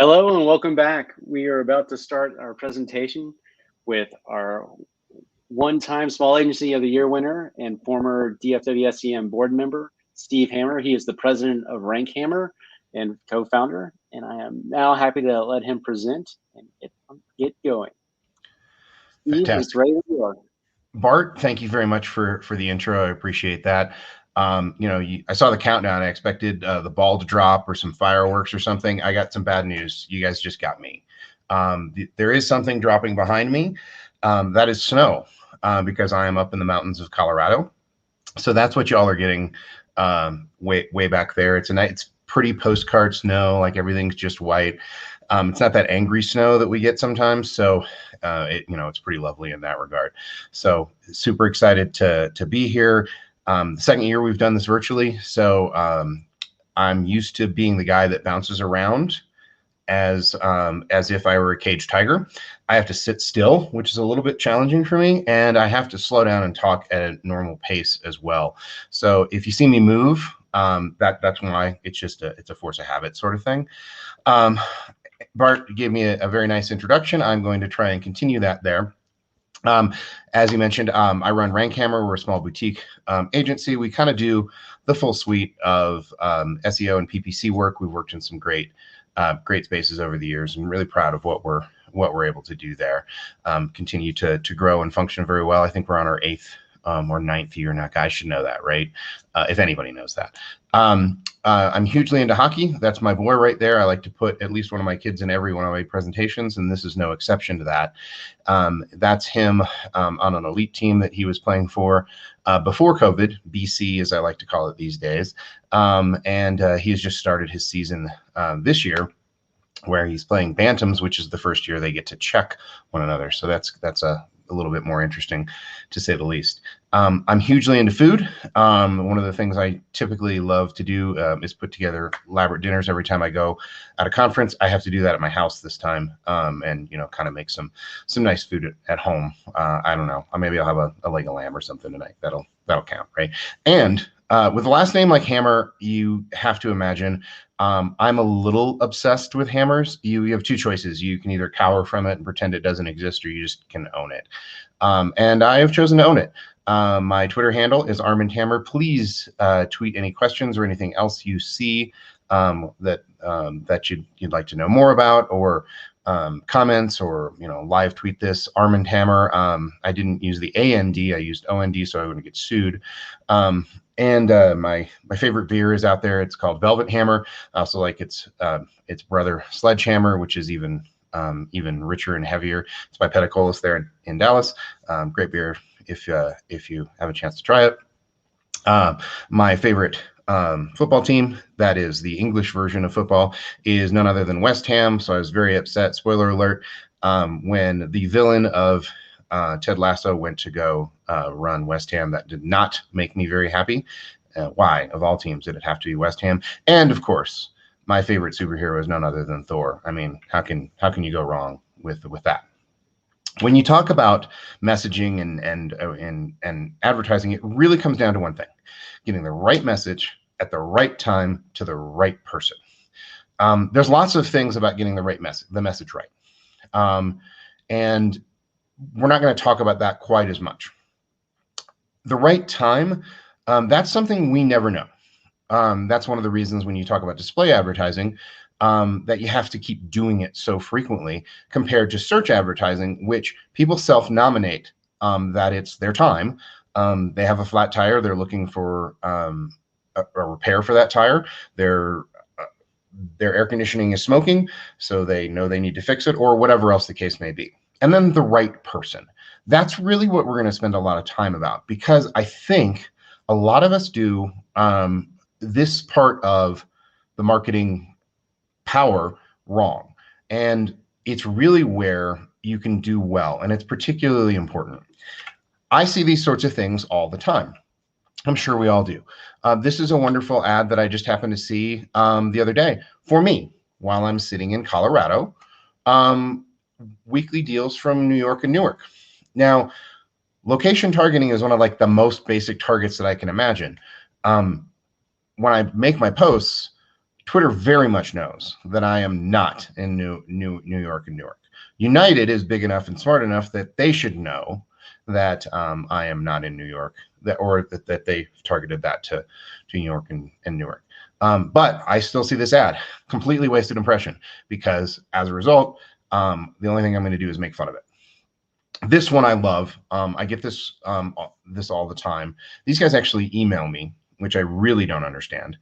Hello and welcome back. We are about to start our presentation with our one-time Small Agency of the Year winner and former DFW SEM board member, Steve Hammer. He is the president of Rank Hammer and co-founder, and I am now happy to let him present and get going. Steve, it's ready to go. Bart, thank you very much for the intro. I appreciate that. I saw the countdown. I expected the ball to drop or some fireworks or something. I got some bad news. You guys just got me. There is something dropping behind me. That is snow because I am up in the mountains of Colorado. So that's what y'all are getting way back there. It's pretty postcard snow, like everything's just white. It's not that angry snow that we get sometimes. So it's pretty lovely in that regard. So super excited to be here. The second year we've done this virtually. So I'm used to being the guy that bounces around as if I were a caged tiger. I have to sit still, which is a little bit challenging for me. And I have to slow down and talk at a normal pace as well. So if you see me move, that's why. It's a force of habit sort of thing. Bart gave me a very nice introduction. I'm going to try and continue that there. As you mentioned, I run Rank Hammer. We're a small boutique agency. We kind of do the full suite of SEO and PPC work. We've worked in some great spaces over the years, and really proud of what we're able to do there. Continue to grow and function very well. I think we're on our 8th or 9th year now. Guys should know that, right? If anybody knows that. I'm hugely into hockey. That's my boy right there. I like to put at least one of my kids in every one of my presentations, and this is no exception to that. That's him on an elite team that he was playing for before COVID, BC, as I like to call it these days. And he has just started his season this year, where he's playing Bantams, which is the first year they get to check one another. So that's a little bit more interesting, to say the least. I'm hugely into food. One of the things I typically love to do is put together elaborate dinners every time I go at a conference. I have to do that at my house this time, and kind of make some nice food at home. I don't know. Maybe I'll have a leg of lamb or something tonight. That'll count, right? And with a last name like Hammer, you have to imagine I'm a little obsessed with hammers. You have two choices. You can either cower from it and pretend it doesn't exist, or you just can own it. And I have chosen to own it. My Twitter handle is Armand Hammer. Please tweet any questions or anything else you see that you'd like to know more about, or comments, or live tweet this. Armand Hammer. I didn't use the AND. I used OND, so I wouldn't get sued. And my favorite beer is out there. It's called Velvet Hammer. I also like its brother Sledgehammer, which is even richer and heavier. It's by Pedicolis there in Dallas. Great beer if you have a chance to try it. My favorite football team, that is the English version of football, is none other than West Ham. So I was very upset, spoiler alert, when the villain of Ted Lasso went to go run West Ham. That did not make me very happy. Why, of all teams, did it have to be West Ham? And of course, my favorite superhero is none other than Thor. I mean, how can you go wrong with that? When you talk about messaging and advertising, it really comes down to one thing: getting the right message at the right time to the right person. There's lots of things about getting the message right, and we're not going to talk about that quite as much. The right time, that's something we never know. That's one of the reasons when you talk about display advertising, that you have to keep doing it so frequently compared to search advertising, which people self-nominate that it's their time. They have a flat tire. They're looking for a repair for that tire. Their air conditioning is smoking, so they know they need to fix it, or whatever else the case may be. And then the right person. That's really what we're going to spend a lot of time about, because I think a lot of us do this part of the marketing power wrong. And it's really where you can do well, and it's particularly important. I see these sorts of things all the time. I'm sure we all do. This is a wonderful ad that I just happened to see the other day for me while I'm sitting in Colorado. Weekly deals from New York and Newark. Now, location targeting is one of the most basic targets that I can imagine. When I make my posts, Twitter very much knows that I am not in New York and Newark. United is big enough and smart enough that they should know that I am not in New York, that they targeted that to New York and Newark. But I still see this ad, completely wasted impression, because as a result, the only thing I'm going to do is make fun of it. This one I love. I get this all the time. These guys actually email me, which I really don't understand.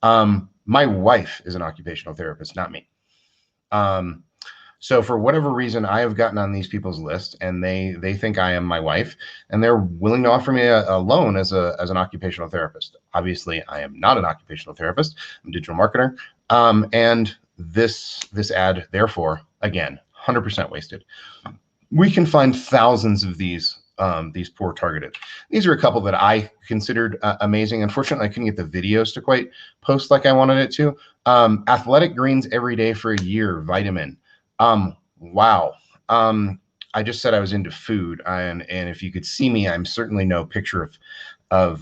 My wife is an occupational therapist, not me. So for whatever reason, I have gotten on these people's list, and they think I am my wife, and they're willing to offer me a loan as an occupational therapist. Obviously, I am not an occupational therapist. I'm a digital marketer. And this ad, therefore, again, 100% wasted. We can find thousands of these poor targeted. These are a couple that I considered amazing. Unfortunately, I couldn't get the videos to quite post like I wanted it to. Athletic greens every day for a year, vitamin. Wow. I just said I was into food, and if you could see me, I'm certainly no picture of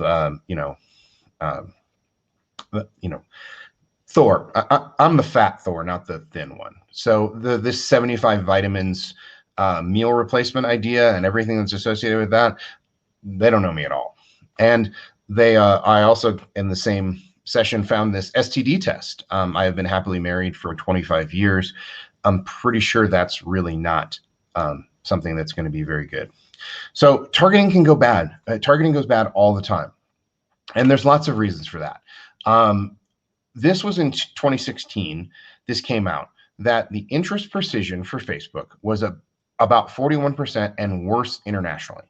Thor. I'm the fat Thor, not the thin one. So this 75 vitamins meal replacement idea and everything that's associated with that, they don't know me at all. And I also, in the same session, found this STD test. I have been happily married for 25 years. I'm pretty sure that's really not something that's going to be very good. So targeting can go bad. Targeting goes bad all the time. And there's lots of reasons for that. This was in 2016. This came out that the interest precision for Facebook was about 41% and worse internationally.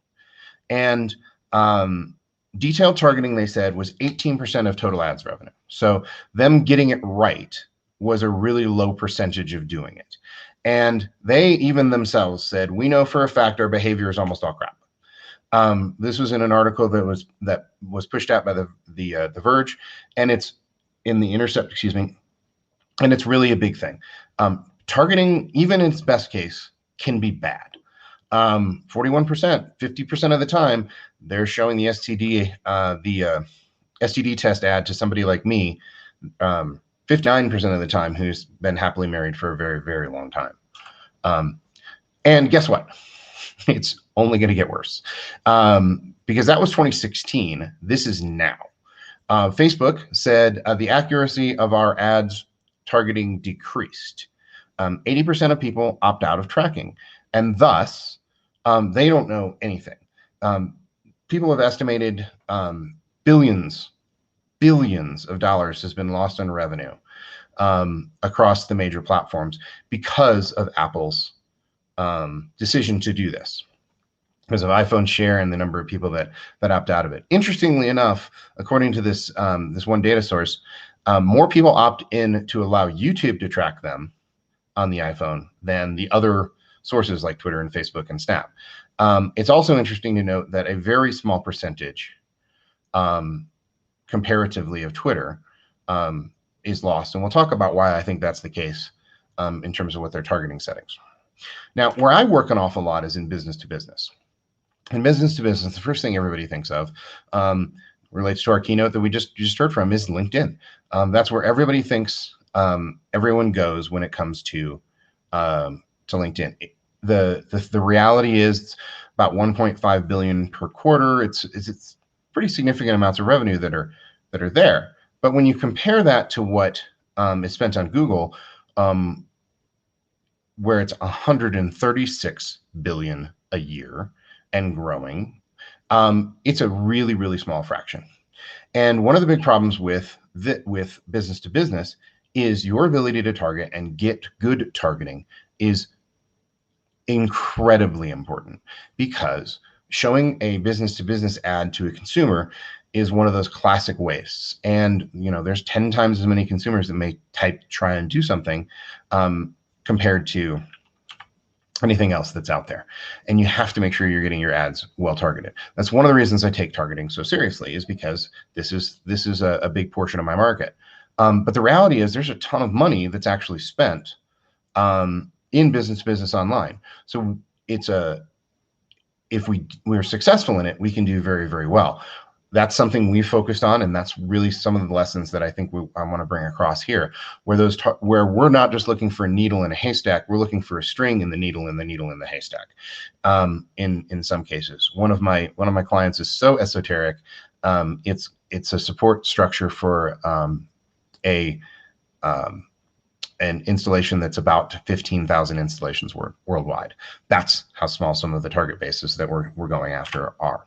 And detailed targeting, they said, was 18% of total ads revenue. So them getting it right was a really low percentage of doing it. And they even themselves said, we know for a fact our behavior is almost all crap. This was in an article that was pushed out by the Verge, and it's in the Intercept, excuse me, and it's really a big thing. Targeting, even in its best case, can be bad. 41%, 50% of the time, they're showing the STD test ad to somebody like me, 59% of the time, who's been happily married for a very, very long time. And guess what? It's only going to get worse, because that was 2016. This is now. Facebook said the accuracy of our ads targeting decreased. 80% of people opt out of tracking, and thus they don't know anything. People have estimated billions of dollars has been lost in revenue across the major platforms because of Apple's decision to do this, because of iPhone share and the number of people that opt out of it. Interestingly enough, according to this one data source, more people opt in to allow YouTube to track them on the iPhone than the other sources like Twitter and Facebook and Snap. It's also interesting to note that a very small percentage, comparatively, of Twitter is lost. And we'll talk about why I think that's the case in terms of what their targeting settings. Now, where I work an awful lot is in business to business. In business to business, the first thing everybody thinks of relates to our keynote that we just heard from is LinkedIn. That's where everybody thinks everyone goes when it comes to LinkedIn. The reality is about 1.5 billion per quarter. It's pretty significant amounts of revenue that are there. But when you compare that to what is spent on Google, where it's 136 billion a year and growing, it's a really, really small fraction. And one of the big problems with business to business is your ability to target and get good targeting is incredibly important, because showing a business to business ad to a consumer is one of those classic wastes. And there's 10 times as many consumers that may try and do something compared to anything else that's out there. And you have to make sure you're getting your ads well targeted. That's one of the reasons I take targeting so seriously, is because this is a big portion of my market. But the reality is there's a ton of money that's actually spent in business to business online. So if we're successful in it, we can do very, very well. that's something we focused on, and that's really some of the lessons that I think I want to bring across here, where where we're not just looking for a needle in a haystack, we're looking for a string in the needle in the haystack. In some cases, one of my clients is so esoteric, it's a support structure for an installation that's about 15,000 installations worldwide. That's how small some of the target bases that we're going after are.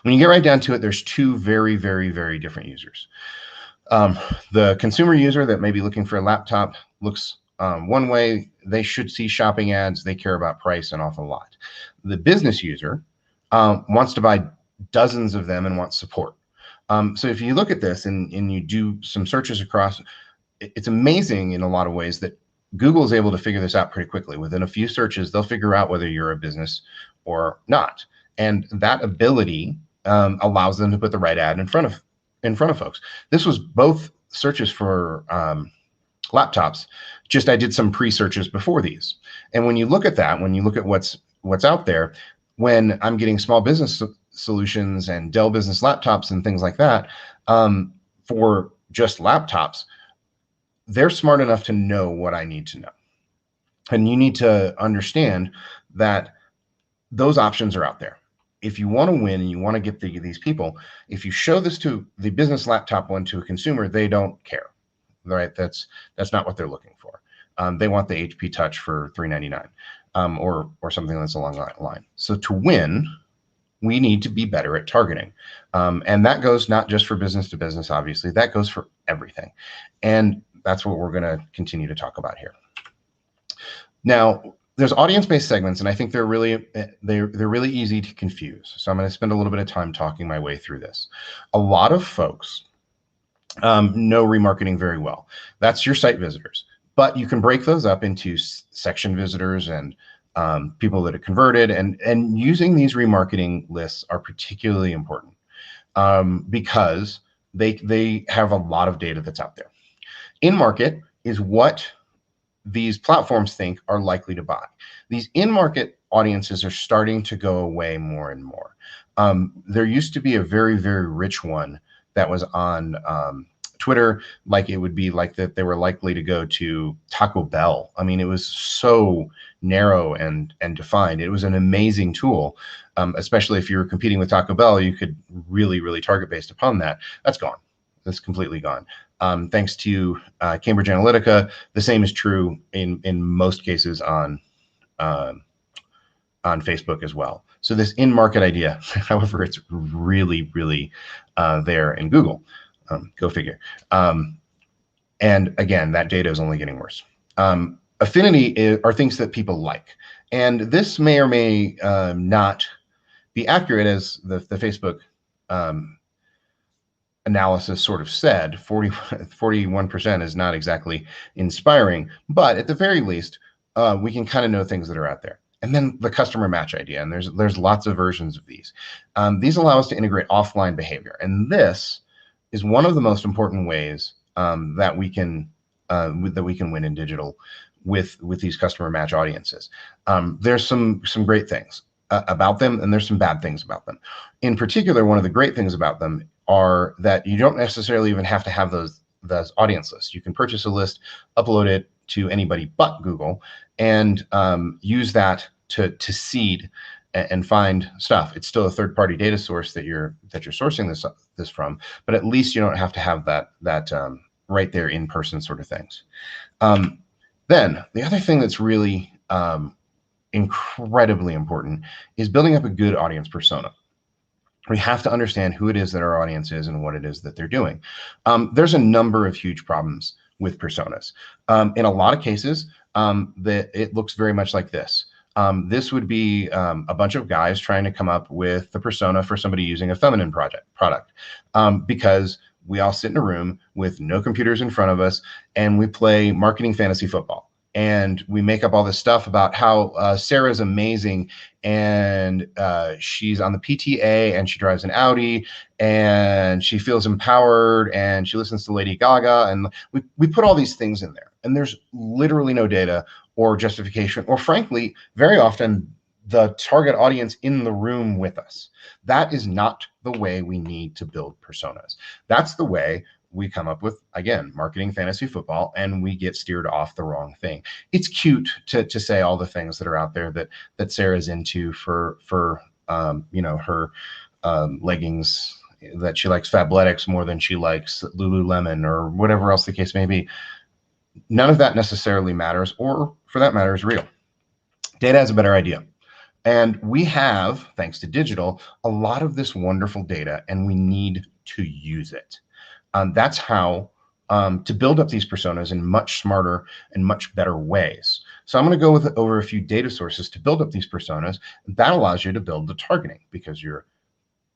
When you get right down to it, there's two very, very, very different users. The consumer user that may be looking for a laptop looks one way. They should see shopping ads. They care about price an awful lot. The business user wants to buy dozens of them and wants support. So if you look at this and you do some searches across, it's amazing in a lot of ways that Google is able to figure this out pretty quickly. Within a few searches, they'll figure out whether you're a business or not. And that ability allows them to put the right ad in front of folks. This was both searches for laptops. Just I did some pre-searches before these. And when you look at that, when you look at what's out there, when I'm getting small business solutions and Dell business laptops and things like that for just laptops, they're smart enough to know what I need to know. And you need to understand that those options are out there. If you want to win and you want to get these people, if you show this to the business laptop one to a consumer, they don't care, right? That's not what they're looking for. They want the HP Touch for $399 or something that's along that line. So to win, we need to be better at targeting. And that goes not just for business to business, obviously, that goes for everything. And that's what we're going to continue to talk about here. Now, there's audience-based segments, and I think they're really easy to confuse. So I'm going to spend a little bit of time talking my way through this. A lot of folks know remarketing very well. That's your site visitors, but you can break those up into section visitors and people that are converted, and using these remarketing lists are particularly important because they have a lot of data that's out there. In market is what these platforms think are likely to buy. These in-market audiences are starting to go away more and more. There used to be a very, very rich one that was on Twitter, like it would be like that they were likely to go to Taco Bell. I mean, it was so narrow and defined. It was an amazing tool, especially if you were competing with Taco Bell, you could really, really target based upon that. That's gone. That's completely gone. Thanks to Cambridge Analytica, the same is true in most cases on Facebook as well. So this in-market idea, however, it's really, really there in Google. Go figure. And again, that data is only getting worse. Affinity are things that people like. And this may or may not be accurate, as the Facebook analysis sort of said. 41% is not exactly inspiring, but at the very least, we can kind of know things that are out there. And then the customer match idea, and there's lots of versions of these. These allow us to integrate offline behavior, and this is one of the most important ways that we can win in digital with these customer match audiences. There's some great things about them, and there's some bad things about them. In particular, one of the great things about them are that you don't necessarily even have to have those audience lists. You can purchase a list, upload it to anybody but Google, and use that to seed and find stuff. It's still a third-party data source that you're sourcing this from, but at least you don't have to have that right there in-person sort of things. Then the other thing that's really incredibly important is building up a good audience persona. We have to understand who it is that our audience is and what it is that they're doing. There's a number of huge problems with personas. In a lot of cases, it looks very much like this. This would be a bunch of guys trying to come up with the persona for somebody using a feminine product, because we all sit in a room with no computers in front of us and we play marketing fantasy football. And we make up all this stuff about how Sarah's amazing and she's on the PTA and she drives an Audi and she feels empowered and she listens to Lady Gaga. And we put all these things in there, and there's literally no data or justification, or frankly, very often the target audience in the room with us. That is not the way we need to build personas. That's the way we come up with, again, marketing fantasy football, and we get steered off the wrong thing. It's cute to say all the things that are out there that Sarah's into for you know, her leggings, that she likes Fabletics more than she likes Lululemon or whatever else the case may be. None of that necessarily matters, or for that matter is real. Data has a better idea. And we have, thanks to digital, a lot of this wonderful data, and we need to use it. That's how to build up these personas in much smarter and much better ways. So I'm going to go over a few data sources to build up these personas. That allows you to build the targeting, because your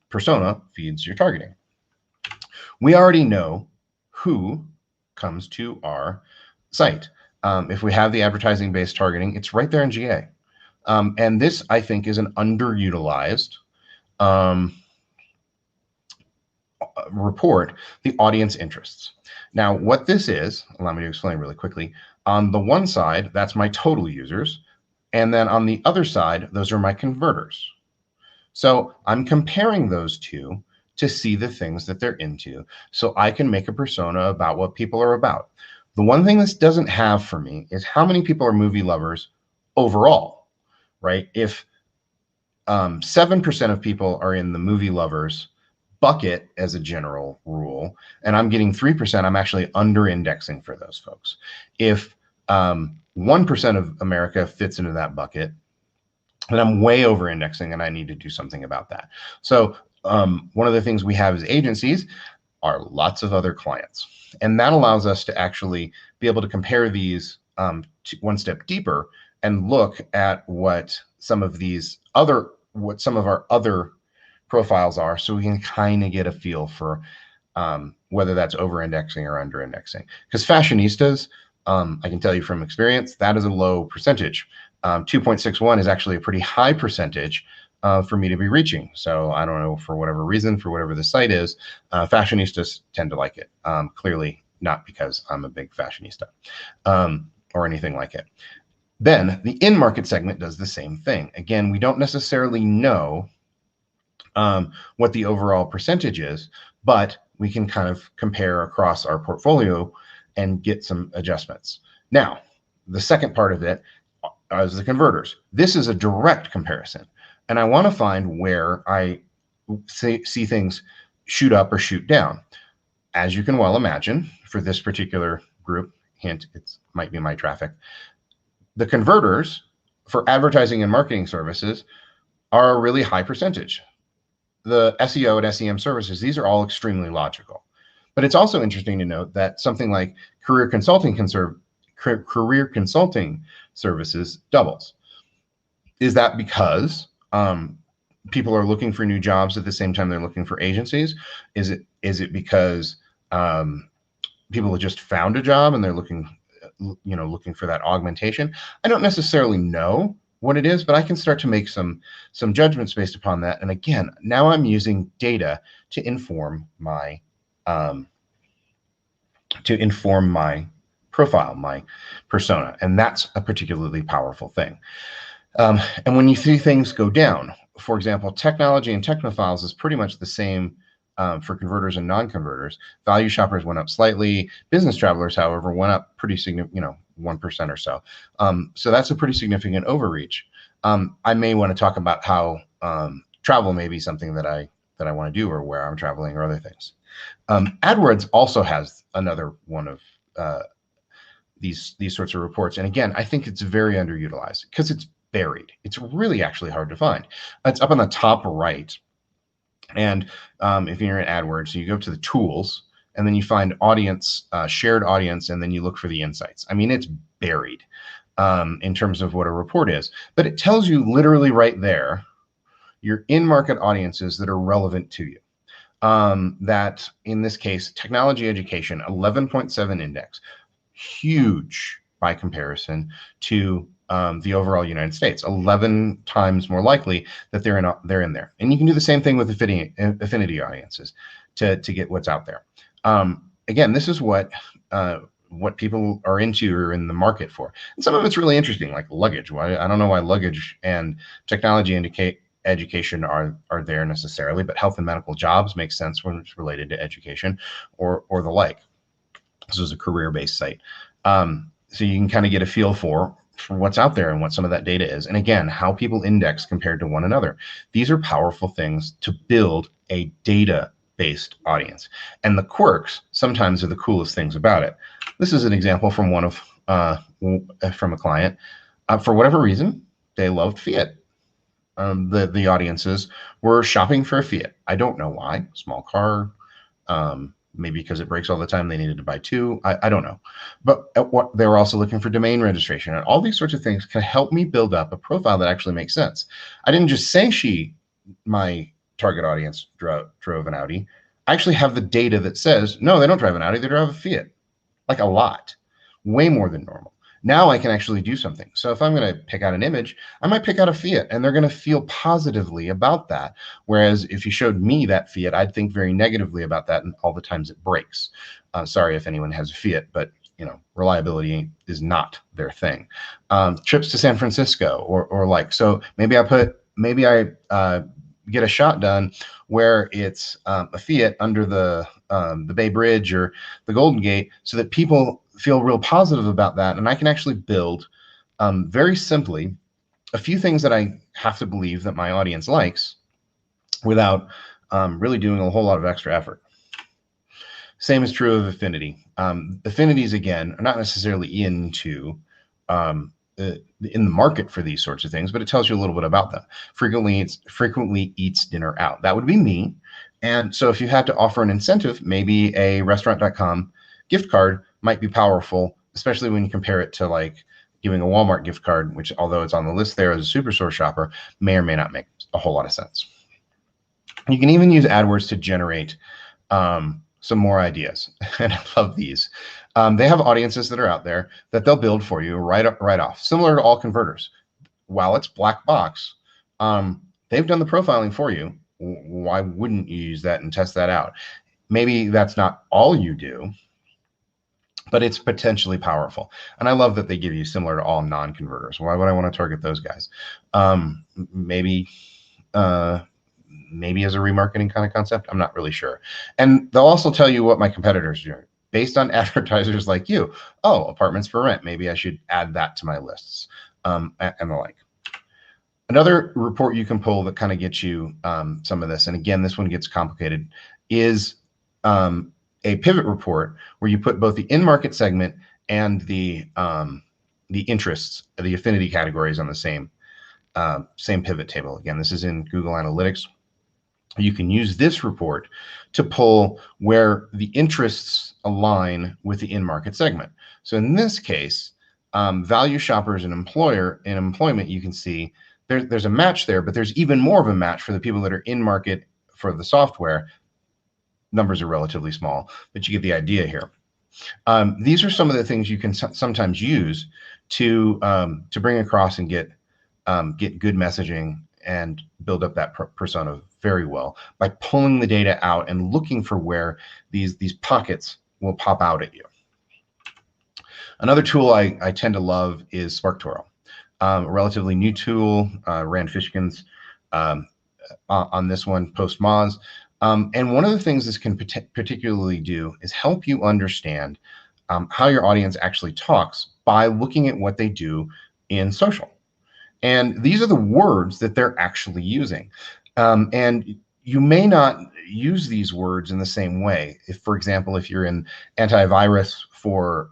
persona feeds your targeting. We already know who comes to our site. If we have the advertising-based targeting, it's right there in GA. And this, I think, is an underutilized report, the audience interests. Now, what this is, allow me to explain really quickly. On the one side, that's my total users. And then on the other side, those are my converters. So I'm comparing those two to see the things that they're into, so I can make a persona about what people are about. The one thing this doesn't have for me is how many people are movie lovers overall, right? If 7% of people are in the movie lovers bucket as a general rule, and I'm getting 3%, I'm actually under indexing for those folks. If 1% of America fits into that bucket, then I'm way over indexing, and I need to do something about that. So one of the things we have as agencies are lots of other clients. And that allows us to actually be able to compare these one step deeper and look at what some of our other profiles are, so we can kind of get a feel for whether that's over indexing or under indexing. Because fashionistas, I can tell you from experience, that is a low percentage. 2.61 is actually a pretty high percentage for me to be reaching. So I don't know, for whatever reason, for whatever the site is, fashionistas tend to like it. Clearly not because I'm a big fashionista or anything like it. Then the in-market segment does the same thing. Again, we don't necessarily know what the overall percentage is, but we can kind of compare across our portfolio and get some adjustments. Now, the second part of it is the converters. This is a direct comparison, and I want to find where I see things shoot up or shoot down. As you can well imagine, for this particular group, hint, it might be my traffic, the converters for advertising and marketing services are a really high percentage. The SEO and SEM services, these are all extremely logical. But it's also interesting to note that something like career consulting services doubles. Is that because people are looking for new jobs at the same time they're looking for agencies? Is it because people have just found a job and they're looking for that augmentation? I don't necessarily know what it is, but I can start to make some judgments based upon that. And again, now I'm using data to inform my profile, my persona, and that's a particularly powerful thing. And when you see things go down, for example, technology and technophiles is pretty much the same for converters and non-converters. Value shoppers went up slightly. Business travelers, however, went up pretty significant, 1% or so. So that's a pretty significant overreach. I may want to talk about how travel may be something that I want to do, or where I'm traveling, or other things. AdWords also has another one of these sorts of reports, and again, I think it's very underutilized because it's buried. It's really actually hard to find. It's up on the top right. And if you're in AdWords, you go to the tools, and then you find audience, shared audience, and then you look for the insights. I mean, it's buried in terms of what a report is, but it tells you literally right there your in-market audiences that are relevant to you. That in this case, technology education, 11.7 index, huge by comparison to the overall United States, 11 times more likely that they're in there. And you can do the same thing with affinity audiences to get what's out there. Again, this is what what people are into or in the market for. And some of it's really interesting, like luggage. Why, I don't know why luggage and technology education are there necessarily, but health and medical jobs make sense when it's related to education or the like. This is a career-based site. So you can kind of get a feel for what's out there and what some of that data is. And again, how people index compared to one another. These are powerful things to build a data-based audience. And the quirks sometimes are the coolest things about it. This is an example from from a client. For whatever reason, they loved Fiat. The audiences were shopping for a Fiat. I don't know why. Small car, maybe because it breaks all the time, they needed to buy two. I don't know. But what they were also looking for domain registration, and all these sorts of things can help me build up a profile that actually makes sense. I didn't just say my target audience drove an Audi. I actually have the data that says, no, they don't drive an Audi, they drive a Fiat. Like a lot, way more than normal. Now I can actually do something. So if I'm going to pick out an image, I might pick out a Fiat, and they're going to feel positively about that. Whereas if you showed me that Fiat, I'd think very negatively about that and all the times it breaks. Sorry if anyone has a Fiat, but reliability is not their thing. Trips to San Francisco or like, so maybe I get a shot done where it's a Fiat under the Bay Bridge or the Golden Gate, so that people feel real positive about that. And I can actually build very simply a few things that I have to believe that my audience likes without really doing a whole lot of extra effort. Same is true of affinity. Affinities, again, are not necessarily into in the market for these sorts of things, but it tells you a little bit about them. Frequently eats dinner out. That would be me. And so if you had to offer an incentive, maybe a restaurant.com gift card might be powerful, especially when you compare it to like giving a Walmart gift card, which, although it's on the list there as a superstore shopper, may or may not make a whole lot of sense. You can even use AdWords to generate some more ideas. And I love these. They have audiences that are out there that they'll build for you right off, similar to all converters. While it's black box, they've done the profiling for you. Why wouldn't you use that and test that out? Maybe that's not all you do, but it's potentially powerful. And I love that they give you similar to all non-converters. Why would I want to target those guys? Maybe as a remarketing kind of concept. I'm not really sure. And they'll also tell you what my competitors do based on advertisers like you. Oh, apartments for rent. Maybe I should add that to my lists and the like. Another report you can pull that kind of gets you some of this, and again, this one gets complicated, is a pivot report where you put both the in-market segment and the interests, the affinity categories on the same pivot table. Again, this is in Google Analytics. You can use this report to pull where the interests align with the in-market segment. So in this case, value shoppers and employment, you can see there's a match there, but there's even more of a match for the people that are in market for the software. Numbers are relatively small, but you get the idea here. These are some of the things you can sometimes use to bring across and get good messaging and build up that persona very well by pulling the data out and looking for where these pockets will pop out at you. Another tool I tend to love is SparkToro, a relatively new tool. Rand Fishkin's on this one post-Moz. And one of the things this can particularly do is help you understand how your audience actually talks by looking at what they do in social. And these are the words that they're actually using. And you may not use these words in the same way. If, for example, if you're in antivirus for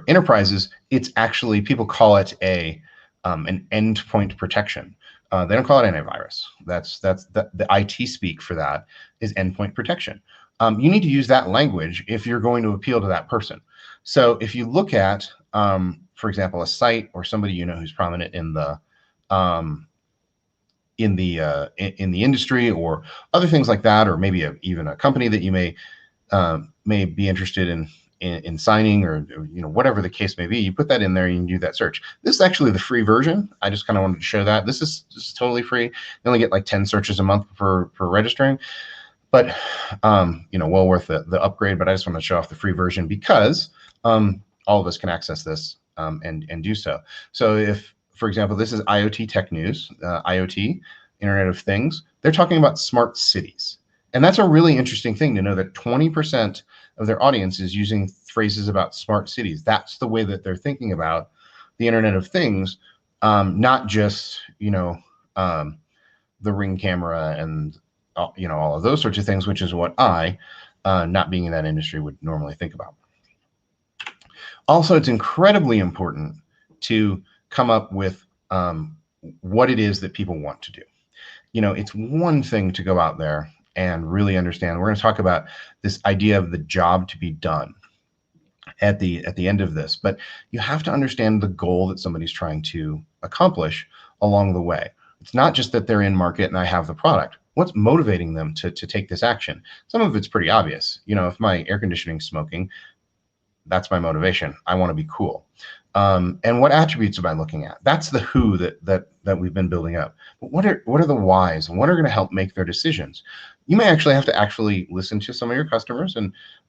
enterprises, it's actually, people call it an endpoint protection. They don't call it antivirus. That's the IT speak for that is endpoint protection. You need to use that language if you're going to appeal to that person. So if you look at, for example, a site or somebody you know who's prominent in the industry or other things like that, or maybe even a company that you may be interested in signing, or whatever the case may be, you put that in there and you can do that search. This is actually the free version. I just kind of wanted to show that. This is totally free. You only get like 10 searches a month for registering. But well worth the upgrade. But I just want to show off the free version because all of us can access this and do so. So if, for example, this is IoT Tech News, IoT, Internet of Things, they're talking about smart cities. And that's a really interesting thing to know that 20% of their audience is using phrases about smart cities. That's the way that they're thinking about the Internet of Things, not just, the Ring camera and, all of those sorts of things, which is what I, not being in that industry, would normally think about. Also, it's incredibly important to come up with what it is that people want to do. It's one thing to go out there and really understand. We're going to talk about this idea of the job to be done at the end of this, but you have to understand the goal that somebody's trying to accomplish along the way. It's not just that they're in market and I have the product. What's motivating them to take this action? Some of it's pretty obvious. If my air conditioning's smoking, that's my motivation. I want to be cool. And what attributes am I looking at? That's the who that we've been building up. But what are the whys, and what are going to help make their decisions? You may actually have to listen to some of your customers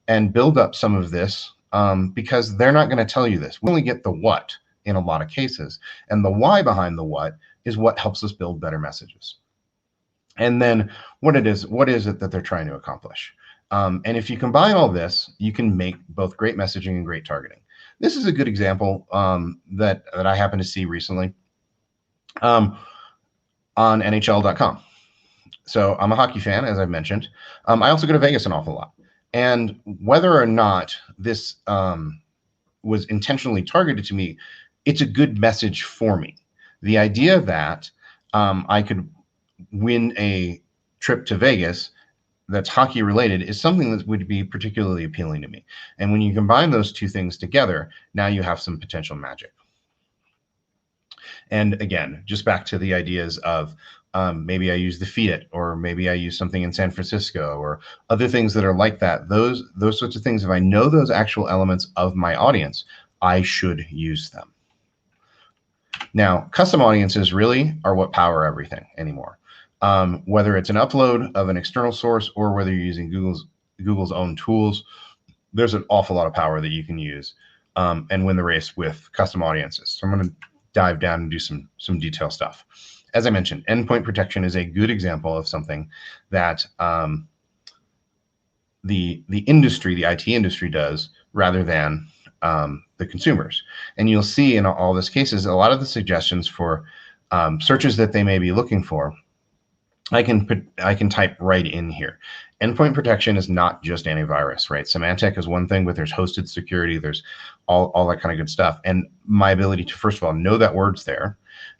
and build up some of this because they're not going to tell you this. We only get the what in a lot of cases, and the why behind the what is what helps us build better messages. And then what is it that they're trying to accomplish? And if you combine all this, you can make both great messaging and great targeting. This is a good example that I happened to see recently on NHL.com. So I'm a hockey fan, as I've mentioned. I also go to Vegas an awful lot. And whether or not this was intentionally targeted to me, it's a good message for me. The idea that I could win a trip to Vegas that's hockey related is something that would be particularly appealing to me. And when you combine those two things together, now you have some potential magic. And again, just back to the ideas of maybe I use the Fiat, or maybe I use something in San Francisco, or other things that are like that. Those sorts of things, if I know those actual elements of my audience, I should use them. Now, custom audiences really are what power everything anymore. Whether it's an upload of an external source or whether you're using Google's own tools, there's an awful lot of power that you can use and win the race with custom audiences. So I'm going to dive down and do some detail stuff. As I mentioned, endpoint protection is a good example of something that the industry, the IT industry, does rather than the consumers. And you'll see in all these cases, a lot of the suggestions for searches that they may be looking for, I can type right in here. Endpoint protection is not just antivirus, right? Symantec is one thing, but there's hosted security, there's all that kind of good stuff. And my ability to, first of all, know that word's there,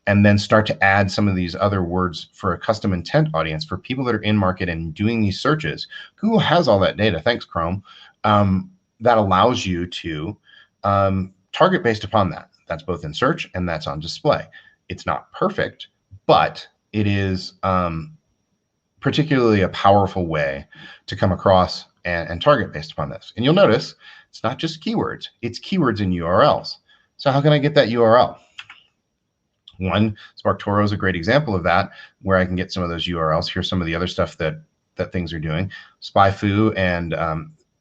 and then start to add some of these other words for a custom intent audience for people that are in market and doing these searches. Google has all that data, thanks Chrome, that allows you to target based upon that. That's both in search and that's on display. It's not perfect, but it is particularly a powerful way to come across and target based upon this. And you'll notice it's not just keywords, it's keywords and URLs. So how can I get that URL? One, SparkToro is a great example of that, where I can get some of those URLs. Here's some of the other stuff that things are doing. SpyFu and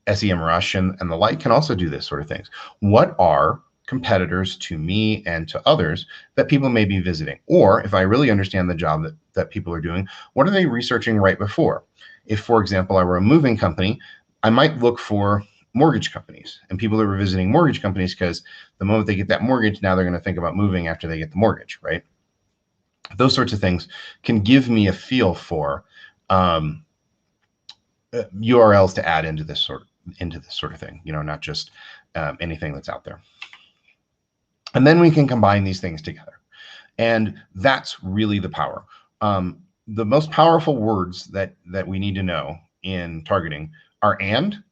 SEMrush and the like can also do this sort of things. What are competitors to me and to others that people may be visiting? Or if I really understand the job that people are doing, what are they researching right before? If, for example, I were a moving company, I might look for mortgage companies and people that were visiting mortgage companies, because the moment they get that mortgage, now they're going to think about moving after they get the mortgage, right? Those sorts of things can give me a feel for URLs to add into this sort of thing, not just anything that's out there. And then we can combine these things together. And that's really the power. The most powerful words that we need to know in targeting are and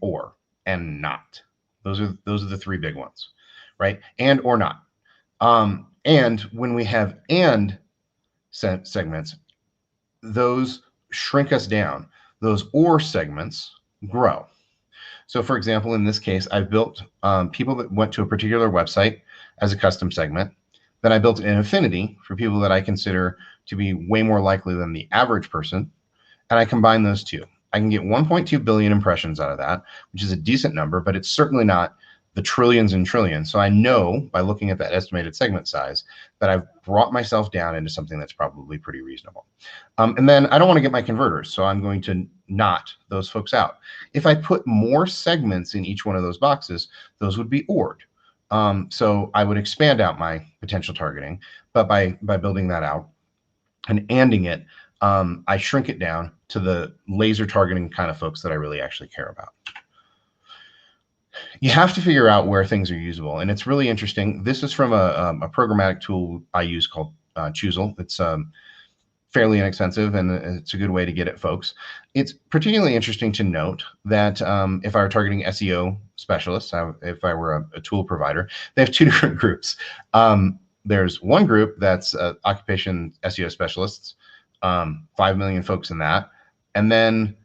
or, and not. Those are the three big ones, right? And or not. And when we have and segments, those shrink us down. Those or segments grow. So for example, in this case, I've built people that went to a particular website as a custom segment. Then I built an affinity for people that I consider to be way more likely than the average person. And I combine those two. I can get 1.2 billion impressions out of that, which is a decent number, but it's certainly not the trillions and trillions. So I know by looking at that estimated segment size that I've brought myself down into something that's probably pretty reasonable. And then I don't want to get my converters, so I'm going to knot those folks out. If I put more segments in each one of those boxes, those would be ORed. So I would expand out my potential targeting, but by building that out and anding it, I shrink it down to the laser targeting kind of folks that I really actually care about. You have to figure out where things are usable, and it's really interesting. This is from a programmatic tool I use called Choosel. It's fairly inexpensive, and it's a good way to get at folks. It's particularly interesting to note that if I were targeting SEO specialists, if I were a tool provider, they have two different groups. There's one group that's occupation SEO specialists, 5 million folks in that, and then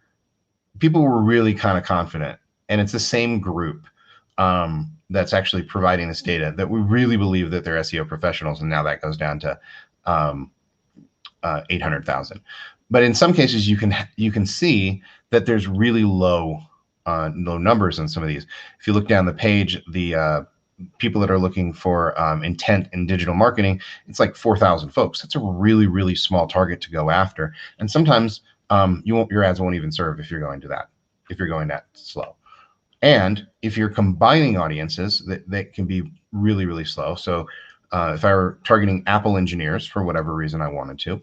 people were really kind of confident, and it's the same group that's actually providing this data that we really believe that they're SEO professionals, and now that goes down to 800,000. But in some cases, you can see that there's really low numbers on some of these. If you look down the page, the people that are looking for intent in digital marketing, it's like 4,000 folks. That's a really, really small target to go after. And sometimes your ads won't even serve if you're going that slow. And if you're combining audiences, that can be really, really slow. So if I were targeting Apple engineers for whatever reason I wanted to,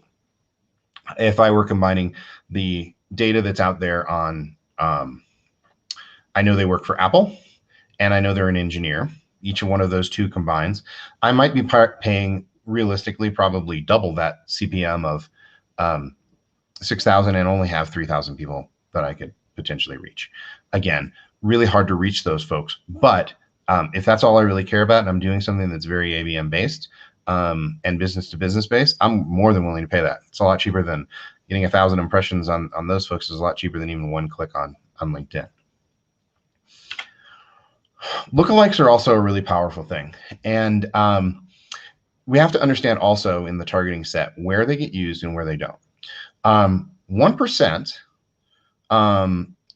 if I were combining the data that's out there on, I know they work for Apple and I know they're an engineer, each one of those two combines, I might be paying realistically probably double that CPM of 6,000 and only have 3,000 people that I could potentially reach. Again, really hard to reach those folks, but if that's all I really care about and I'm doing something that's very ABM based and business to business based, I'm more than willing to pay that. It's a lot cheaper than getting 1,000 impressions on those folks. Is a lot cheaper than even one click on LinkedIn. Lookalikes are also a really powerful thing. And we have to understand also in the targeting set where they get used and where they don't. 1%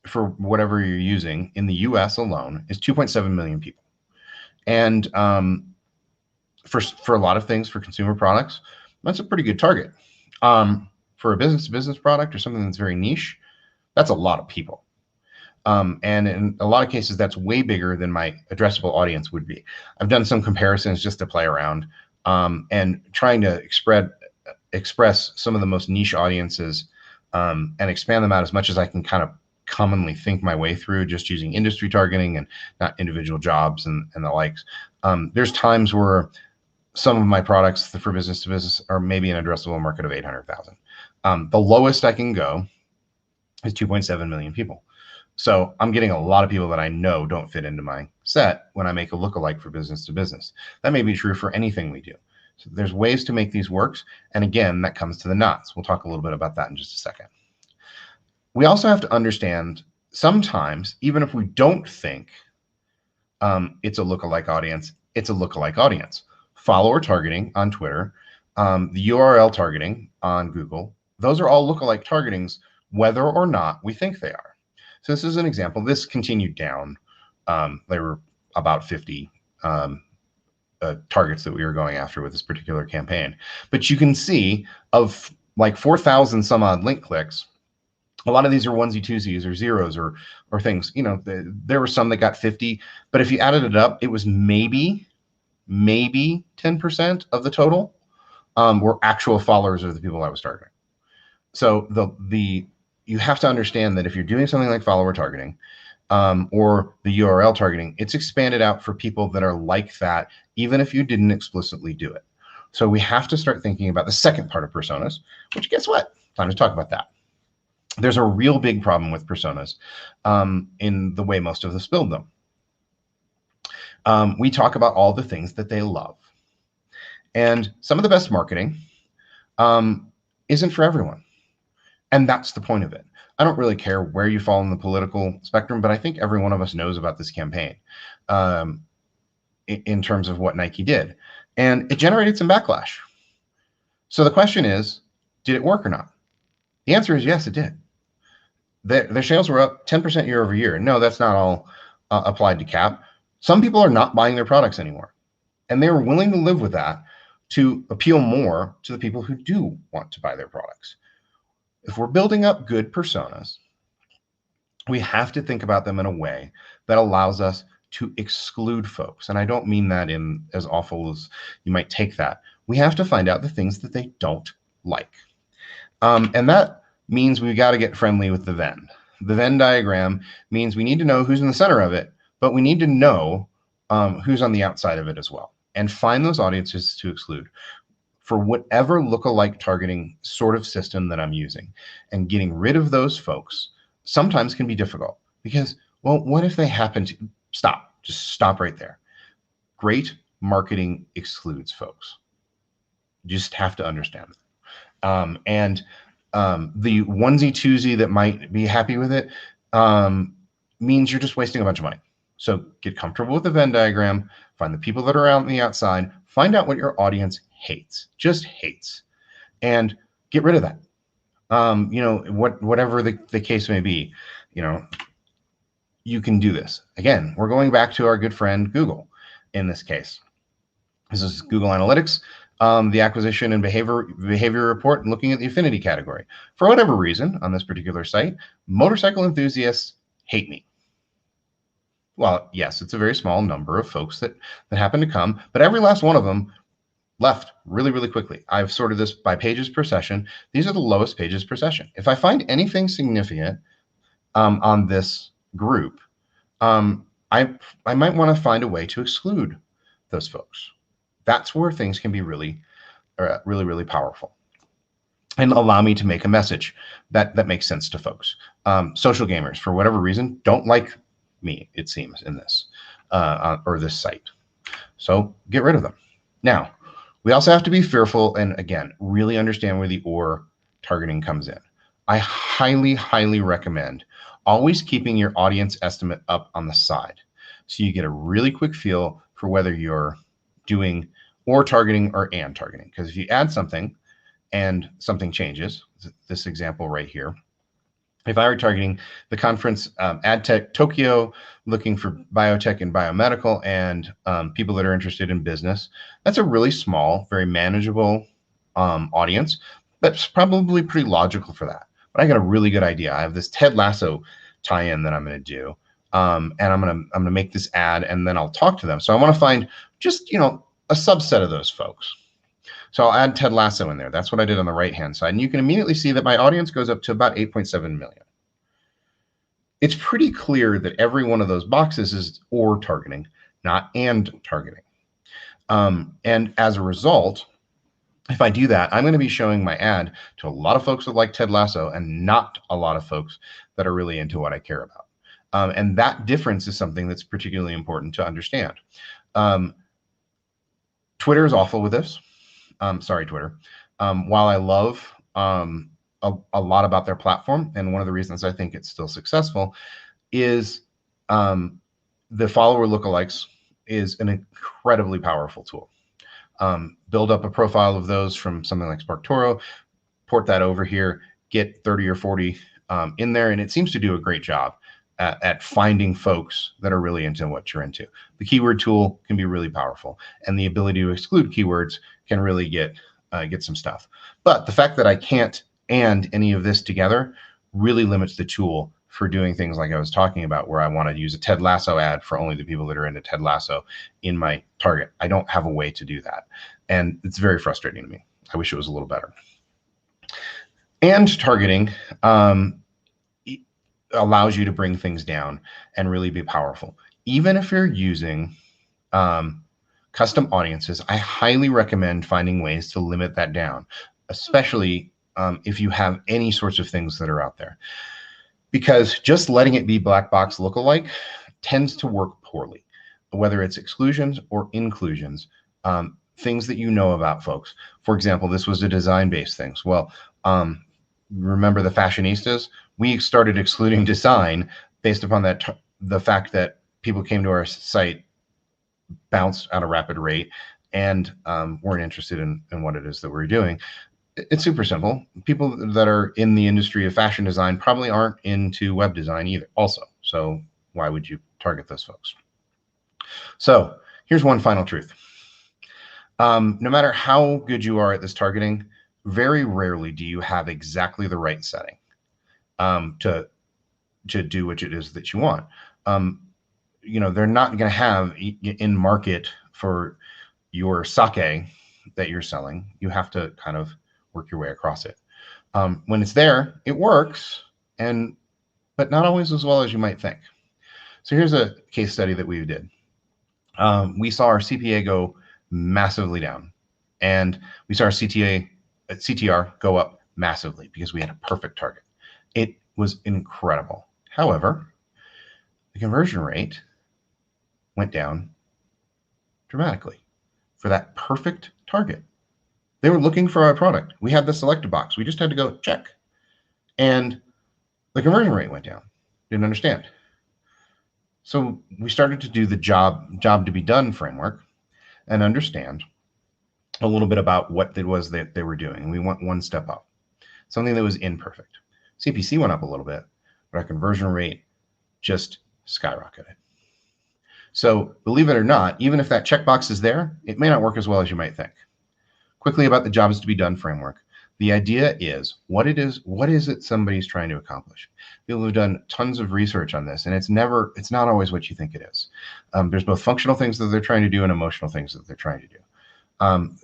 for whatever you're using in the US alone is 2.7 million people. And for a lot of things, for consumer products, that's a pretty good target. For a business-to-business product or something that's very niche, that's a lot of people. And in a lot of cases, that's way bigger than my addressable audience would be. I've done some comparisons just to play around and trying to express some of the most niche audiences and expand them out as much as I can kind of commonly think my way through just using industry targeting and not individual jobs and the likes. There's times where some of my products for business to business are maybe an addressable market of 800,000. The lowest I can go is 2.7 million people. So I'm getting a lot of people that I know don't fit into my set when I make a lookalike for business to business. That may be true for anything we do. So there's ways to make these works. And again, that comes to the knots. We'll talk a little bit about that in just a second. We also have to understand sometimes, even if we don't think it's a lookalike audience, it's a lookalike audience. Follower targeting on Twitter, the URL targeting on Google, those are all lookalike targetings, whether or not we think they are. So this is an example. This continued down. There were about 50 targets that we were going after with this particular campaign. But you can see of like 4,000 some odd link clicks, a lot of these are onesie twosies or zeros or things. You know, there were some that got 50, but if you added it up, it was maybe 10% of the total were actual followers of the people I was targeting. So you have to understand that if you're doing something like follower targeting or the URL targeting, it's expanded out for people that are like that, even if you didn't explicitly do it. So we have to start thinking about the second part of personas, which guess what? Time to talk about that. There's a real big problem with personas in the way most of us build them. We talk about all the things that they love. And some of the best marketing isn't for everyone. And that's the point of it. I don't really care where you fall in the political spectrum, but I think every one of us knows about this campaign in terms of what Nike did. And it generated some backlash. So the question is, did it work or not? The answer is yes, it did. their sales were up 10% year over year. No, that's not all applied to CAP. Some people are not buying their products anymore, and they're willing to live with that to appeal more to the people who do want to buy their products. If we're building up good personas, we have to think about them in a way that allows us to exclude folks. And I don't mean that in as awful as you might take that. We have to find out the things that they don't like. And that means we got to get friendly with the Venn. The Venn diagram means we need to know who's in the center of it, but we need to know who's on the outside of it as well, and find those audiences to exclude for whatever lookalike targeting sort of system that I'm using. And getting rid of those folks sometimes can be difficult because, well, what if they happen to just stop right there. Great marketing excludes folks. You just have to understand that. The onesie twosie that might be happy with it means you're just wasting a bunch of money. So get comfortable with the Venn diagram, find the people that are out on the outside, find out what your audience hates, just hates, and get rid of that. Whatever the case may be, you can do this. Again, we're going back to our good friend Google in this case. This is Google Analytics, the acquisition and behavior report, and looking at the affinity category. For whatever reason, on this particular site, motorcycle enthusiasts hate me. Well, yes, it's a very small number of folks that happen to come, but every last one of them left really, really quickly. I've sorted this by pages per session. These are the lowest pages per session. If I find anything significant on this group, I might want to find a way to exclude those folks. That's where things can be really, really powerful and allow me to make a message that makes sense to folks. Social gamers, for whatever reason, don't like me, it seems, in this or this site. So get rid of them. Now, we also have to be fearful and, again, really understand where the or targeting comes in. I highly, highly recommend always keeping your audience estimate up on the side so you get a really quick feel for whether you're doing or targeting or and targeting. Because if you add something and something changes, this example right here, if I were targeting the conference AdTech Tokyo, looking for biotech and biomedical and people that are interested in business, that's a really small, very manageable audience. That's probably pretty logical for that. But I got a really good idea. I have this Ted Lasso tie-in that I'm going to do, and I'm going to make this ad, and then I'll talk to them. So I want to find just a subset of those folks. So I'll add Ted Lasso in there. That's what I did on the right-hand side. And you can immediately see that my audience goes up to about 8.7 million. It's pretty clear that every one of those boxes is or targeting, not and targeting. And as a result, if I do that, I'm going to be showing my ad to a lot of folks that like Ted Lasso and not a lot of folks that are really into what I care about. And that difference is something that's particularly important to understand. Twitter is awful with this. Sorry, Twitter. While I love a lot about their platform, and one of the reasons I think it's still successful is the follower lookalikes is an incredibly powerful tool. Build up a profile of those from something like SparkToro, port that over here, get 30 or 40 in there, and it seems to do a great job at finding folks that are really into what you're into. The keyword tool can be really powerful, and the ability to exclude keywords can really get some stuff. But the fact that I can't and any of this together really limits the tool for doing things like I was talking about, where I want to use a Ted Lasso ad for only the people that are into Ted Lasso in my target. I don't have a way to do that, and it's very frustrating to me. I wish it was a little better. And targeting allows you to bring things down and really be powerful. Even if you're using custom audiences, I highly recommend finding ways to limit that down, especially if you have any sorts of things that are out there. Because just letting it be black box lookalike tends to work poorly, whether it's exclusions or inclusions, things that you know about folks. For example, this was a design-based thing. Well, remember the fashionistas? We started excluding design based upon the fact that people came to our site, bounced at a rapid rate, and weren't interested in what it is that we're doing. It's super simple. People that are in the industry of fashion design probably aren't into web design either also. So why would you target those folks? So here's one final truth. No matter how good you are at this targeting, very rarely do you have exactly the right setting to do what it is that you want. They're not going to have in market for your sake that you're selling. You have to kind of work your way across it. When it's there, it works, but not always as well as you might think. So here's a case study that we did. We saw our CPA go massively down, and we saw our CTR go up massively because we had a perfect target. It was incredible. However, the conversion rate went down dramatically for that perfect target. They were looking for our product. We had the selected box. We just had to go check. And the conversion rate went down. Didn't understand. So we started to do the job to be done framework and understand a little bit about what it was that they were doing. We went one step up, something that was imperfect. CPC went up a little bit, but our conversion rate just skyrocketed. So believe it or not, even if that checkbox is there, it may not work as well as you might think. Quickly about the jobs to be done framework. The idea is what is it somebody's trying to accomplish? People have done tons of research on this, and it's not always what you think it is. There's both functional things that they're trying to do and emotional things that they're trying to do.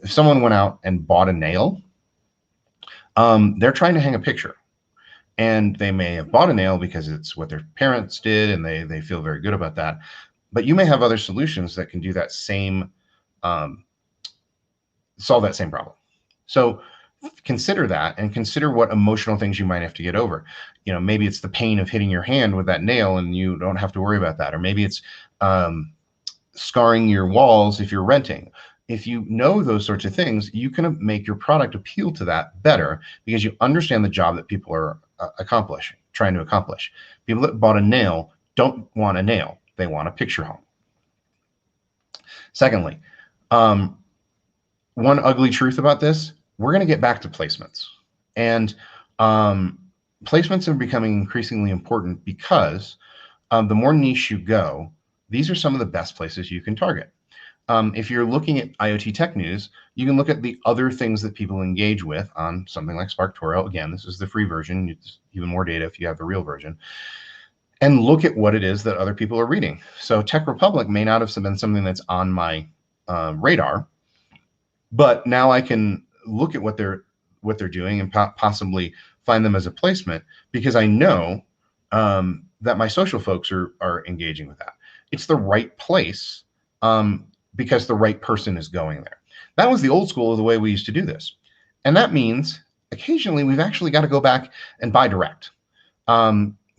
If someone went out and bought a nail, they're trying to hang a picture. And they may have bought a nail because it's what their parents did, and they feel very good about that. But you may have other solutions that can do that same, solve that same problem. So consider that, and consider what emotional things you might have to get over. Maybe it's the pain of hitting your hand with that nail and you don't have to worry about that. Or maybe it's scarring your walls if you're renting. If you know those sorts of things, you can make your product appeal to that better because you understand the job that people are trying to accomplish. People that bought a nail don't want a nail. They want a picture home. Secondly, one ugly truth about this, we're going to get back to placements. And placements are becoming increasingly important because the more niche you go, these are some of the best places you can target. If you're looking at IoT tech news, you can look at the other things that people engage with on something like SparkToro. Again, this is the free version. It's even more data if you have the real version. And look at what it is that other people are reading. So Tech Republic may not have been something that's on my radar, but now I can look at what they're doing and possibly find them as a placement because I know that my social folks are engaging with that. It's the right place because the right person is going there. That was the old school of the way we used to do this. And that means occasionally we've actually got to go back and buy direct.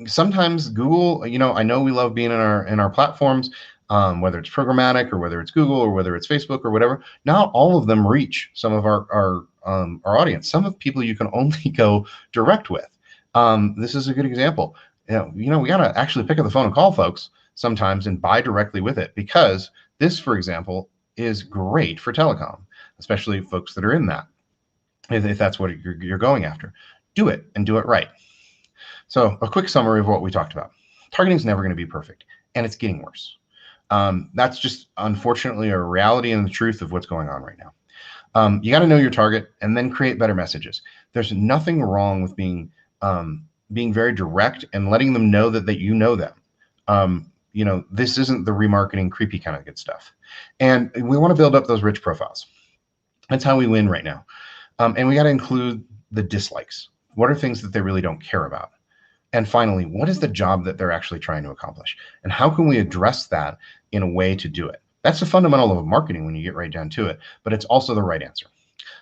Sometimes Google, I know we love being in our platforms, whether it's programmatic or whether it's Google or whether it's Facebook or whatever. Not all of them reach some of our audience. Some of people you can only go direct with. This is a good example. We got to actually pick up the phone and call folks sometimes and buy directly with it, because this, for example, is great for telecom, especially folks that are in that. If that's what you're going after, do it and do it right. So a quick summary of what we talked about. Targeting is never going to be perfect, and it's getting worse. That's just unfortunately a reality and the truth of what's going on right now. You got to know your target and then create better messages. There's nothing wrong with being very direct and letting them know that you know them. This isn't the remarketing creepy kind of good stuff. And we want to build up those rich profiles. That's how we win right now. And we got to include the dislikes. What are things that they really don't care about? And finally, what is the job that they're actually trying to accomplish? And how can we address that in a way to do it? That's the fundamental of marketing when you get right down to it, but it's also the right answer.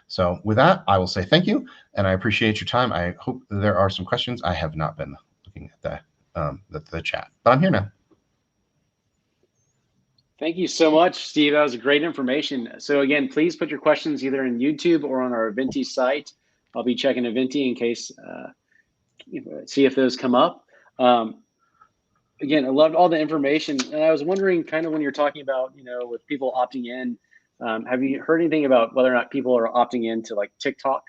So with that, I will say thank you, and I appreciate your time. I hope there are some questions. I have not been looking at the chat, but I'm here now. Thank you so much, Steve. That was great information. So again, please put your questions either in YouTube or on our Aventi site. I'll be checking Aventi in case, see if those come up. Again, I loved all the information. And I was wondering kind of when you're talking about, with people opting in, have you heard anything about whether or not people are opting into like TikTok?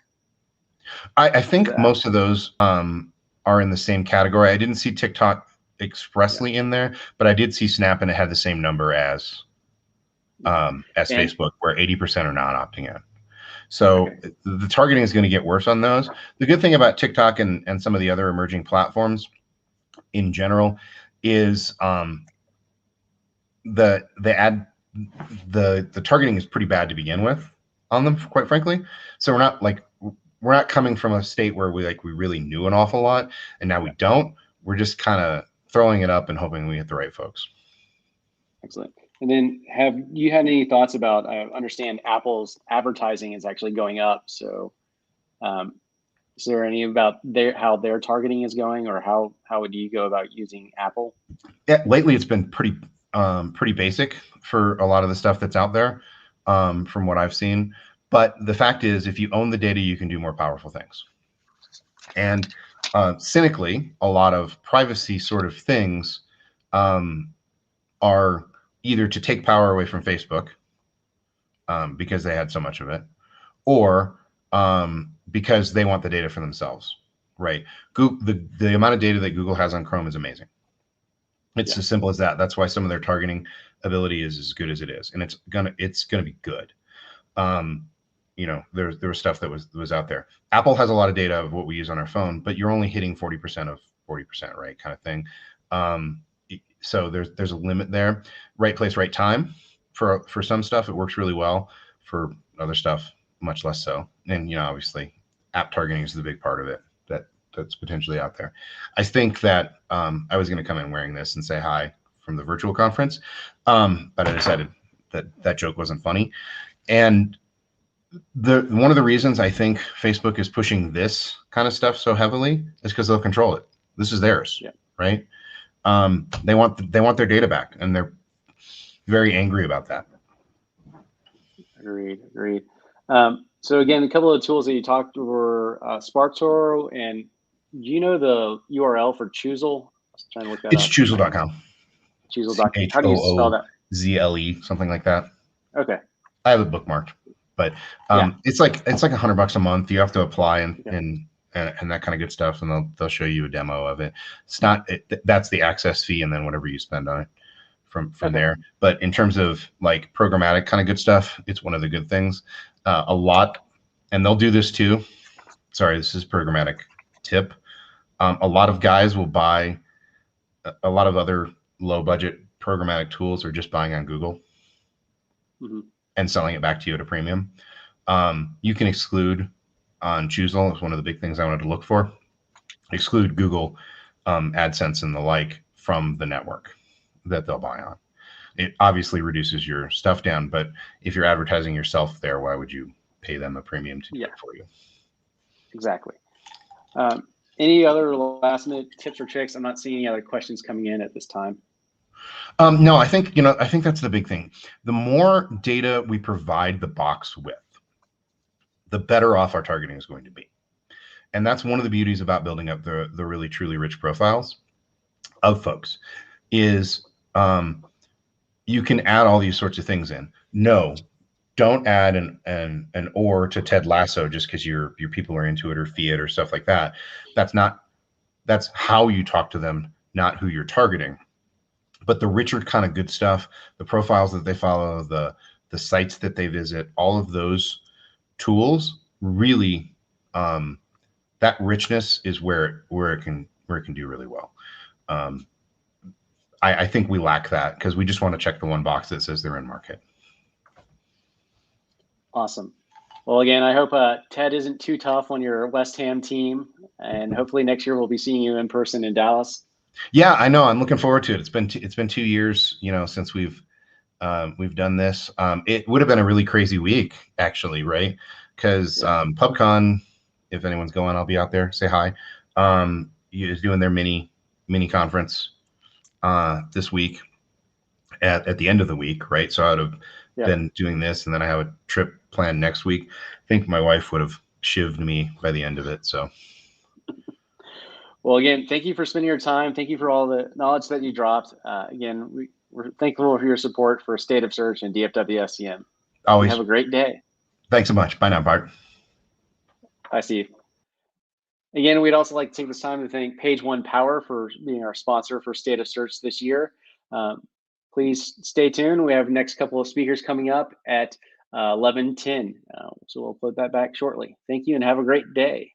I think most of those are in the same category. I didn't see TikTok expressly in there, but I did see Snap, and it had the same number as Facebook, where 80% are not opting in. So the targeting is going to get worse on those. The good thing about TikTok and some of the other emerging platforms in general is the targeting is pretty bad to begin with on them, quite frankly. So we're not coming from a state where we really knew an awful lot and now we don't. We're just kind of throwing it up and hoping we hit the right folks. Excellent. And then have you had any thoughts about, I understand Apple's advertising is actually going up. So is there any about how their targeting is going, or how would you go about using Apple? Yeah, lately it's been pretty basic for a lot of the stuff that's out there from what I've seen. But the fact is, if you own the data, you can do more powerful things. And cynically, a lot of privacy sort of things are either to take power away from Facebook because they had so much of it, or because they want the data for themselves, right? The amount of data that Google has on Chrome is amazing. It's as simple as that. That's why some of their targeting ability is as good as it is, and it's gonna be good. There was stuff that was out there. Apple has a lot of data of what we use on our phone, but you're only hitting 40% of 40%, right? Kind of thing. So there's a limit there. Right place, right time. For some stuff, it works really well. For other stuff, much less so. And obviously, app targeting is the big part of it that's potentially out there. I think that I was going to come in wearing this and say hi from the virtual conference, but I decided that joke wasn't funny. And one of the reasons I think Facebook is pushing this kind of stuff so heavily is because they'll control it. This is theirs, right? They want their data back, and they're very angry about that. Agreed. So again, a couple of tools that you talked were SparkToro, and do you know the URL for Choozle? I was trying to look that up. It's choozle.com. Choozle.com. How do you spell that? ZLE, something like that. Okay. I have it bookmarked, but it's like $100 a month. You have to apply and that kind of good stuff, and they'll show you a demo of it. It's not that's the access fee, and then whatever you spend on it from there. But in terms of like programmatic kind of good stuff, it's one of the good things. A lot, and they'll do this too. Sorry, this is programmatic tip. A lot of guys will buy a lot of other low budget programmatic tools, or just buying on Google and selling it back to you at a premium. You can exclude on Choozle. It's one of the big things I wanted to look for. Exclude Google AdSense and the like from the network that they'll buy on. It obviously reduces your stuff down, but if you're advertising yourself there, why would you pay them a premium to do it for you? Exactly. Any other last minute tips or tricks? I'm not seeing any other questions coming in at this time. No, I think that's the big thing. The more data we provide the box with, the better off our targeting is going to be. And that's one of the beauties about building up the really truly rich profiles of folks is you can add all these sorts of things in. No, don't add an or to Ted Lasso just because your people are into it, or Fiat or stuff like that. That's how you talk to them, not who you're targeting. But the richer kind of good stuff, the profiles that they follow, the sites that they visit, all of those tools really, that richness is where it can do really well. I think we lack that because we just want to check the one box that says they're in market. Awesome. Well, again, I hope Ted isn't too tough on your West Ham team, and hopefully next year we'll be seeing you in person in Dallas. Yeah, I know. I'm looking forward to it. It's been 2 years, since we've done this. It would have been a really crazy week, actually, right? Because PubCon, if anyone's going, I'll be out there. Say hi. Is doing their mini conference this week at the end of the week, right? So I would have been doing this, and then I have a trip planned next week. I think my wife would have shivved me by the end of it. So. Well, again, thank you for spending your time. Thank you for all the knowledge that you dropped. Again, we're thankful for your support for State of Search and DFW SCM. Always. Have a great day. Thanks so much. Bye now, Bart. Bye, Steve. Again, we'd also like to take this time to thank Page One Power for being our sponsor for State of Search this year. Please stay tuned. We have next couple of speakers coming up at 11:10. So we'll put that back shortly. Thank you and have a great day.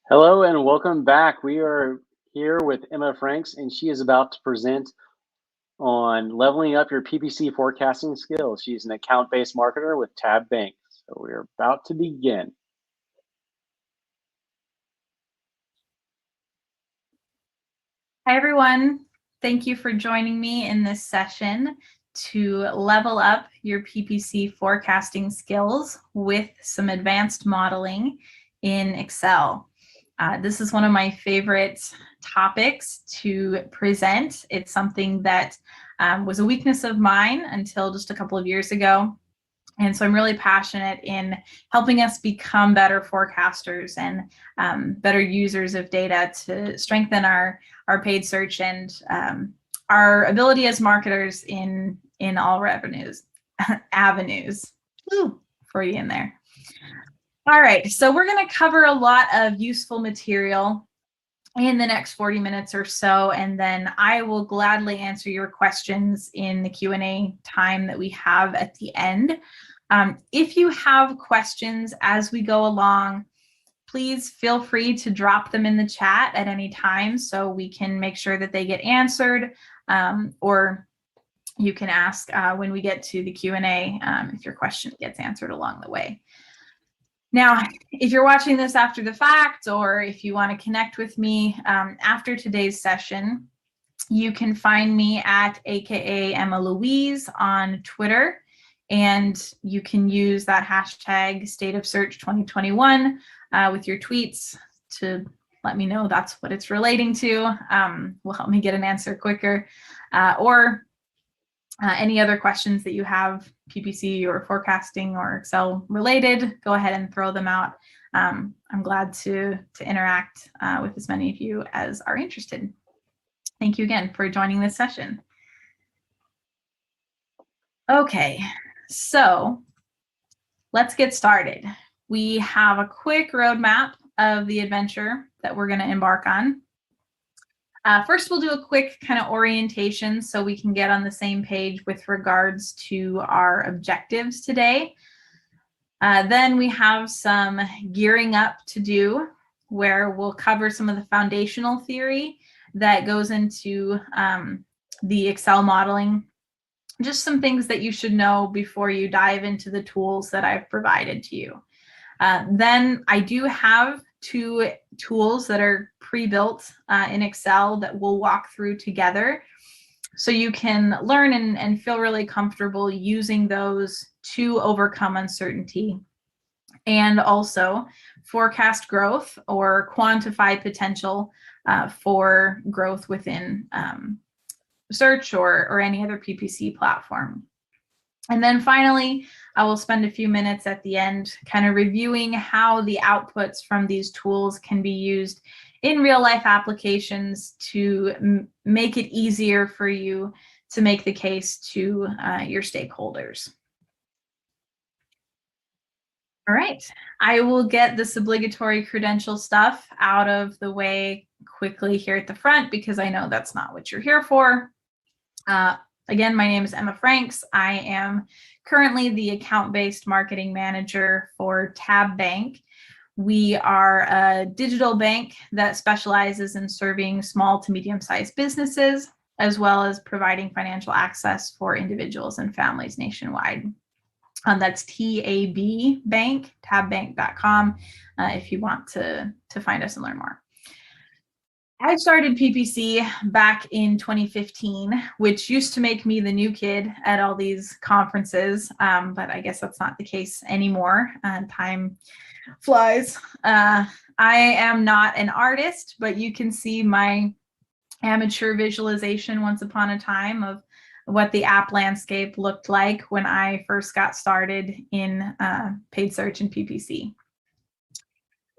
Hello and welcome back. We are here with Emma Franks, and she is about to present on leveling up your PPC forecasting skills. She's an account-based marketer with Tab Bank. So we're about to begin. Hi, everyone. Thank you for joining me in this session to level up your PPC forecasting skills with some advanced modeling in Excel. This is one of my favorite topics to present. It's something that was a weakness of mine until just a couple of years ago. And so I'm really passionate in helping us become better forecasters and better users of data to strengthen our paid search and our ability as marketers in all revenues avenues. Woo, Freudian there. All right, so we're going to cover a lot of useful material in the next 40 minutes or so, and then I will gladly answer your questions in the Q&A time that we have at the end. If you have questions as we go along, please feel free to drop them in the chat at any time so we can make sure that they get answered, or you can ask when we get to the Q&A if your question gets answered along the way. Now, if you're watching this after the fact, or if you want to connect with me after today's session, you can find me at AKA Emma Louise on Twitter, and you can use that hashtag State of Search 2021 with your tweets to let me know that's what it's relating to. Will help me get an answer quicker, or any other questions that you have, PPC or forecasting or Excel related, go ahead and throw them out. I'm glad to interact with as many of you as are interested. Thank you again for joining this session. Okay, so let's get started. We have a quick roadmap of the adventure that we're going to embark on. First, we'll do a quick kind of orientation so we can get on the same page with regards to our objectives today. Then we have some gearing up to do, where we'll cover some of the foundational theory that goes into the Excel modeling. Just some things that you should know before you dive into the tools that I've provided to you. Then I do have 2 tools that are pre-built in Excel that we'll walk through together, so you can learn and feel really comfortable using those to overcome uncertainty and also forecast growth or quantify potential for growth within search or any other PPC platform. And then finally, I will spend a few minutes at the end kind of reviewing how the outputs from these tools can be used in real life applications to make it easier for you to make the case to your stakeholders. All right, I will get this obligatory credential stuff out of the way quickly here at the front because I know that's not what you're here for. Again, my name is Emma Franks. I am currently the account-based marketing manager for Tab Bank. We are a digital bank that specializes in serving small to medium-sized businesses, as well as providing financial access for individuals and families nationwide. That's TAB Bank, tabbank.com, if you want to find us and learn more. I started PPC back in 2015, which used to make me the new kid at all these conferences, but I guess that's not the case anymore. Time flies. I am not an artist, but you can see my amateur visualization once upon a time of what the app landscape looked like when I first got started in paid search and PPC.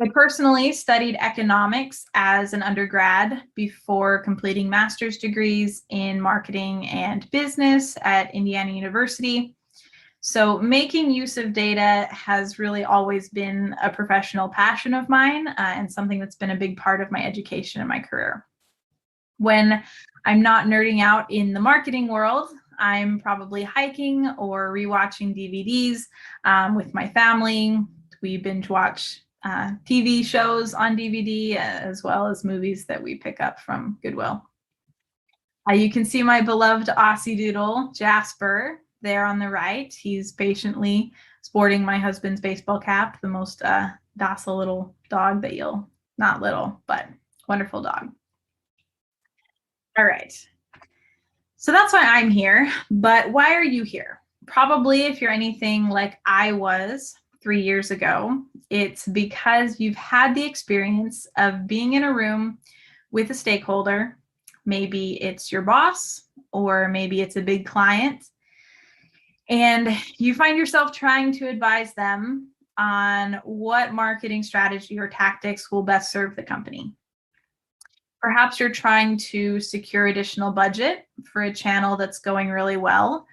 I personally studied economics as an undergrad before completing master's degrees in marketing and business at Indiana University. So making use of data has really always been a professional passion of mine and something that's been a big part of my education and my career. When I'm not nerding out in the marketing world, I'm probably hiking or rewatching DVDs with my family. We binge watch TV shows on DVD, as well as movies that we pick up from Goodwill. You can see my beloved Aussie Doodle, Jasper, there on the right. He's patiently sporting my husband's baseball cap, the most docile little dog that you'll, not little, but wonderful dog. All right. So that's why I'm here, but why are you here? Probably if you're anything like I was 3 years ago, it's because you've had the experience of being in a room with a stakeholder. Maybe it's your boss, or maybe it's a big client, and you find yourself trying to advise them on what marketing strategy or tactics will best serve the company. Perhaps you're trying to secure additional budget for a channel that's going really well,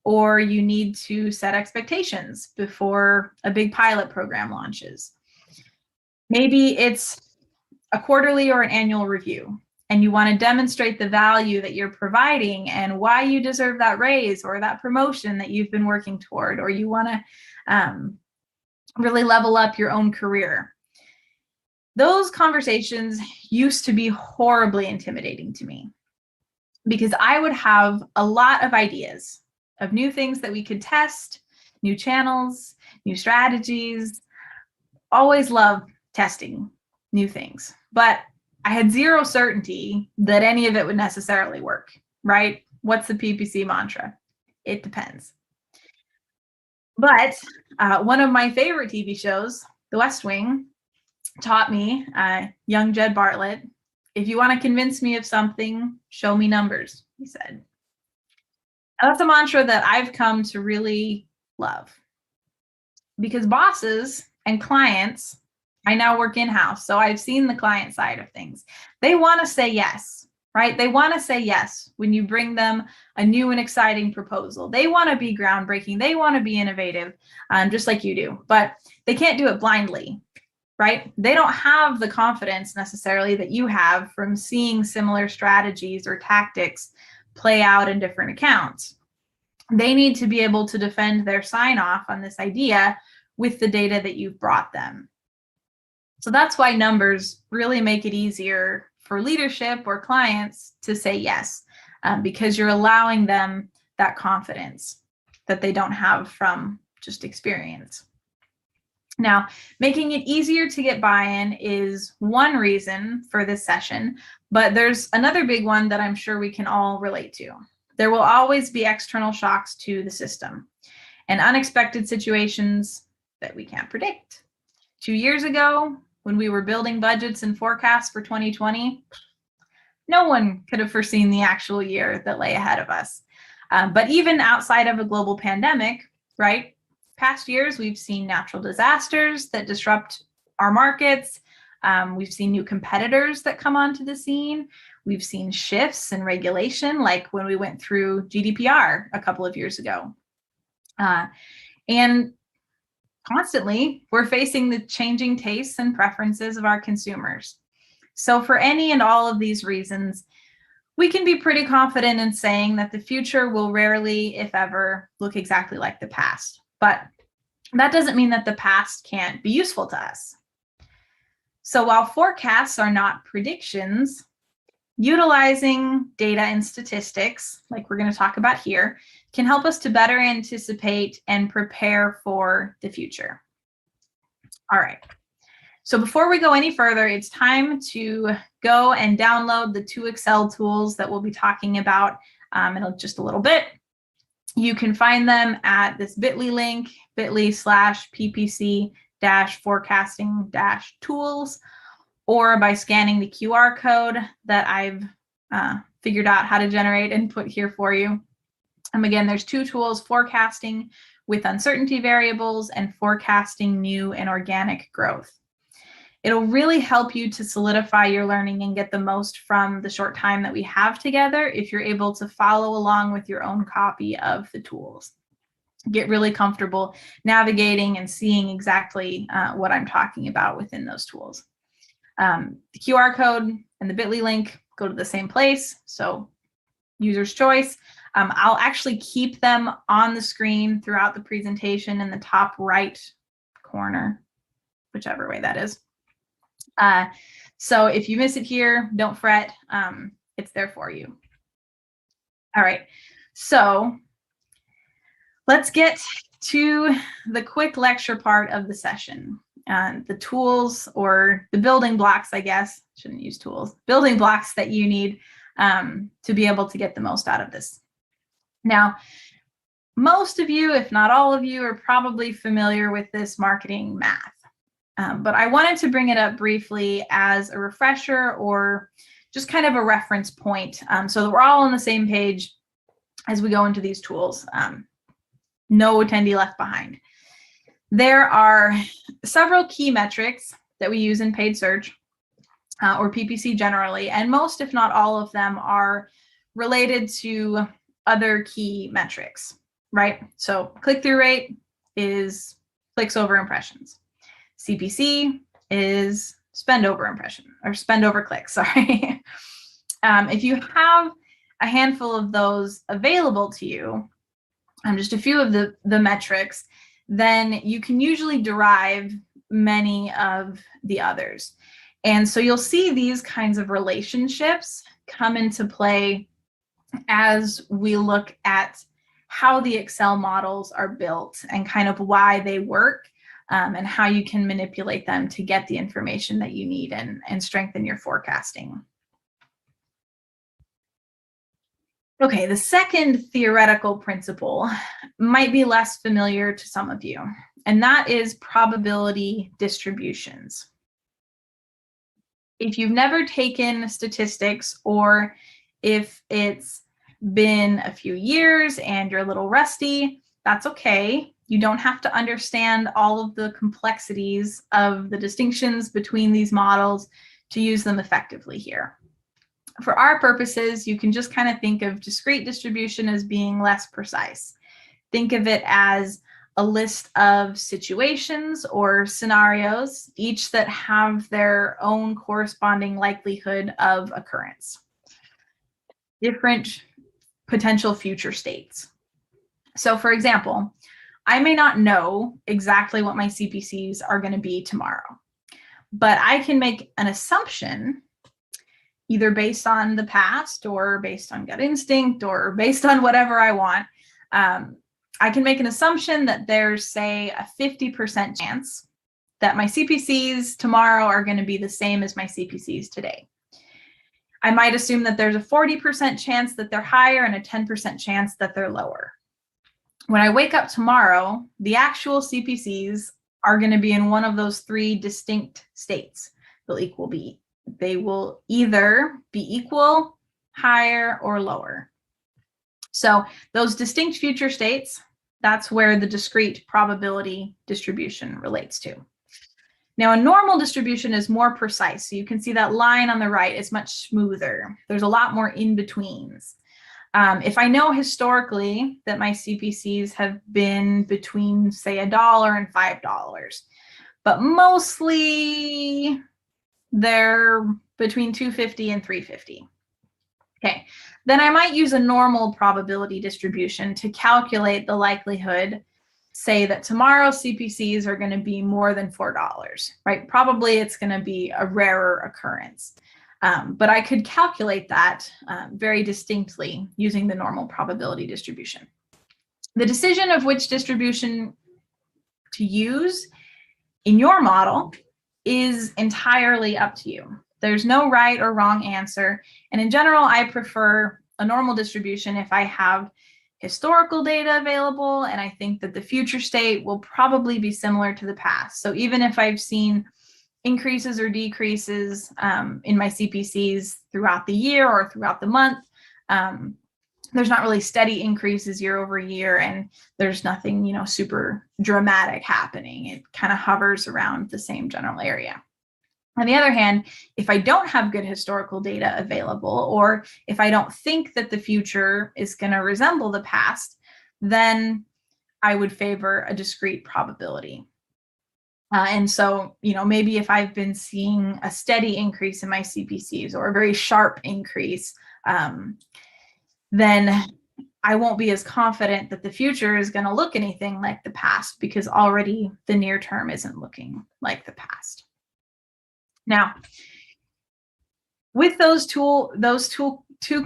or you need to set expectations before a big pilot program launches. Maybe it's a quarterly or an annual review, and you want to demonstrate the value that you're providing and why you deserve that raise or that promotion that you've been working toward, or you want to really level up your own career. Those conversations used to be horribly intimidating to me because I would have a lot of ideas of new things that we could test, new channels, new strategies. Always love testing new things, but I had zero certainty that any of it would necessarily work, right? What's the PPC mantra? It depends. But one of my favorite TV shows, The West Wing, taught me, young Jed Bartlett, if you want to convince me of something, show me numbers, he said. And that's a mantra that I've come to really love, because bosses and clients, I now work in-house, so I've seen the client side of things. They want to say yes, right? They want to say yes when you bring them a new and exciting proposal. They want to be groundbreaking. They want to be innovative, just like you do, but they can't do it blindly, right? They don't have the confidence necessarily that you have from seeing similar strategies or tactics play out in different accounts. They need to be able to defend their sign off on this idea with the data that you've brought them. So that's why numbers really make it easier for leadership or clients to say yes, because you're allowing them that confidence that they don't have from just experience. Now, making it easier to get buy-in is one reason for this session, but there's another big one that I'm sure we can all relate to. There will always be external shocks to the system and unexpected situations that we can't predict. 2 years ago, when we were building budgets and forecasts for 2020, no one could have foreseen the actual year that lay ahead of us. But even outside of a global pandemic, right? Past years, we've seen natural disasters that disrupt our markets. We've seen new competitors that come onto the scene. We've seen shifts in regulation, like when we went through GDPR a couple of years ago. And constantly, we're facing the changing tastes and preferences of our consumers. So for any and all of these reasons, we can be pretty confident in saying that the future will rarely, if ever, look exactly like the past. But that doesn't mean that the past can't be useful to us. So while forecasts are not predictions, utilizing data and statistics, like we're going to talk about here, can help us to better anticipate and prepare for the future. All right. So before we go any further, it's time to go and download the 2 Excel tools that we'll be talking about in just a little bit. You can find them at this bit.ly link, bit.ly/ppc-forecasting-tools, or by scanning the QR code that I've figured out how to generate and put here for you. Again, there's 2 tools: forecasting with uncertainty variables and forecasting new and organic growth. It'll really help you to solidify your learning and get the most from the short time that we have together if you're able to follow along with your own copy of the tools. Get really comfortable navigating and seeing exactly what I'm talking about within those tools. The QR code and the bit.ly link go to the same place, so user's choice. I'll actually keep them on the screen throughout the presentation in the top right corner whichever way that is. So if you miss it here, don't fret. It's there for you. All right, so let's get to the quick lecture part of the session. The tools, or the building blocks, I guess, shouldn't use tools, building blocks that you need to be able to get the most out of this. Now, most of you, if not all of you, are probably familiar with this marketing math. But I wanted to bring it up briefly as a refresher, or just kind of a reference point, so that we're all on the same page as we go into these tools. No attendee left behind. There are several key metrics that we use in paid search, or PPC generally, and most, if not all of them, are related to other key metrics, right? So click-through rate is clicks over impressions. CPC is spend over impression, or spend over clicks, sorry. If you have a handful of those available to you, just a few of the metrics, then you can usually derive many of the others. And so you'll see these kinds of relationships come into play as we look at how the Excel models are built and kind of why they work, and how you can manipulate them to get the information that you need and strengthen your forecasting. Okay, the second theoretical principle might be less familiar to some of you, and that is probability distributions. If you've never taken statistics, or if it's been a few years and you're a little rusty, that's okay. You don't have to understand all of the complexities of the distinctions between these models to use them effectively here. For our purposes, you can just kind of think of discrete distribution as being less precise. Think of it as a list of situations or scenarios, each that have their own corresponding likelihood of occurrence. Different potential future states. So for example, I may not know exactly what my CPCs are going to be tomorrow, but I can make an assumption, either based on the past or based on gut instinct or based on whatever I want. I can make an assumption that there's, say, a 50% chance that my CPCs tomorrow are going to be the same as my CPCs today. I might assume that there's a 40% chance that they're higher and a 10% chance that they're lower. When I wake up tomorrow, the actual CPCs are going to be in one of those three distinct states. They will either be equal, higher, or lower. So those distinct future states, that's where the discrete probability distribution relates to. Now, a normal distribution is more precise. So you can see that line on the right is much smoother. There's a lot more in-betweens. If I know historically that my CPCs have been between, say, $1 and $5, but mostly they're between $2.50 and $3.50. Okay, then I might use a normal probability distribution to calculate the likelihood, say that tomorrow CPCs are going to be more than $4, right? Probably it's going to be a rarer occurrence. But I could calculate that very distinctly using the normal probability distribution. The decision of which distribution to use in your model is entirely up to you. There's no right or wrong answer. And in general, I prefer a normal distribution if I have historical data available and I think that the future state will probably be similar to the past. So even if I've seen increases or decreases in my CPCs throughout the year or throughout the month, there's not really steady increases year over year, and there's nothing, super dramatic happening. It kind of hovers around the same general area. On the other hand, if I don't have good historical data available, or if I don't think that the future is going to resemble the past, then I would favor a discrete probability. And so, maybe if I've been seeing a steady increase in my CPCs or a very sharp increase, then I won't be as confident that the future is going to look anything like the past, because already the near term isn't looking like the past. Now, with those two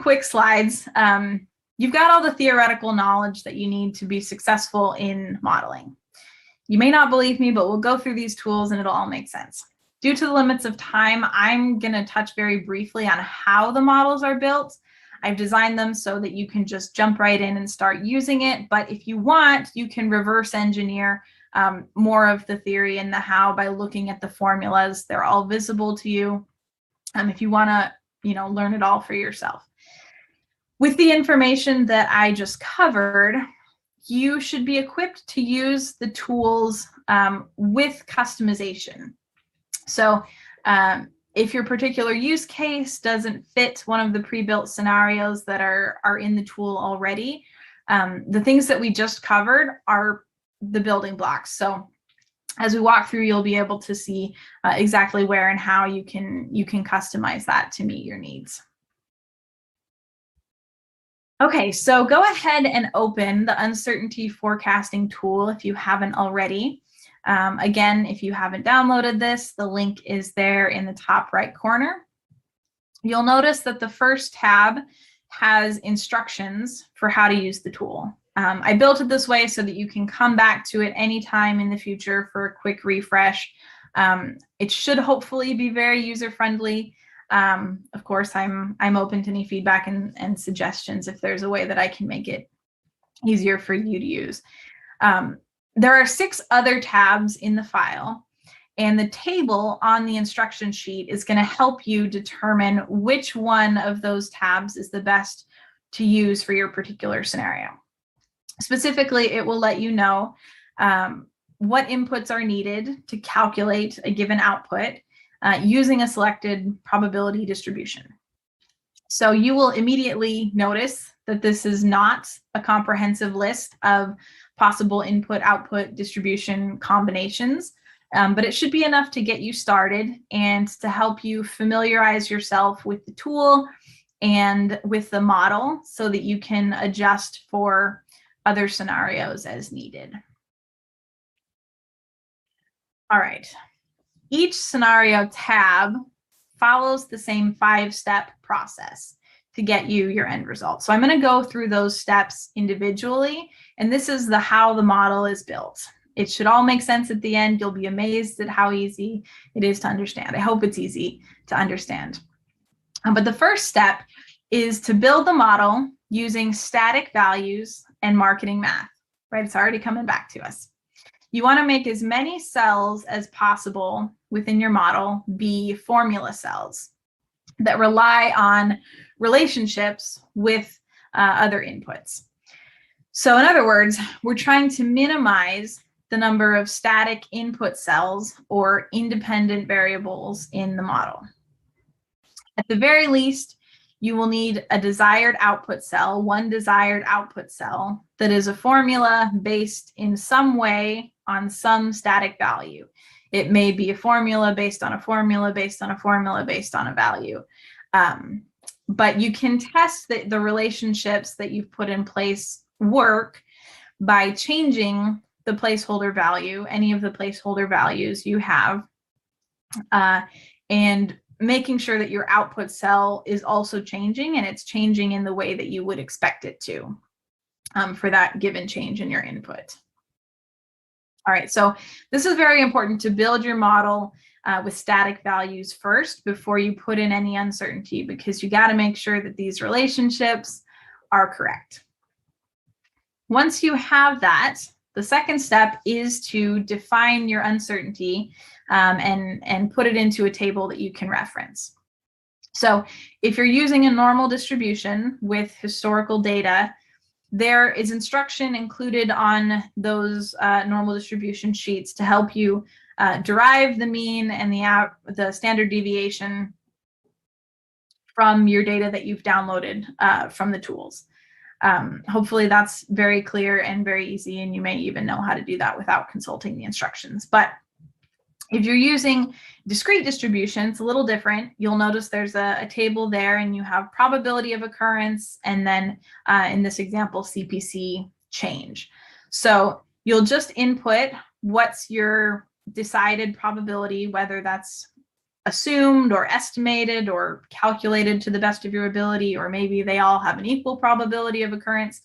quick slides, you've got all the theoretical knowledge that you need to be successful in modeling. You may not believe me, but we'll go through these tools and it'll all make sense. Due to the limits of time, I'm going to touch very briefly on how the models are built. I've designed them so that you can just jump right in and start using it. But if you want, you can reverse engineer more of the theory and the how by looking at the formulas. They're all visible to you if you want to, learn it all for yourself. With the information that I just covered, you should be equipped to use the tools with customization. So if your particular use case doesn't fit one of the pre-built scenarios that are in the tool already, the things that we just covered are the building blocks. So as we walk through, you'll be able to see exactly where and how you can customize that to meet your needs. Okay, so go ahead and open the uncertainty forecasting tool if you haven't already. Again, if you haven't downloaded this, the link is there in the top right corner. You'll notice that the first tab has instructions for how to use the tool. I built it this way so that you can come back to it anytime in the future for a quick refresh. It should hopefully be very user-friendly. Of course, I'm open to any feedback and suggestions if there's a way that I can make it easier for you to use. There are 6 other tabs in the file, and the table on the instruction sheet is going to help you determine which one of those tabs is the best to use for your particular scenario. Specifically, it will let you know what inputs are needed to calculate a given output using a selected probability distribution. So you will immediately notice that this is not a comprehensive list of possible input-output distribution combinations, but it should be enough to get you started and to help you familiarize yourself with the tool and with the model so that you can adjust for other scenarios as needed. All right. Each scenario tab follows the same 5-step process to get you your end result. So I'm going to go through those steps individually, and this is how the model is built. It should all make sense at the end. You'll be amazed at how easy it is to understand. I hope it's easy to understand. But the first step is to build the model using static values and marketing math, right? It's already coming back to us. You want to make as many cells as possible within your model be formula cells that rely on relationships with other inputs. So in other words, we're trying to minimize the number of static input cells or independent variables in the model. At the very least, you will need a desired output cell, one desired output cell that is a formula based in some way on some static value. It may be a formula based on a formula based on a formula based on a value. But you can test the relationships that you've put in place work by changing the placeholder value, any of the placeholder values you have, and making sure that your output cell is also changing, and it's changing in the way that you would expect it to for that given change in your input. All right, so this is very important to build your model with static values first before you put in any uncertainty, because you got to make sure that these relationships are correct. Once you have that, the second step is to define your uncertainty and put it into a table that you can reference. So if you're using a normal distribution with historical data, there is instruction included on those normal distribution sheets to help you derive the mean and the standard deviation from your data that you've downloaded from the tools. Hopefully that's very clear and very easy, and you may even know how to do that without consulting the instructions. But If you're using discrete distribution, it's a little different. You'll notice there's a table there, and you have probability of occurrence, and then in this example, CPC change. So you'll just input what's your decided probability, whether that's assumed or estimated or calculated to the best of your ability, or maybe they all have an equal probability of occurrence.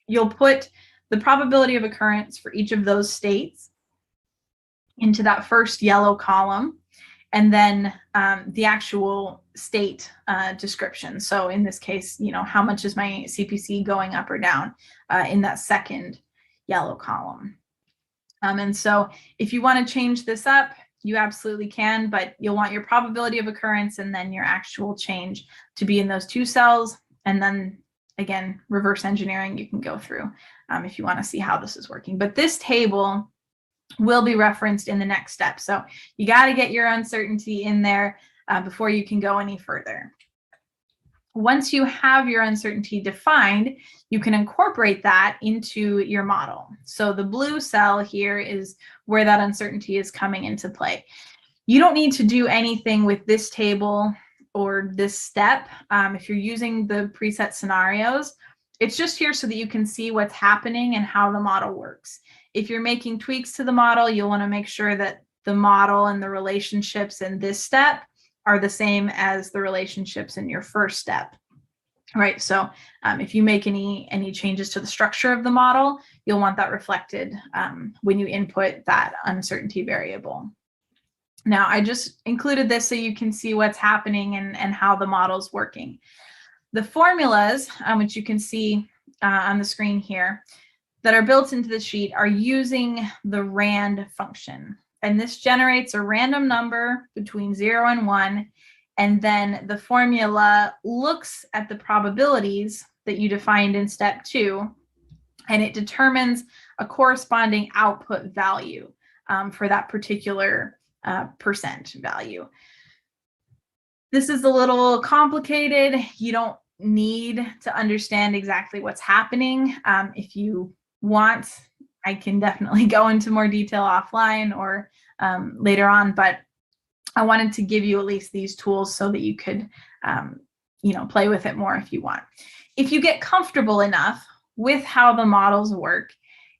You'll put the probability of occurrence for each of those states into that first yellow column, and then the actual state description. So in this case, how much is my CPC going up or down in that second yellow column. And so if you want to change this up, you absolutely can, but you'll want your probability of occurrence and then your actual change to be in those two cells. And then again, reverse engineering, you can go through if you want to see how this is working. But this table will be referenced in the next step. So you got to get your uncertainty in there before you can go any further. Once you have your uncertainty defined, you can incorporate that into your model. So the blue cell here is where that uncertainty is coming into play. You don't need to do anything with this table or this step if you're using the preset scenarios. It's just here so that you can see what's happening and how the model works. If you're making tweaks to the model, you'll want to make sure that the model and the relationships in this step are the same as the relationships in your first step, right? So if you make any changes to the structure of the model, you'll want that reflected when you input that uncertainty variable. Now, I just included this so you can see what's happening and how the model's working. The formulas, which you can see on the screen here, that are built into the sheet are using the rand function. And this generates a random number between 0 and 1. And then the formula looks at the probabilities that you defined in step 2, and it determines a corresponding output value for that particular percent value. This is a little complicated. You don't need to understand exactly what's happening. If you want, I can definitely go into more detail offline or later on, but I wanted to give you at least these tools so that you could play with it more if you want. If you get comfortable enough with how the models work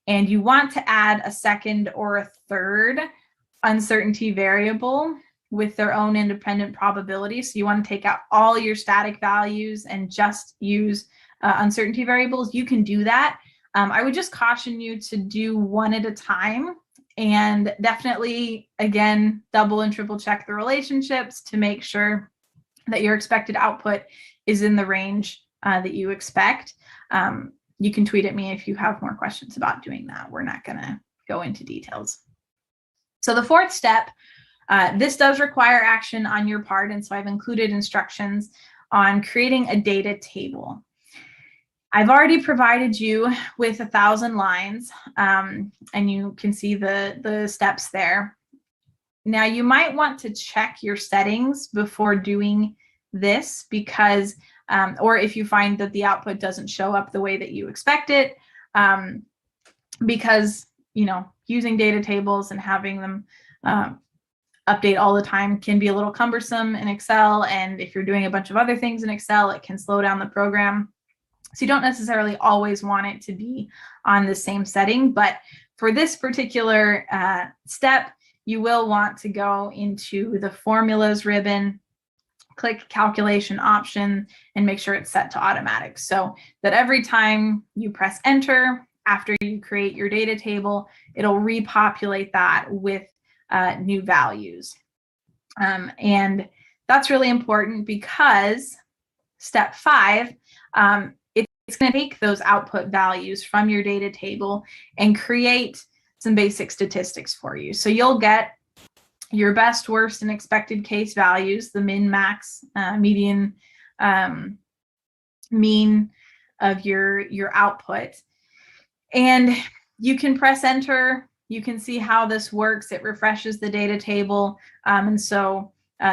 and you want to add a second or a third uncertainty variable with their own independent probability, so you want to take out all your static values and just use uncertainty variables, you can do that. I would just caution you to do one at a time, and definitely, again, double and triple check the relationships to make sure that your expected output is in the range that you expect. You can tweet at me if you have more questions about doing that. We're not going to go into details. So the fourth step, this does require action on your part, and so I've included instructions on creating a data table. I've already provided you with 1,000 lines, and you can see the steps there. Now, you might want to check your settings before doing this because, or if you find that the output doesn't show up the way that you expect it, because, using data tables and having them update all the time can be a little cumbersome in Excel. And if you're doing a bunch of other things in Excel, it can slow down the program. So you don't necessarily always want it to be on the same setting, but for this particular step, you will want to go into the formulas ribbon, click calculation option, and make sure it's set to automatic so that every time you press enter after you create your data table, it'll repopulate that with new values. And that's really important because step 5, it's going to take those output values from your data table and create some basic statistics for you. So you'll get your best, worst, and expected case values, the min, max, median, mean of your output. And you can press enter. You can see how this works. It refreshes the data table. And so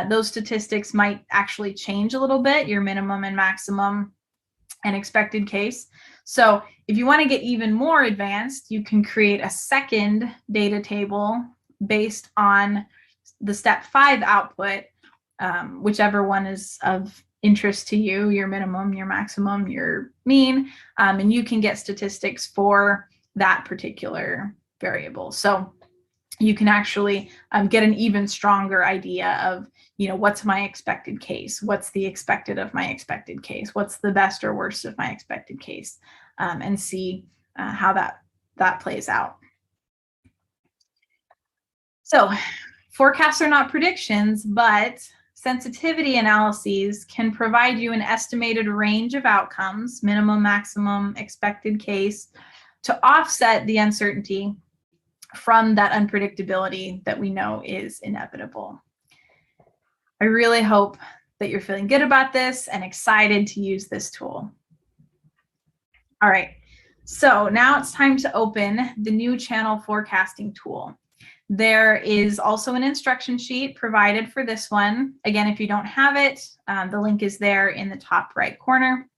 those statistics might actually change a little bit, your minimum and maximum and expected case. So if you want to get even more advanced, you can create a second data table based on the step 5 output, whichever one is of interest to you, your minimum, your maximum, your mean, and you can get statistics for that particular variable. So you can actually get an even stronger idea of, what's my expected case? What's the expected of my expected case? What's the best or worst of my expected case? And see how that plays out. So forecasts are not predictions, but sensitivity analyses can provide you an estimated range of outcomes, minimum, maximum, expected case, to offset the uncertainty from that unpredictability that we know is inevitable. I really hope that you're feeling good about this and excited to use this tool. All right, so now it's time to open the new channel forecasting tool. There is also an instruction sheet provided for this one. Again, if you don't have it, the link is there in the top right corner.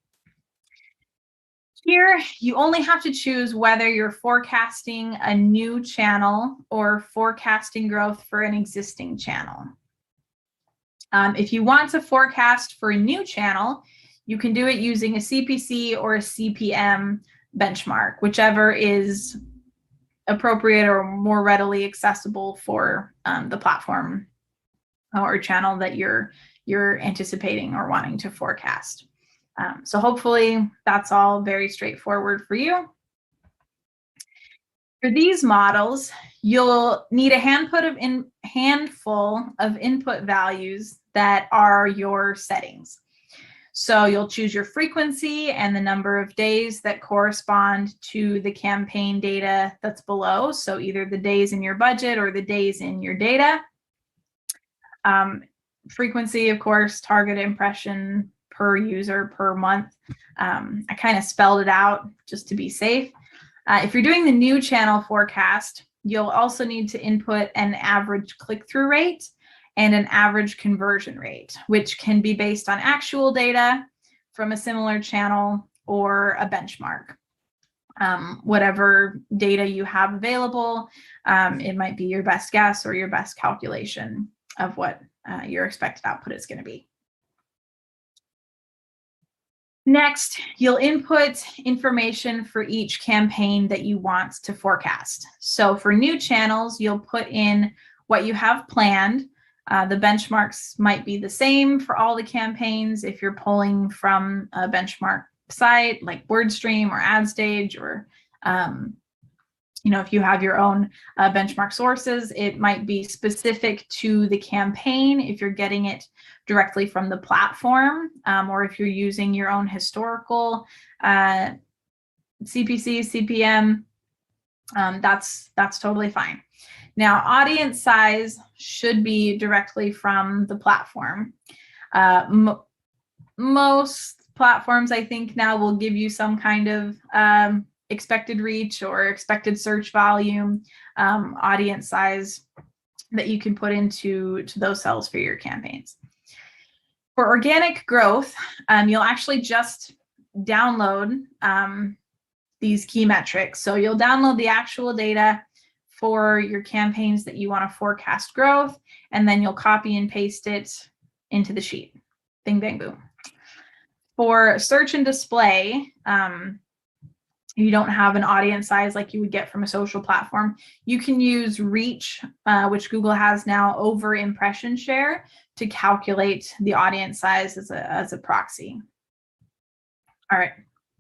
Here, you only have to choose whether you're forecasting a new channel or forecasting growth for an existing channel. If you want to forecast for a new channel, you can do it using a CPC or a CPM benchmark, whichever is appropriate or more readily accessible for the platform or channel that you're anticipating or wanting to forecast. So hopefully that's all very straightforward for you. For these models, you'll need a handful of input values that are your settings. So you'll choose your frequency and the number of days that correspond to the campaign data that's below. So either the days in your budget or the days in your data. Frequency, of course, target impression per user per month. I kind of spelled it out just to be safe. If you're doing the new channel forecast, you'll also need to input an average click-through rate and an average conversion rate, which can be based on actual data from a similar channel or a benchmark. Whatever data you have available, it might be your best guess or your best calculation of what your expected output is going to be. Next, you'll input information for each campaign that you want to forecast. So for new channels, you'll put in what you have planned. The benchmarks might be the same for all the campaigns if you're pulling from a benchmark site like WordStream or AdStage, or if you have your own benchmark sources, it might be specific to the campaign if you're getting it directly from the platform, or if you're using your own historical CPC, CPM, that's totally fine. Now, audience size should be directly from the platform. Most platforms, I think, now will give you some kind of expected reach or expected search volume, audience size that you can put into those cells for your campaigns. For organic growth, you'll actually just download these key metrics. So you'll download the actual data for your campaigns that you want to forecast growth, and then you'll copy and paste it into the sheet. Bing, bang, boom. For search and display, you don't have an audience size like you would get from a social platform. You can use reach, which Google has now, over impression share to calculate the audience size as a proxy. All right,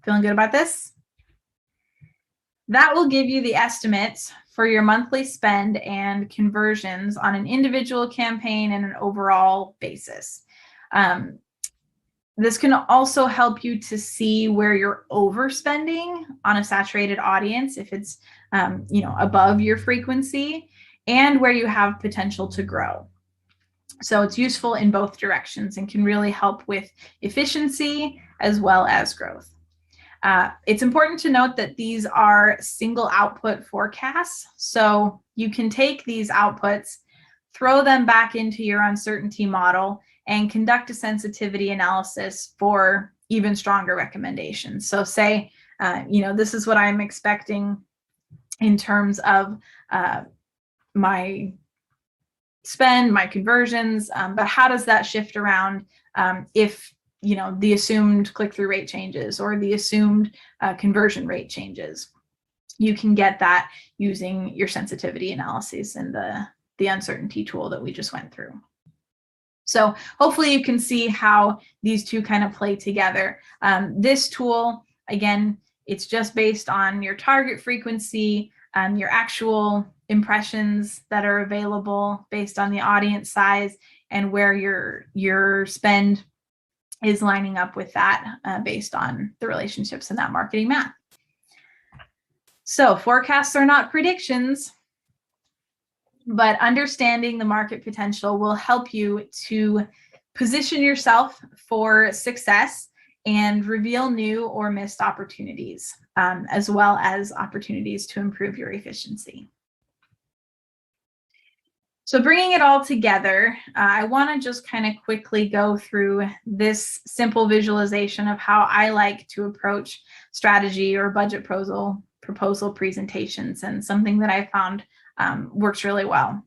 feeling good about this? That will give you the estimates for your monthly spend and conversions on an individual campaign and an overall basis. This can also help you to see where you're overspending on a saturated audience, if it's above your frequency, and where you have potential to grow. So it's useful in both directions and can really help with efficiency as well as growth. It's important to note that these are single output forecasts. So you can take these outputs, throw them back into your uncertainty model, and conduct a sensitivity analysis for even stronger recommendations. So say, this is what I'm expecting in terms of my spend, my conversions, but how does that shift around if the assumed click-through rate changes or the assumed conversion rate changes? You can get that using your sensitivity analysis and the uncertainty tool that we just went through. So hopefully you can see how these two kind of play together. This tool, again, it's just based on your target frequency, your actual impressions that are available based on the audience size and where your spend is lining up with that based on the relationships in that marketing map. So forecasts are not predictions, but understanding the market potential will help you to position yourself for success and reveal new or missed opportunities, as well as opportunities to improve your efficiency. So bringing it all together, I want to just kind of quickly go through this simple visualization of how I like to approach strategy or budget proposal presentations, and something that I found works really well.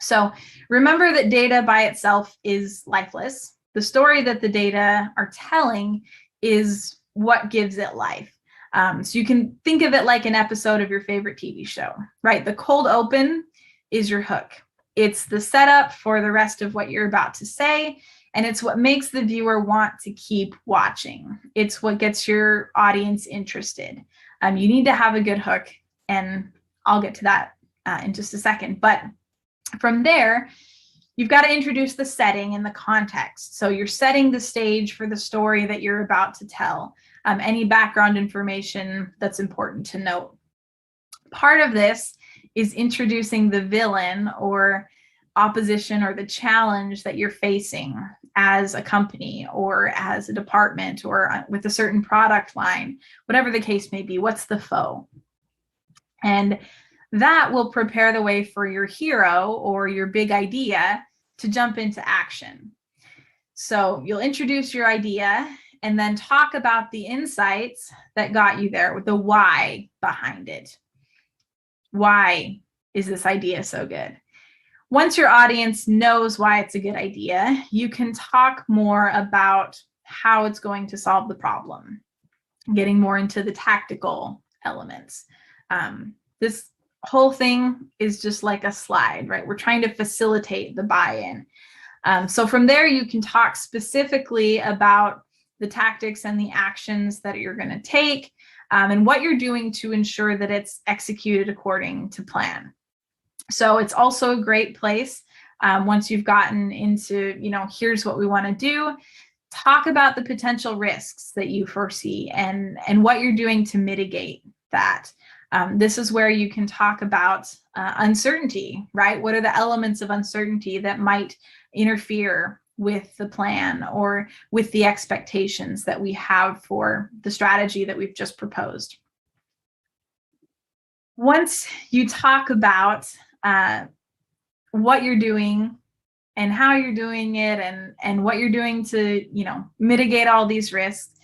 So remember that data by itself is lifeless. The story that the data are telling is what gives it life. So you can think of it like an episode of your favorite TV show, right? The cold open is your hook. It's the setup for the rest of what you're about to say, and it's what makes the viewer want to keep watching. It's what gets your audience interested. You need to have a good hook, and I'll get to that in just a second. But from there, you've got to introduce the setting and the context. So you're setting the stage for the story that you're about to tell. Any background information that's important to note. Part of this is introducing the villain or opposition or the challenge that you're facing as a company or as a department or with a certain product line, whatever the case may be. What's the foe? And that will prepare the way for your hero or your big idea to jump into action. So you'll introduce your idea and then talk about the insights that got you there, with the why behind it. Why is this idea so good? Once your audience knows why it's a good idea, you can talk more about how it's going to solve the problem, getting more into the tactical elements. This whole thing is just like a slide, right? We're trying to facilitate the buy-in. So from there, you can talk specifically about the tactics and the actions that you're going to take, and what you're doing to ensure that it's executed according to plan. So it's also a great place, once you've gotten into, here's what we want to do, talk about the potential risks that you foresee and what you're doing to mitigate that. This is where you can talk about uncertainty, right? What are the elements of uncertainty that might interfere with the plan or with the expectations that we have for the strategy that we've just proposed? Once you talk about what you're doing and how you're doing it and what you're doing to, mitigate all these risks,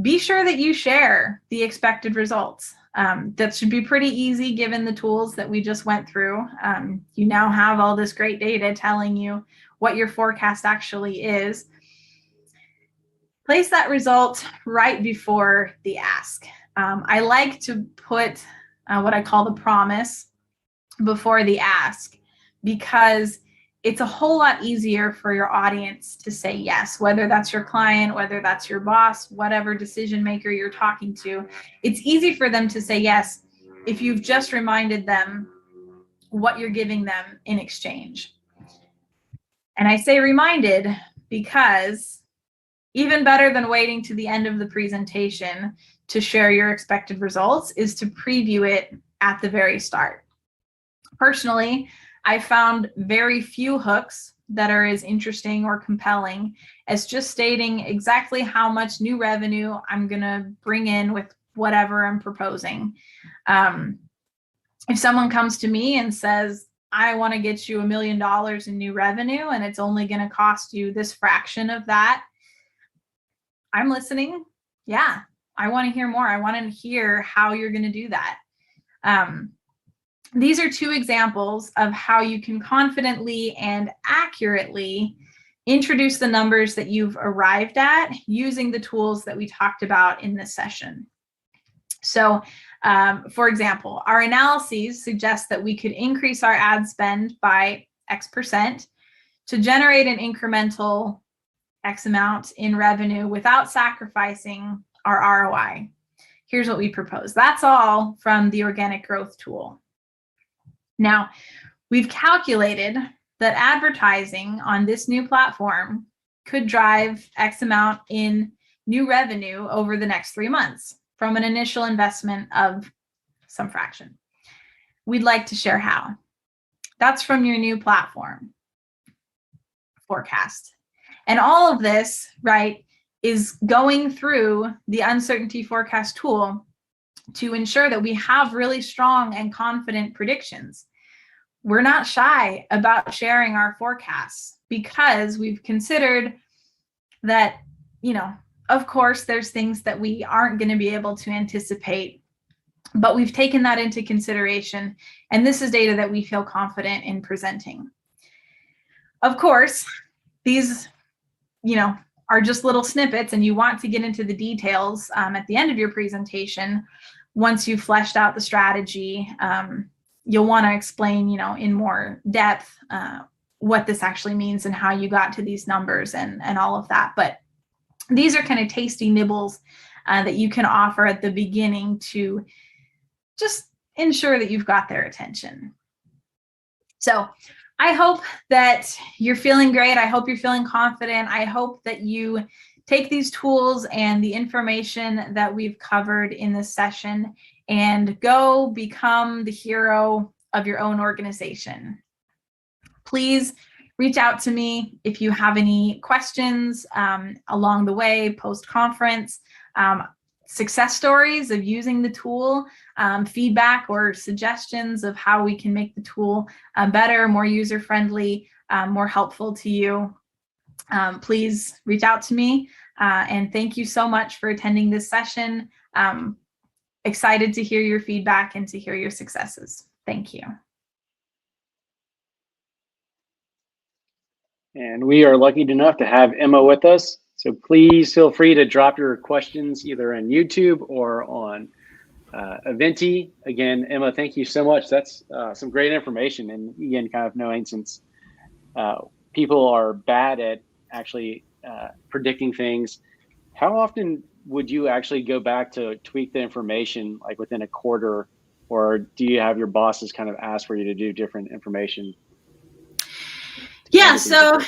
be sure that you share the expected results. That should be pretty easy given the tools that we just went through. You now have all this great data telling you what your forecast actually is. Place that result right before the ask. I like to put what I call the promise before the ask, because it's a whole lot easier for your audience to say yes, whether that's your client, whether that's your boss, whatever decision maker you're talking to. It's easy for them to say yes if you've just reminded them what you're giving them in exchange. And I say reminded because even better than waiting to the end of the presentation to share your expected results is to preview it at the very start. Personally, I found very few hooks that are as interesting or compelling as just stating exactly how much new revenue I'm going to bring in with whatever I'm proposing. If someone comes to me and says, I want to get you $1 million in new revenue and it's only going to cost you this fraction of that, I'm listening. Yeah, I want to hear more. I want to hear how you're going to do that. these are two examples of how you can confidently and accurately introduce the numbers that you've arrived at using the tools that we talked about in this session. So, for example, our analyses suggest that we could increase our ad spend by X% to generate an incremental X amount in revenue without sacrificing our ROI. Here's what we propose. That's all from the organic growth tool. Now, we've calculated that advertising on this new platform could drive X amount in new revenue over the next 3 months from an initial investment of some fraction. We'd like to share how. That's from your new platform forecast. And all of this, right, is going through the uncertainty forecast tool to ensure that we have really strong and confident predictions. We're not shy about sharing our forecasts because we've considered that, of course, there's things that we aren't going to be able to anticipate, but we've taken that into consideration. And this is data that we feel confident in presenting. Of course, these, are just little snippets, and you want to get into the details at the end of your presentation. Once you've fleshed out the strategy, you'll want to explain, in more depth what this actually means and how you got to these numbers and all of that. But these are kind of tasty nibbles that you can offer at the beginning to just ensure that you've got their attention. So I hope that you're feeling great. I hope you're feeling confident. I hope that you take these tools and the information that we've covered in this session and go become the hero of your own organization. Please reach out to me if you have any questions along the way, post-conference, success stories of using the tool, feedback or suggestions of how we can make the tool better, more user-friendly, more helpful to you. Please reach out to me. And thank you so much for attending this session. Excited to hear your feedback and to hear your successes. Thank you. And we are lucky enough to have Emma with us. So please feel free to drop your questions either on YouTube or on Eventi. Again, Emma, thank you so much. That's some great information. And again, kind of knowing since people are bad at actually predicting things, how often would you actually go back to tweak the information, like within a quarter, or do you have your bosses kind of ask for you to do different information? Yeah, so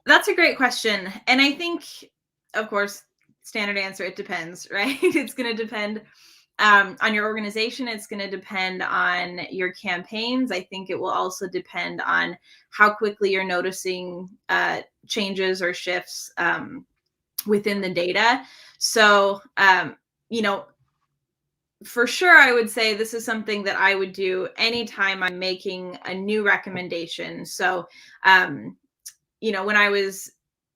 that's a great question. And I think, of course, standard answer, it depends, right? It's going to depend on your organization. It's going to depend on your campaigns. I think it will also depend on how quickly you're noticing changes or shifts within the data. So, for sure, I would say this is something that I would do anytime I'm making a new recommendation. So, when I was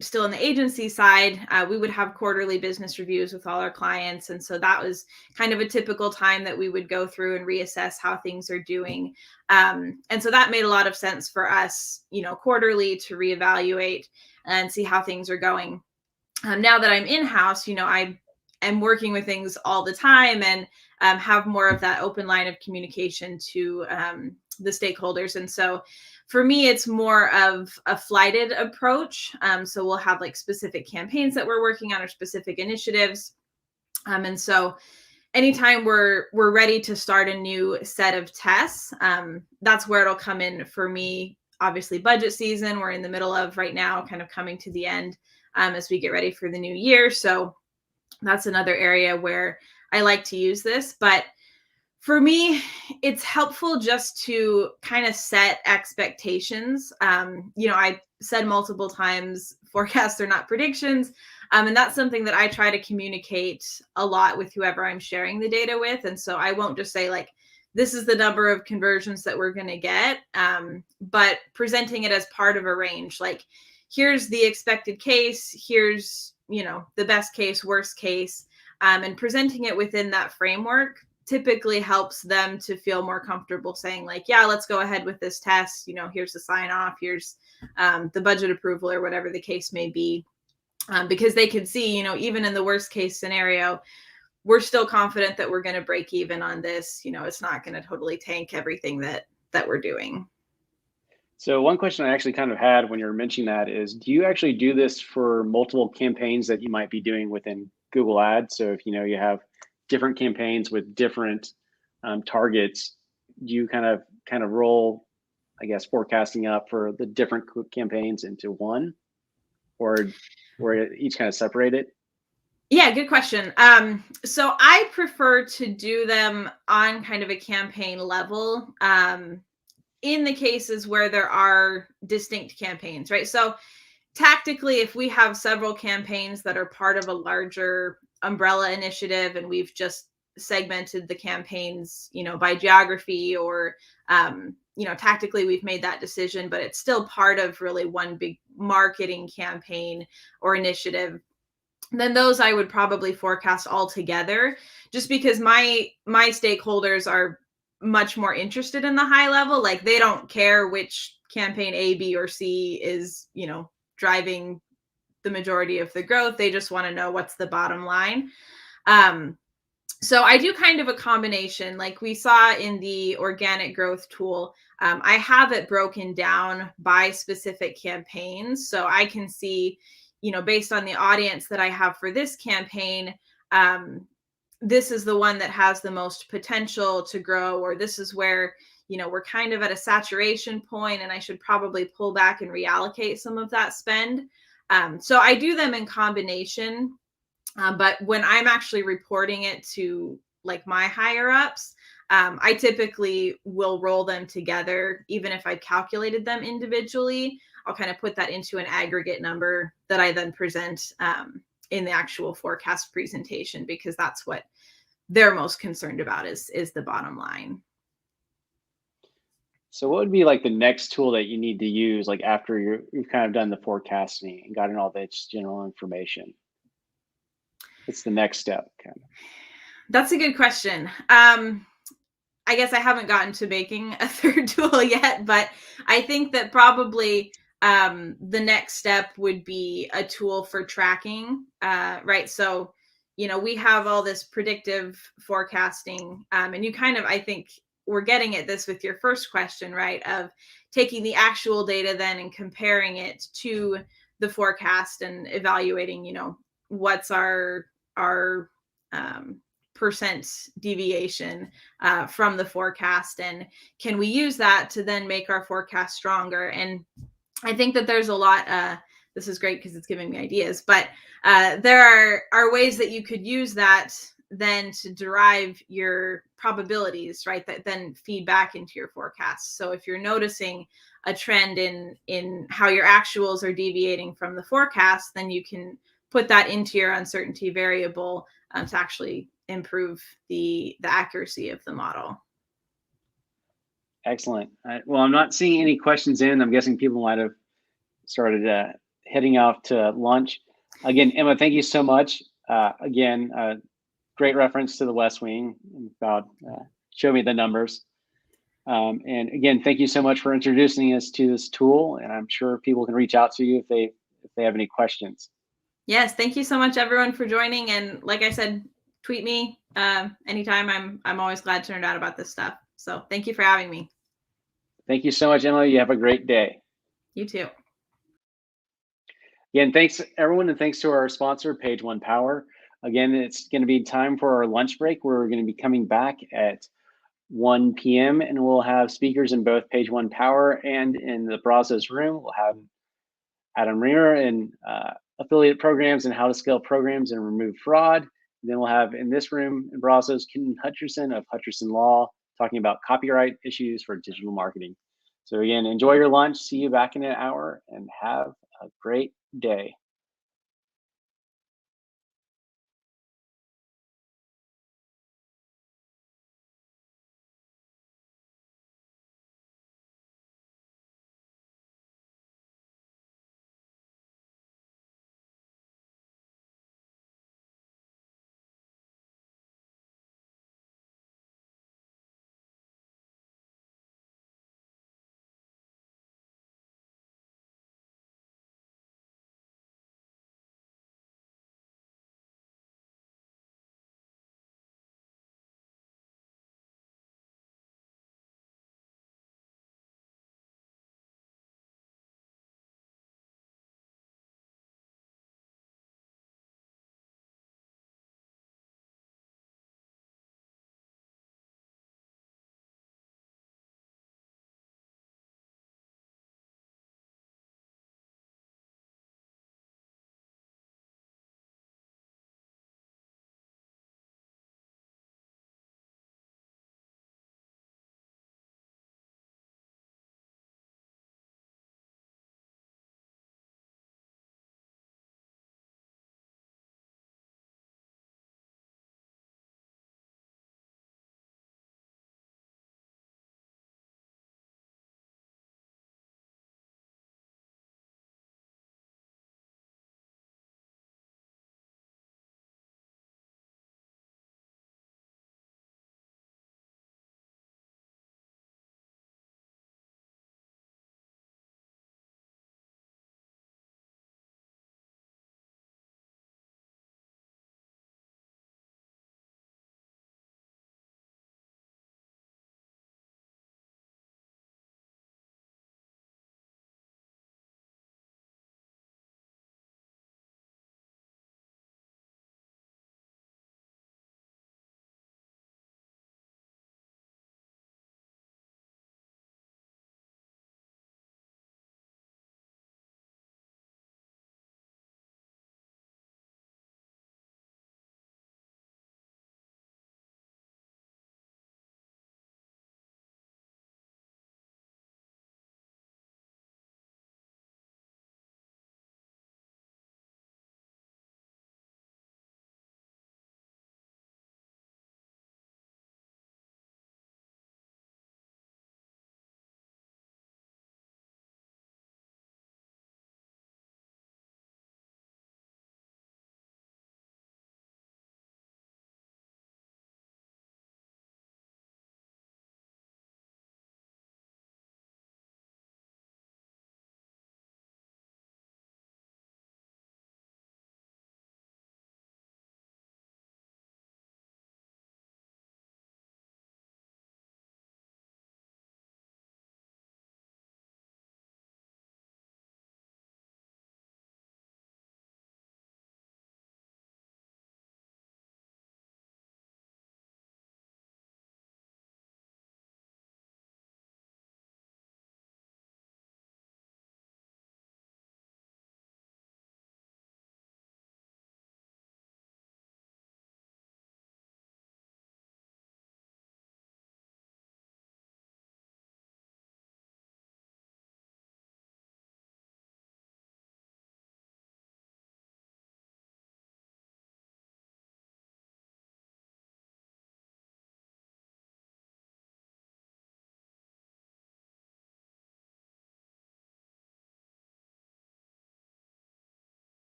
still on the agency side, we would have quarterly business reviews with all our clients. And so that was kind of a typical time that we would go through and reassess how things are doing. And so that made a lot of sense for us, quarterly to reevaluate and see how things are going. Now that I'm in-house, I am working with things all the time and have more of that open line of communication to the stakeholders. And so for me, it's more of a flighted approach. So we'll have like specific campaigns that we're working on or specific initiatives. And so anytime we're ready to start a new set of tests, that's where it'll come in for me. Obviously, budget season, we're in the middle of right now, kind of coming to the end as we get ready for the new year. So that's another area where I like to use this. But for me, it's helpful just to kind of set expectations. I said multiple times, forecasts are not predictions. And that's something that I try to communicate a lot with whoever I'm sharing the data with. And so I won't just say like, this is the number of conversions that we're going to get, but presenting it as part of a range. Like, here's the expected case, here's, the best case, worst case, and presenting it within that framework typically helps them to feel more comfortable saying like, yeah, let's go ahead with this test. Here's the sign off, here's the budget approval or whatever the case may be. Because they could see, even in the worst case scenario, we're still confident that we're going to break even on this. It's not going to totally tank everything that we're doing. So one question I actually kind of had when you were mentioning that is, do you actually do this for multiple campaigns that you might be doing within Google Ads? So if you have different campaigns with different targets, do you kind of roll, I guess, forecasting up for the different campaigns into one, or each kind of separated? Yeah, good question. So I prefer to do them on kind of a campaign level in the cases where there are distinct campaigns, right? So tactically, if we have several campaigns that are part of a larger umbrella initiative and we've just segmented the campaigns, by geography or, tactically we've made that decision, but it's still part of really one big marketing campaign or initiative, then those I would probably forecast all together, just because my stakeholders are much more interested in the high level. Like, they don't care which campaign A, B, or C is, driving the majority of the growth. They just want to know what's the bottom line. So I do kind of a combination, like we saw in the organic growth tool. I have it broken down by specific campaigns, so I can see, based on the audience that I have for this campaign, this is the one that has the most potential to grow, or this is where, we're kind of at a saturation point and I should probably pull back and reallocate some of that spend. So I do them in combination. But when I'm actually reporting it to like my higher ups, I typically will roll them together. Even if I calculated them individually, I'll kind of put that into an aggregate number that I then present in the actual forecast presentation, because that's what they're most concerned about is the bottom line. So what would be like the next tool that you need to use, like after you've kind of done the forecasting and gotten all this general information? What's the next step, kind of? That's a good question. I guess I haven't gotten to making a third tool yet, but I think that probably the next step would be a tool for tracking, right? So, we have all this predictive forecasting, and you kind of, I think we're getting at this with your first question, right? Of taking the actual data then and comparing it to the forecast and evaluating, what's our percent deviation from the forecast, and can we use that to then make our forecast stronger? And I think that there's a lot, this is great because it's giving me ideas, but there are ways that you could use that then to derive your probabilities, right? That then feed back into your forecast. So if you're noticing a trend in how your actuals are deviating from the forecast, then you can put that into your uncertainty variable to actually improve the accuracy of the model. Excellent. Well, I'm not seeing any questions in. I'm guessing people might have started heading off to lunch. Again, Emma, thank you so much. Again, great reference to the West Wing about show me the numbers. And again, thank you so much for introducing us to this tool. And I'm sure people can reach out to you if they have any questions. Yes, thank you so much, everyone, for joining. And like I said, tweet me anytime. I'm always glad to nerd out about this stuff. So thank you for having me. Thank you so much, Emma. You have a great day. You too. Again, thanks everyone, and thanks to our sponsor, Page One Power. Again, it's going to be time for our lunch break. We're going to be coming back at 1 p.m. and we'll have speakers in both Page One Power and in the Brazos room. We'll have Adam Reamer and affiliate programs and how to scale programs and remove fraud. And then we'll have in this room in Brazos, Ken Hutcherson of Hutcherson Law talking about copyright issues for digital marketing. So again, enjoy your lunch. See you back in an hour and have a great day.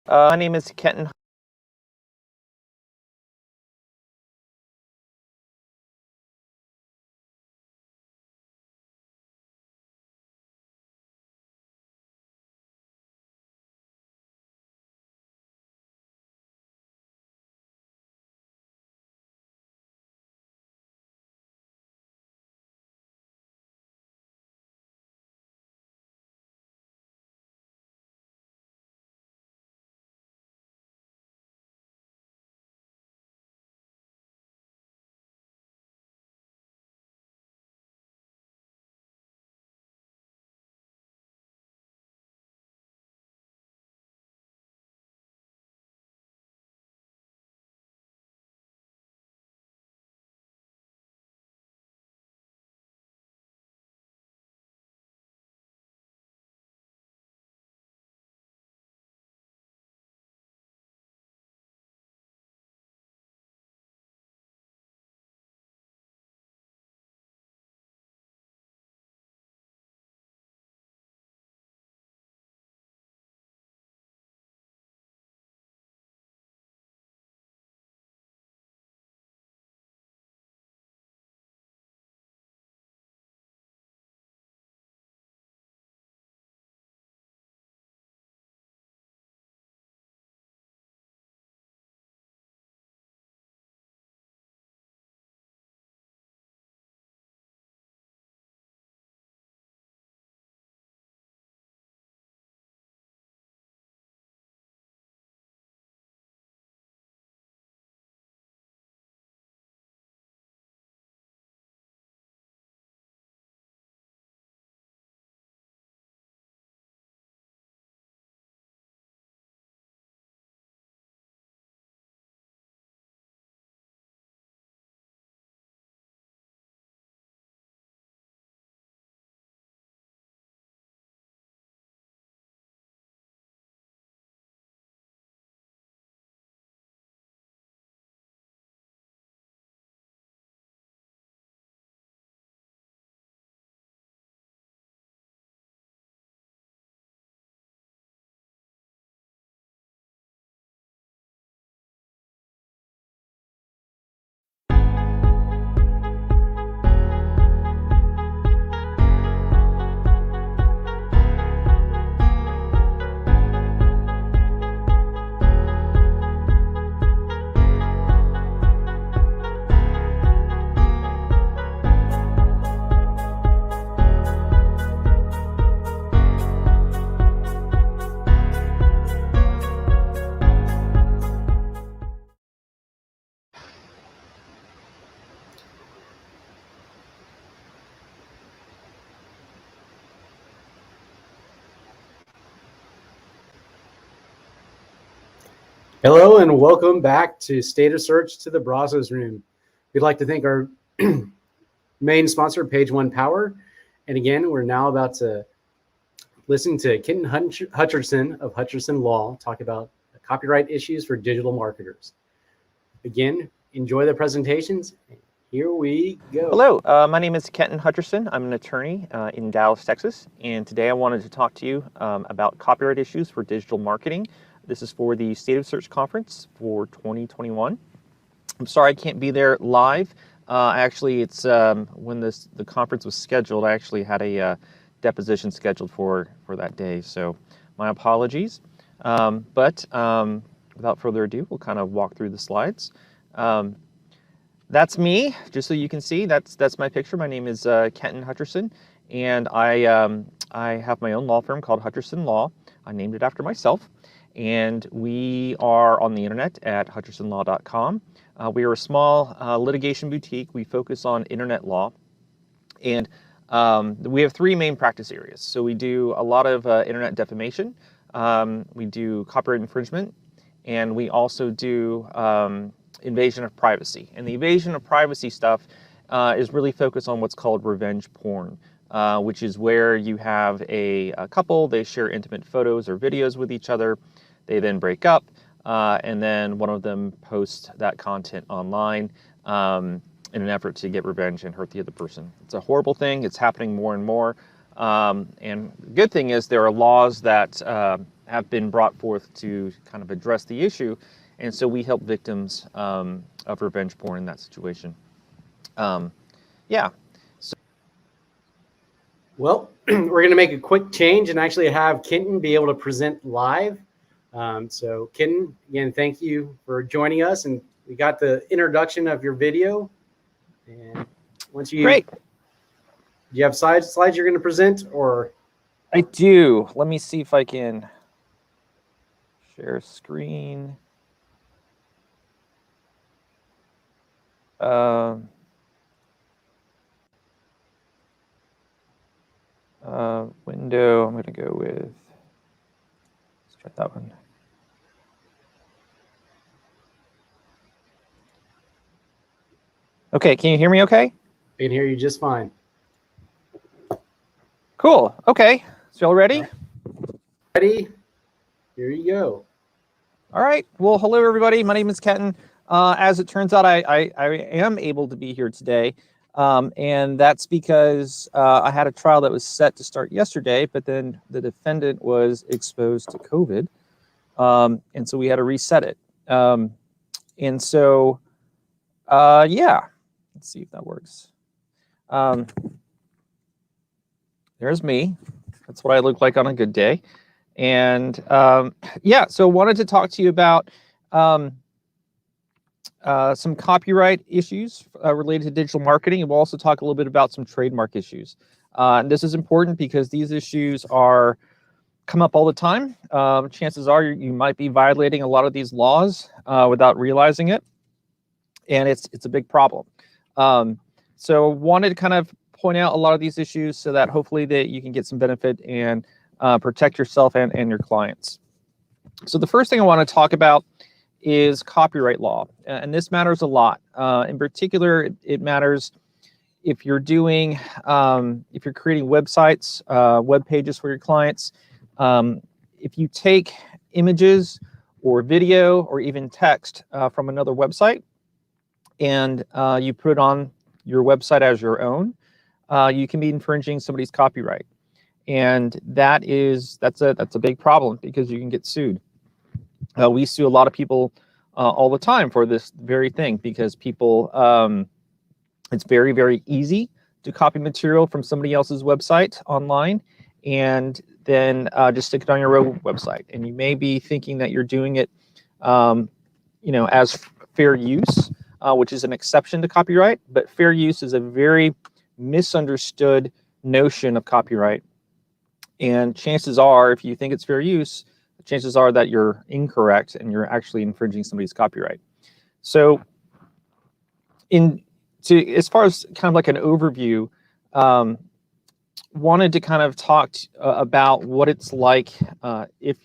My name is Kenton. Hello and welcome back to State of Search to the Brazos Room. We'd like to thank our main sponsor, Page One Power. And again, we're now about to listen to Kenton Hutcherson of Hutcherson Law talk about copyright issues for digital marketers. Again, enjoy the presentations. Here we go. Hello, my name is Kenton Hutcherson. I'm an attorney in Dallas, Texas, and today I wanted to talk to you about copyright issues for digital marketing. This is for the State of Search Conference for 2021. I'm sorry I can't be there live. Actually, it's when the conference was scheduled, I actually had a deposition scheduled for that day, so my apologies. But without further ado, we'll kind of walk through the slides. That's me, just so you can see. That's my picture. My name is Kenton Hutcherson, and I have my own law firm called Hutcherson Law. I named it after myself, and we are on the internet at hutchersonlaw.com. We are a small litigation boutique. We focus on internet law, and we have three main practice areas. So we do a lot of internet defamation, we do copyright infringement, and we also do invasion of privacy. And the invasion of privacy stuff is really focused on what's called revenge porn, which is where you have a couple, they share intimate photos or videos with each other, they then break up, and then one of them posts that content online in an effort to get revenge and hurt the other person. It's a horrible thing. It's happening more and more. And the good thing is there are laws that have been brought forth to kind of address the issue. And so we help victims of revenge porn in that situation. Yeah. Well, we're going to make a quick change and actually have Kenton be able to present live. So Kenton, again, thank you for joining us. And we got the introduction of your video. And once you, Great. do you have slides you're going to present, or? I do. Let me see if I can share screen. Window, I'm going to go with, let's try that one. Okay, can you hear me okay? I can hear you just fine. Cool, okay. So y'all ready? Ready? Here you go. All right, well, hello everybody. My name is Kenton. As it turns out, I am able to be here today. And that's because I had a trial that was set to start yesterday, but then the defendant was exposed to COVID. And so we had to reset it. And so, yeah, let's see if that works. There's me. That's what I look like on a good day. And yeah, so wanted to talk to you about some copyright issues related to digital marketing, and we'll also talk a little bit about some trademark issues. And this is important because these issues come up all the time. Chances are you might be violating a lot of these laws without realizing it, and it's a big problem. So wanted to kind of point out a lot of these issues so that hopefully that you can get some benefit and protect yourself and your clients. So the first thing I want to talk about is copyright law, and this matters a lot. In particular, it matters if you're doing, if you're creating websites, web pages for your clients. If you take images or video or even text from another website and you put it on your website as your own, you can be infringing somebody's copyright, and that's a big problem because you can get sued. We sue a lot of people all the time for this very thing because people, it's very, very easy to copy material from somebody else's website online and then just stick it on your own website. And you may be thinking that you're doing it, as fair use, which is an exception to copyright, but fair use is a very misunderstood notion of copyright. And chances are, if you think it's fair use, chances are that you're incorrect and you're actually infringing somebody's copyright. So as far as kind of like an overview, wanted to kind of talk about what it's like if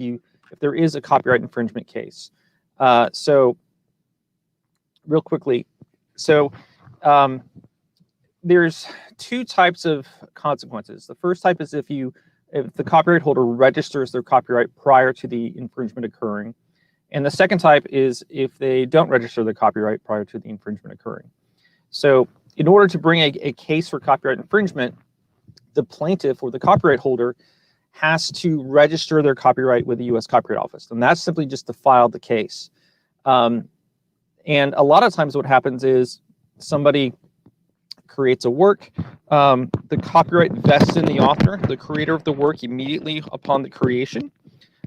there is a copyright infringement case. So real quickly, there's two types of consequences. The first type is if the copyright holder registers their copyright prior to the infringement occurring. And the second type is if they don't register the copyright prior to the infringement occurring. So in order to bring a case for copyright infringement, the plaintiff or the copyright holder has to register their copyright with the U.S. Copyright Office. And that's simply just to file the case. And a lot of times what happens is somebody creates a work, the copyright vests in the author, the creator of the work, immediately upon the creation.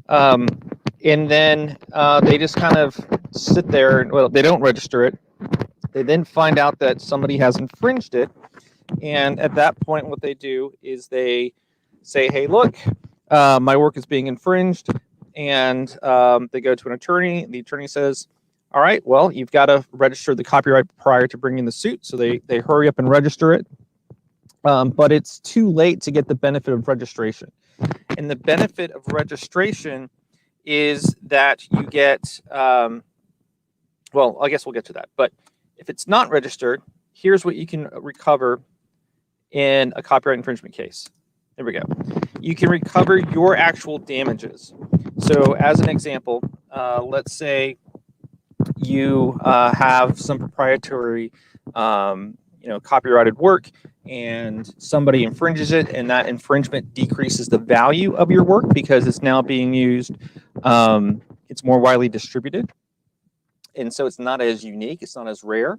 And then they just kind of sit there and, well, they don't register it. They then find out that somebody has infringed it. And at that point, what they do is they say, hey, look, my work is being infringed. And they go to an attorney. The attorney says, all right, well, you've got to register the copyright prior to bringing the suit. So they hurry up and register it. But it's too late to get the benefit of registration. And the benefit of registration is that you get, well, I guess we'll get to that. But if it's not registered, here's what you can recover in a copyright infringement case. There we go. You can recover your actual damages. So as an example, let's say you have some proprietary, copyrighted work, and somebody infringes it, and that infringement decreases the value of your work because it's now being used, it's more widely distributed, and so it's not as unique, it's not as rare.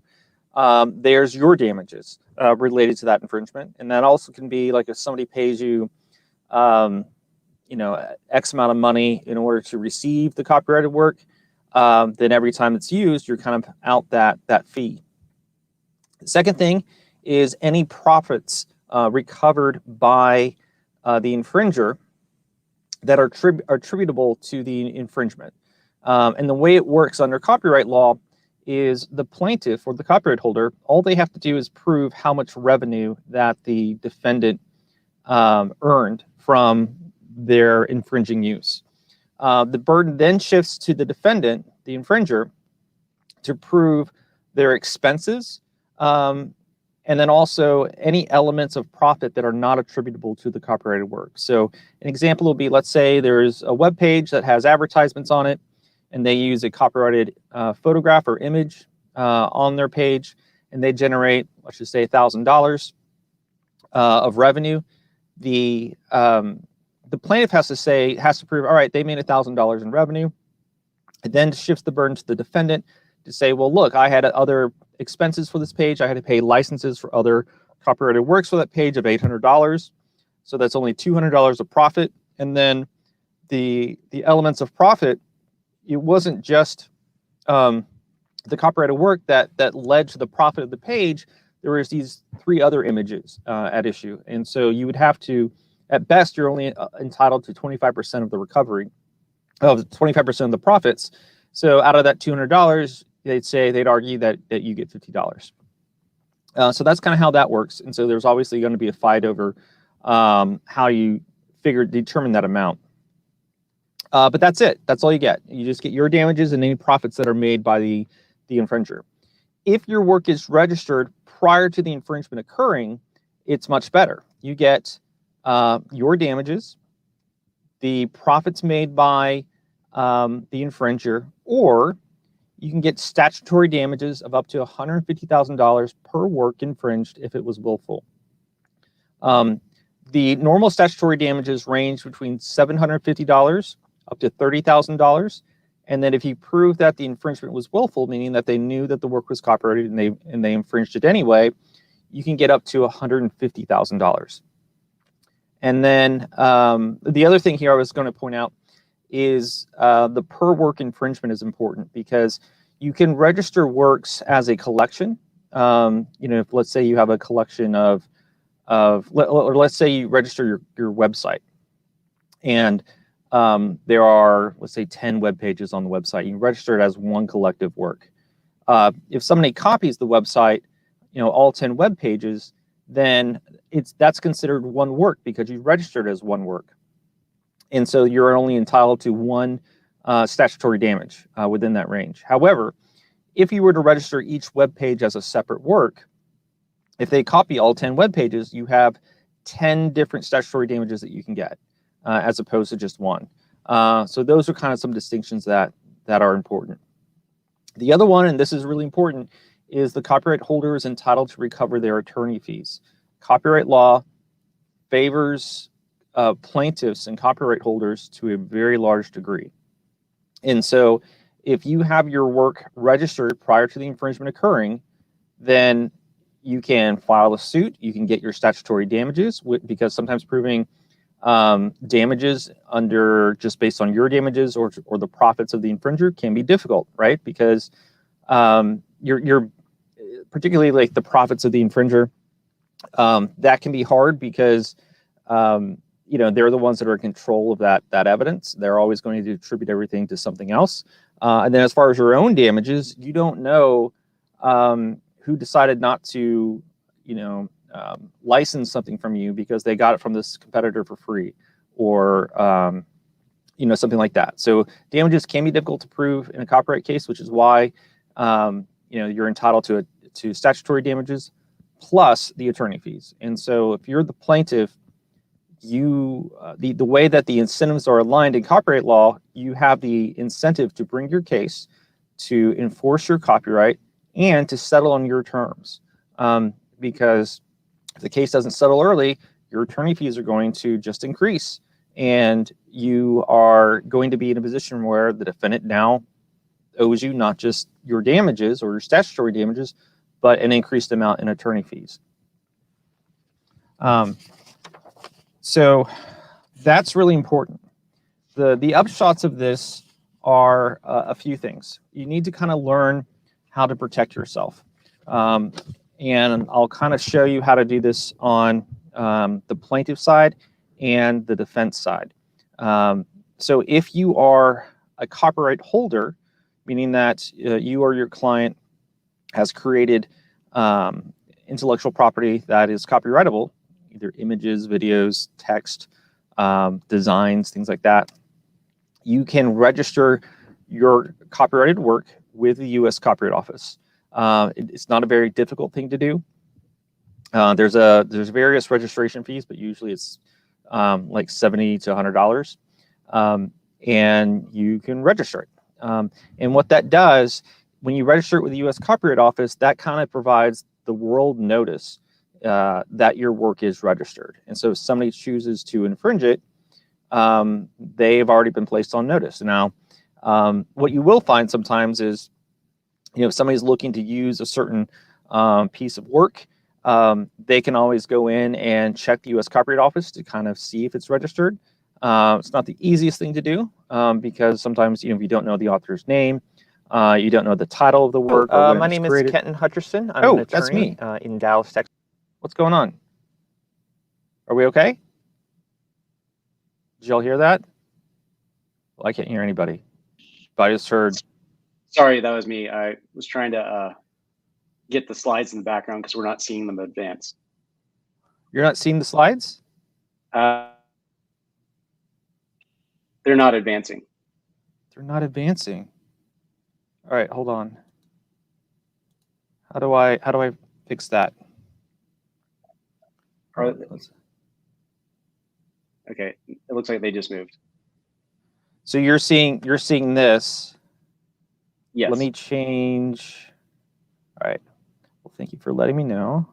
There's your damages related to that infringement, and that also can be like if somebody pays you, X amount of money in order to receive the copyrighted work, then every time it's used, you're kind of out that fee. The second thing is any profits recovered by the infringer that are attributable to the infringement. And the way it works under copyright law is the plaintiff or the copyright holder, all they have to do is prove how much revenue that the defendant earned from their infringing use. The burden then shifts to the defendant, the infringer, to prove their expenses, and then also any elements of profit that are not attributable to the copyrighted work. So an example will be, let's say there's a web page that has advertisements on it, and they use a copyrighted photograph or image on their page, and they generate, let's just say, $1,000 of revenue. The plaintiff has to prove, all right, they made $1,000 in revenue. It then shifts the burden to the defendant to say, well, look, I had other expenses for this page. I had to pay licenses for other copyrighted works for that page of $800. So that's only $200 of profit. And then the elements of profit, it wasn't just the copyrighted work that led to the profit of the page. There was these 3 other images at issue. And so you would have to, at best, you're only entitled to 25% of the recovery, of 25% of the profits. So out of that $200, they'd argue that you get $50. So that's kind of how that works. And so there's obviously going to be a fight over how you determine that amount. But that's it. That's all you get. You just get your damages and any profits that are made by the infringer. If your work is registered prior to the infringement occurring, it's much better. You get your damages, the profits made by the infringer, or you can get statutory damages of up to $150,000 per work infringed if it was willful. The normal statutory damages range between $750 up to $30,000. And then if you prove that the infringement was willful, meaning that they knew that the work was copyrighted and they infringed it anyway, you can get up to $150,000. And then the other thing here I was going to point out is the per work infringement is important because you can register works as a collection. If let's say you have a collection or let's say you register your website, and there are, let's say, 10 web pages on the website. You register it as one collective work. If somebody copies the website, all 10 web pages, then that's considered one work because you registered as one work. And so you're only entitled to one statutory damage within that range. However, if you were to register each web page as a separate work, if they copy all 10 web pages, you have 10 different statutory damages that you can get as opposed to just one. So those are kind of some distinctions that are important. The other one, and this is really important, is the copyright holder is entitled to recover their attorney fees. Copyright law favors plaintiffs and copyright holders to a very large degree. And so if you have your work registered prior to the infringement occurring, then you can file a suit. You can get your statutory damages because sometimes proving damages under just based on your damages or the profits of the infringer can be difficult, right? Because you're particularly like the profits of the infringer, that can be hard because they're the ones that are in control of that evidence. They're always going to attribute everything to something else. And then as far as your own damages, you don't know who decided not to, license something from you because they got it from this competitor for free or, something like that. So damages can be difficult to prove in a copyright case, which is why, you're entitled to statutory damages plus the attorney fees. And so if you're the plaintiff, the way that the incentives are aligned in copyright law, you have the incentive to bring your case, to enforce your copyright, and to settle on your terms. Because If the case doesn't settle early, your attorney fees are going to just increase, and you are going to be in a position where the defendant now owes you not just your damages or your statutory damages, but an increased amount in attorney fees. So that's really important. The upshots of this are a few things. You need to kind of learn how to protect yourself. And I'll kind of show you how to do this on the plaintiff side and the defense side. So if you are a copyright holder, meaning that you or your client has created intellectual property that is copyrightable, either images, videos, text, designs, things like that, you can register your copyrighted work with the U.S. Copyright Office. It's not a very difficult thing to do. There's various registration fees, but usually it's like $70 to $100, and you can register it. And what that does, when you register it with the U.S. Copyright Office, that kind of provides the world notice that your work is registered. And so if somebody chooses to infringe it, they've already been placed on notice. Now, what you will find sometimes is, if somebody's looking to use a certain piece of work, they can always go in and check the U.S. Copyright Office to kind of see if it's registered. It's not the easiest thing to do because sometimes, if you don't know the author's name, you don't know the title of the work. My name is Kenton Hutcherson. I'm an attorney that's me. In Dallas, Texas. What's going on? Are we okay? Did y'all hear that? Well, I can't hear anybody. But I just heard. Sorry, that was me. I was trying to get the slides in the background because we're not seeing them advance. You're not seeing the slides? They're not advancing. They're not advancing. All right, hold on. How do I fix that? Okay, it looks like they just moved. So you're seeing this. Yes. Let me change. All right. Well, thank you for letting me know.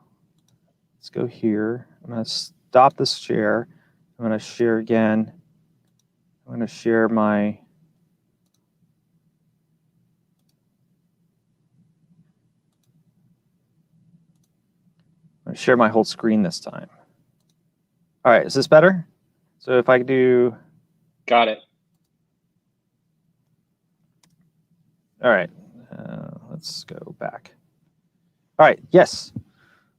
Let's go here. I'm going to stop this share. I'm going to share again. I'm going to share my. I'm going to share my whole screen this time. All right. Is this better? So if I do. Got it. All right, let's go back. All right, yes.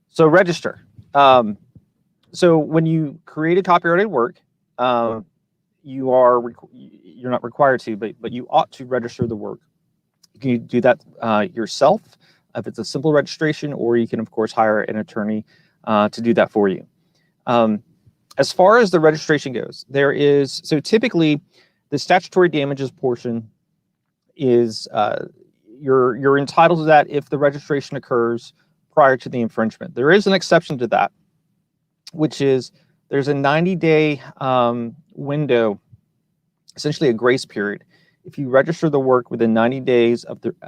So register. So when you create a copyrighted work, you're not required to, but you ought to register the work. You can do that yourself if it's a simple registration, or you can of course hire an attorney to do that for you. As far as the registration goes, so typically the statutory damages portion is you're entitled to that if the registration occurs prior to the infringement. There is an exception to that, which is there's a 90-day window, essentially a grace period, if you register the work within 90 days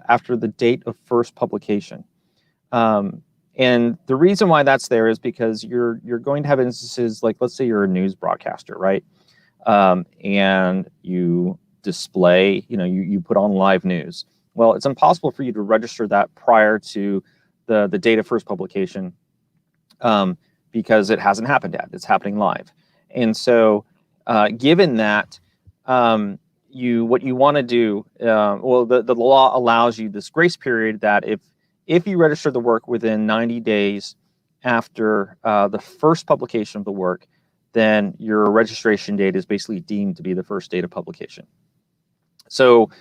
after the date of first publication. And the reason why that's there is because you're going to have instances like, let's say you're a news broadcaster, right? And you display, you put on live news. Well, it's impossible for you to register that prior to the date of first publication because it hasn't happened yet. It's happening live. And so given that, what you want to do, the law allows you this grace period that if you register the work within 90 days after the first publication of the work, then your registration date is basically deemed to be the first date of publication. So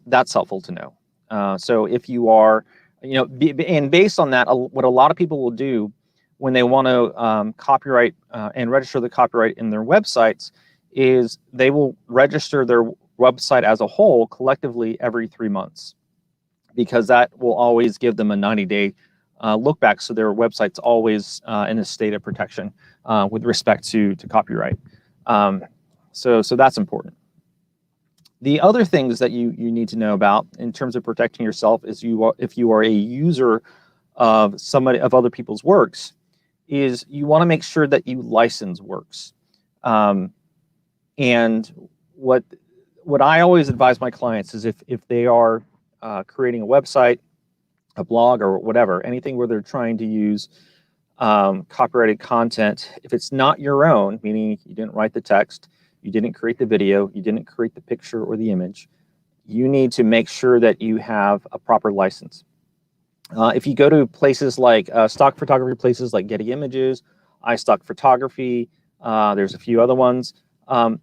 that's helpful to know. So if you are, and based on that, what a lot of people will do when they want to copyright and register the copyright in their websites is they will register their website as a whole collectively every 3 months, because that will always give them a 90-day look back. So their website's always in a state of protection with respect to copyright. So that's important. The other things that you need to know about in terms of protecting yourself is if you are a user of other people's works, is you want to make sure that you license works. And what I always advise my clients is if they are creating a website, a blog, or whatever, anything where they're trying to use copyrighted content, if it's not your own, meaning you didn't write the text, you didn't create the video, you didn't create the picture or the image, you need to make sure that you have a proper license. If you go to places like stock photography places like Getty Images, iStock Photography, there's a few other ones,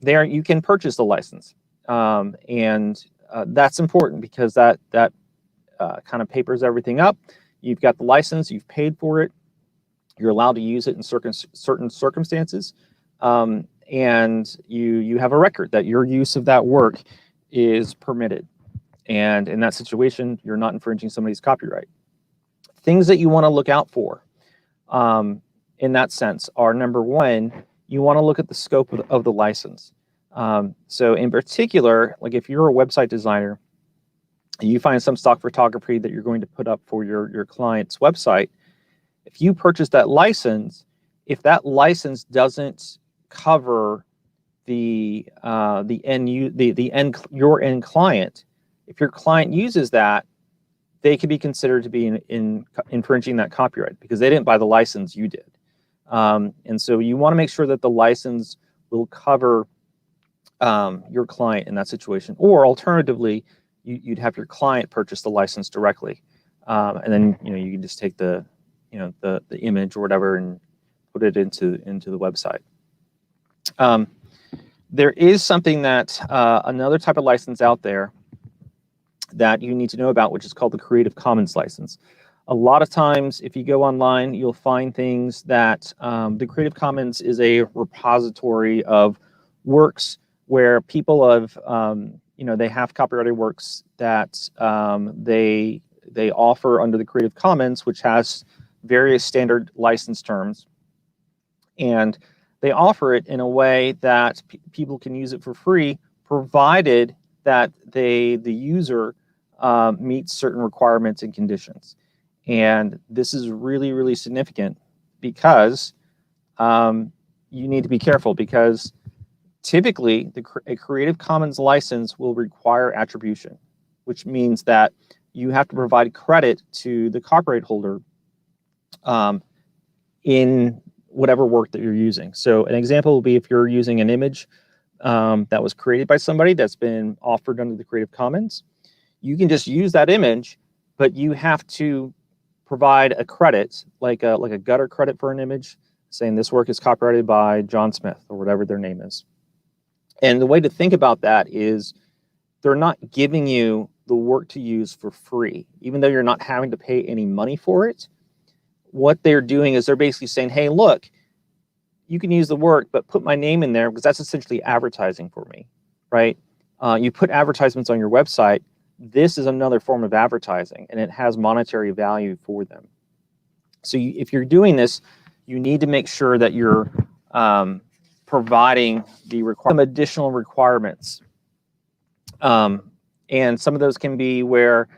there you can purchase the license. And that's important because that kind of papers everything up. You've got the license, you've paid for it, you're allowed to use it in certain circumstances, and you have a record that your use of that work is permitted. And in that situation, you're not infringing somebody's copyright. Things that you want to look out for in that sense are, number one, you want to look at the scope of the license. So in particular, like if you're a website designer, you find some stock photography that you're going to put up for your client's website. If you purchase that license, if that license doesn't cover your end client, if your client uses that, they could be considered to be infringing that copyright because they didn't buy the license, you did. And so you want to make sure that the license will cover your client in that situation, or alternatively, you'd have your client purchase the license directly, and then you can just take the image or whatever and put it into the website. There is something that another type of license out there that you need to know about, which is called the Creative Commons license. A lot of times, if you go online, you'll find things that the Creative Commons is a repository of works where people have, they have copyrighted works that they offer under the Creative Commons, which has various standard license terms, and they offer it in a way that people can use it for free, provided that the user meets certain requirements and conditions. And this is really, really significant because you need to be careful, because typically a Creative Commons license will require attribution, which means that you have to provide credit to the copyright holder in whatever work that you're using. So an example will be if you're using an image that was created by somebody that's been offered under the Creative Commons, you can just use that image, but you have to provide a credit, like a gutter credit for an image, saying this work is copyrighted by John Smith or whatever their name is. And the way to think about that is they're not giving you the work to use for free, even though you're not having to pay any money for it. What they're doing is they're basically saying, hey, look, you can use the work, but put my name in there because that's essentially advertising for me, right? You put advertisements on your website. This is another form of advertising, and it has monetary value for them. So if you're doing this, you need to make sure that you're providing some additional requirements. And some of those can be where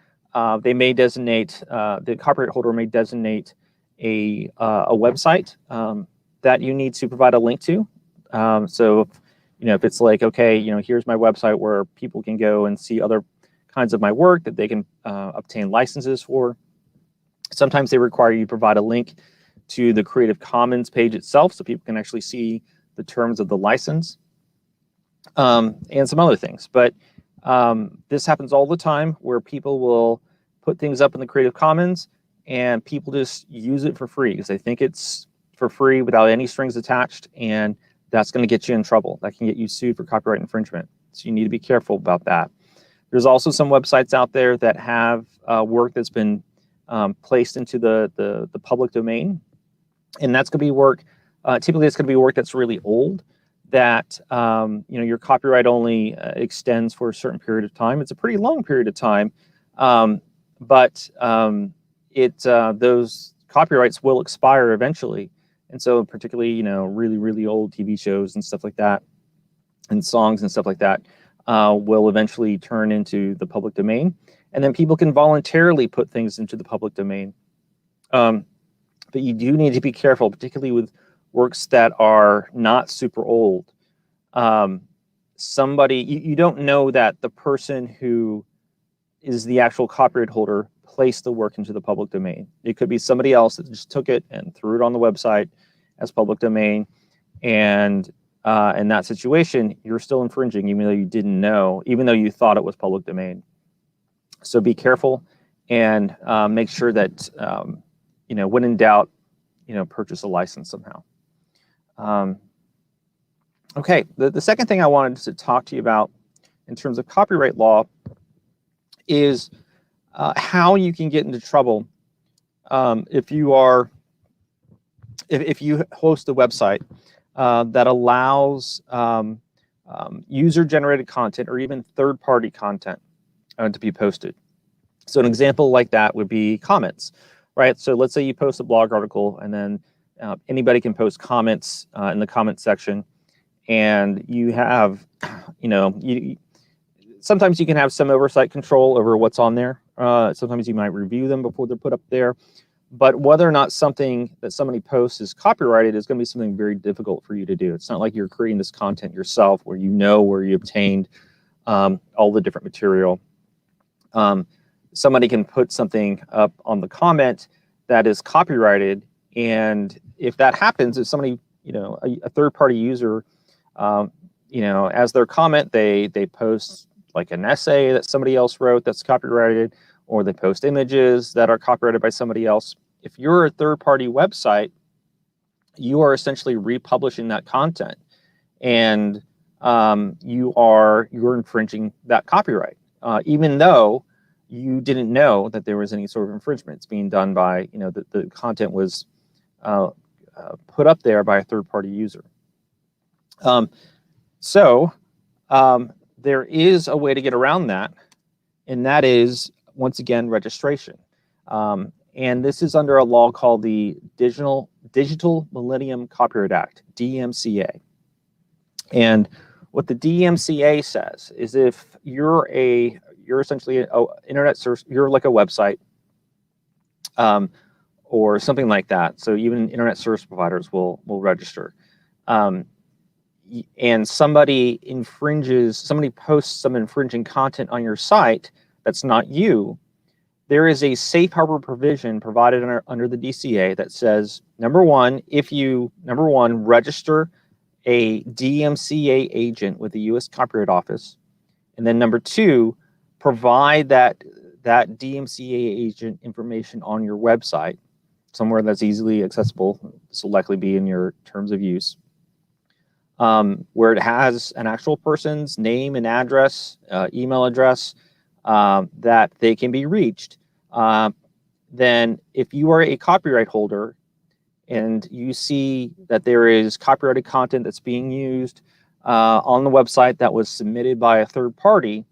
they may designate, the copyright holder may designate a website that you need to provide a link to. So if it's like, okay, here's my website where people can go and see other kinds of my work that they can obtain licenses for. Sometimes they require you provide a link to the Creative Commons page itself so people can actually see the terms of the license, and some other things. But this happens all the time where people will put things up in the Creative Commons and people just use it for free because they think it's for free without any strings attached, and that's going to get you in trouble. That can get you sued for copyright infringement. So you need to be careful about that. There's also some websites out there that have work that's been placed into the public domain, and that's going to be work. Typically, it's going to be work that's really old, that your copyright only extends for a certain period of time. It's a pretty long period of time, but those copyrights will expire eventually. And so, particularly, really, really old TV shows and stuff like that, and songs and stuff like that, will eventually turn into the public domain, and then people can voluntarily put things into the public domain. but you do need to be careful, particularly with works that are not super old. You don't know that the person who is the actual copyright holder placed the work into the public domain. It could be somebody else that just took it and threw it on the website as public domain. And in that situation, you're still infringing, even though you didn't know, even though you thought it was public domain. So be careful and make sure that, when in doubt, purchase a license somehow. Okay, the second thing I wanted to talk to you about in terms of copyright law is how you can get into trouble if you host a website that allows user-generated content or even third-party content to be posted. So an example like that would be comments, right? So let's say you post a blog article, and then anybody can post comments in the comment section, and you have, sometimes you can have some oversight control over what's on there. Sometimes you might review them before they're put up there. But whether or not something that somebody posts is copyrighted is going to be something very difficult for you to do. It's not like you're creating this content yourself where you know where you obtained all the different material. Somebody can put something up on the comment that is copyrighted, and if that happens, if somebody, a third-party user, as their comment, they post like an essay that somebody else wrote that's copyrighted, or they post images that are copyrighted by somebody else. If you're a third-party website, you are essentially republishing that content, and you're infringing that copyright, even though you didn't know that there was any sort of infringement. It's being done by, the content was put up there by a third-party user. There is a way to get around that, and that is, once again, registration. And this is under a law called the Digital Millennium Copyright Act, DMCA. And what the DMCA says is if you're essentially an internet search, you're like a website or something like that. So even internet service providers will register. And somebody posts some infringing content on your site that's not you, there is a safe harbor provision provided under the DCA that says, number one, register a DMCA agent with the U.S. Copyright Office, and then number two, provide that DMCA agent information on your website, somewhere that's easily accessible. This will likely be in your terms of use, where it has an actual person's name and address, email address, that they can be reached. Then if you are a copyright holder and you see that there is copyrighted content that's being used on the website that was submitted by a third party,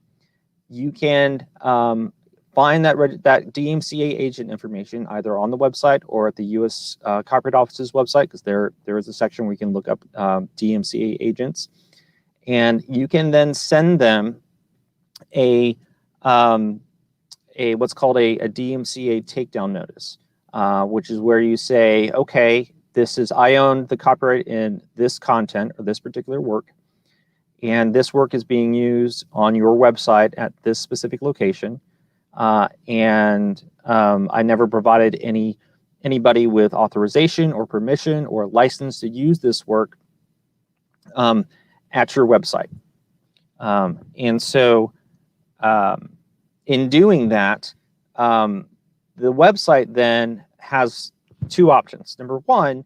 you can find that DMCA agent information either on the website or at the U.S. Copyright Office's website, because there is a section where you can look up DMCA agents, and you can then send them what's called a DMCA takedown notice, which is where you say, okay, I own the copyright in this content or this particular work, and this work is being used on your website at this specific location, and I never provided anybody with authorization or permission or license to use this work at your website. And so in doing that, the website then has two options. Number one,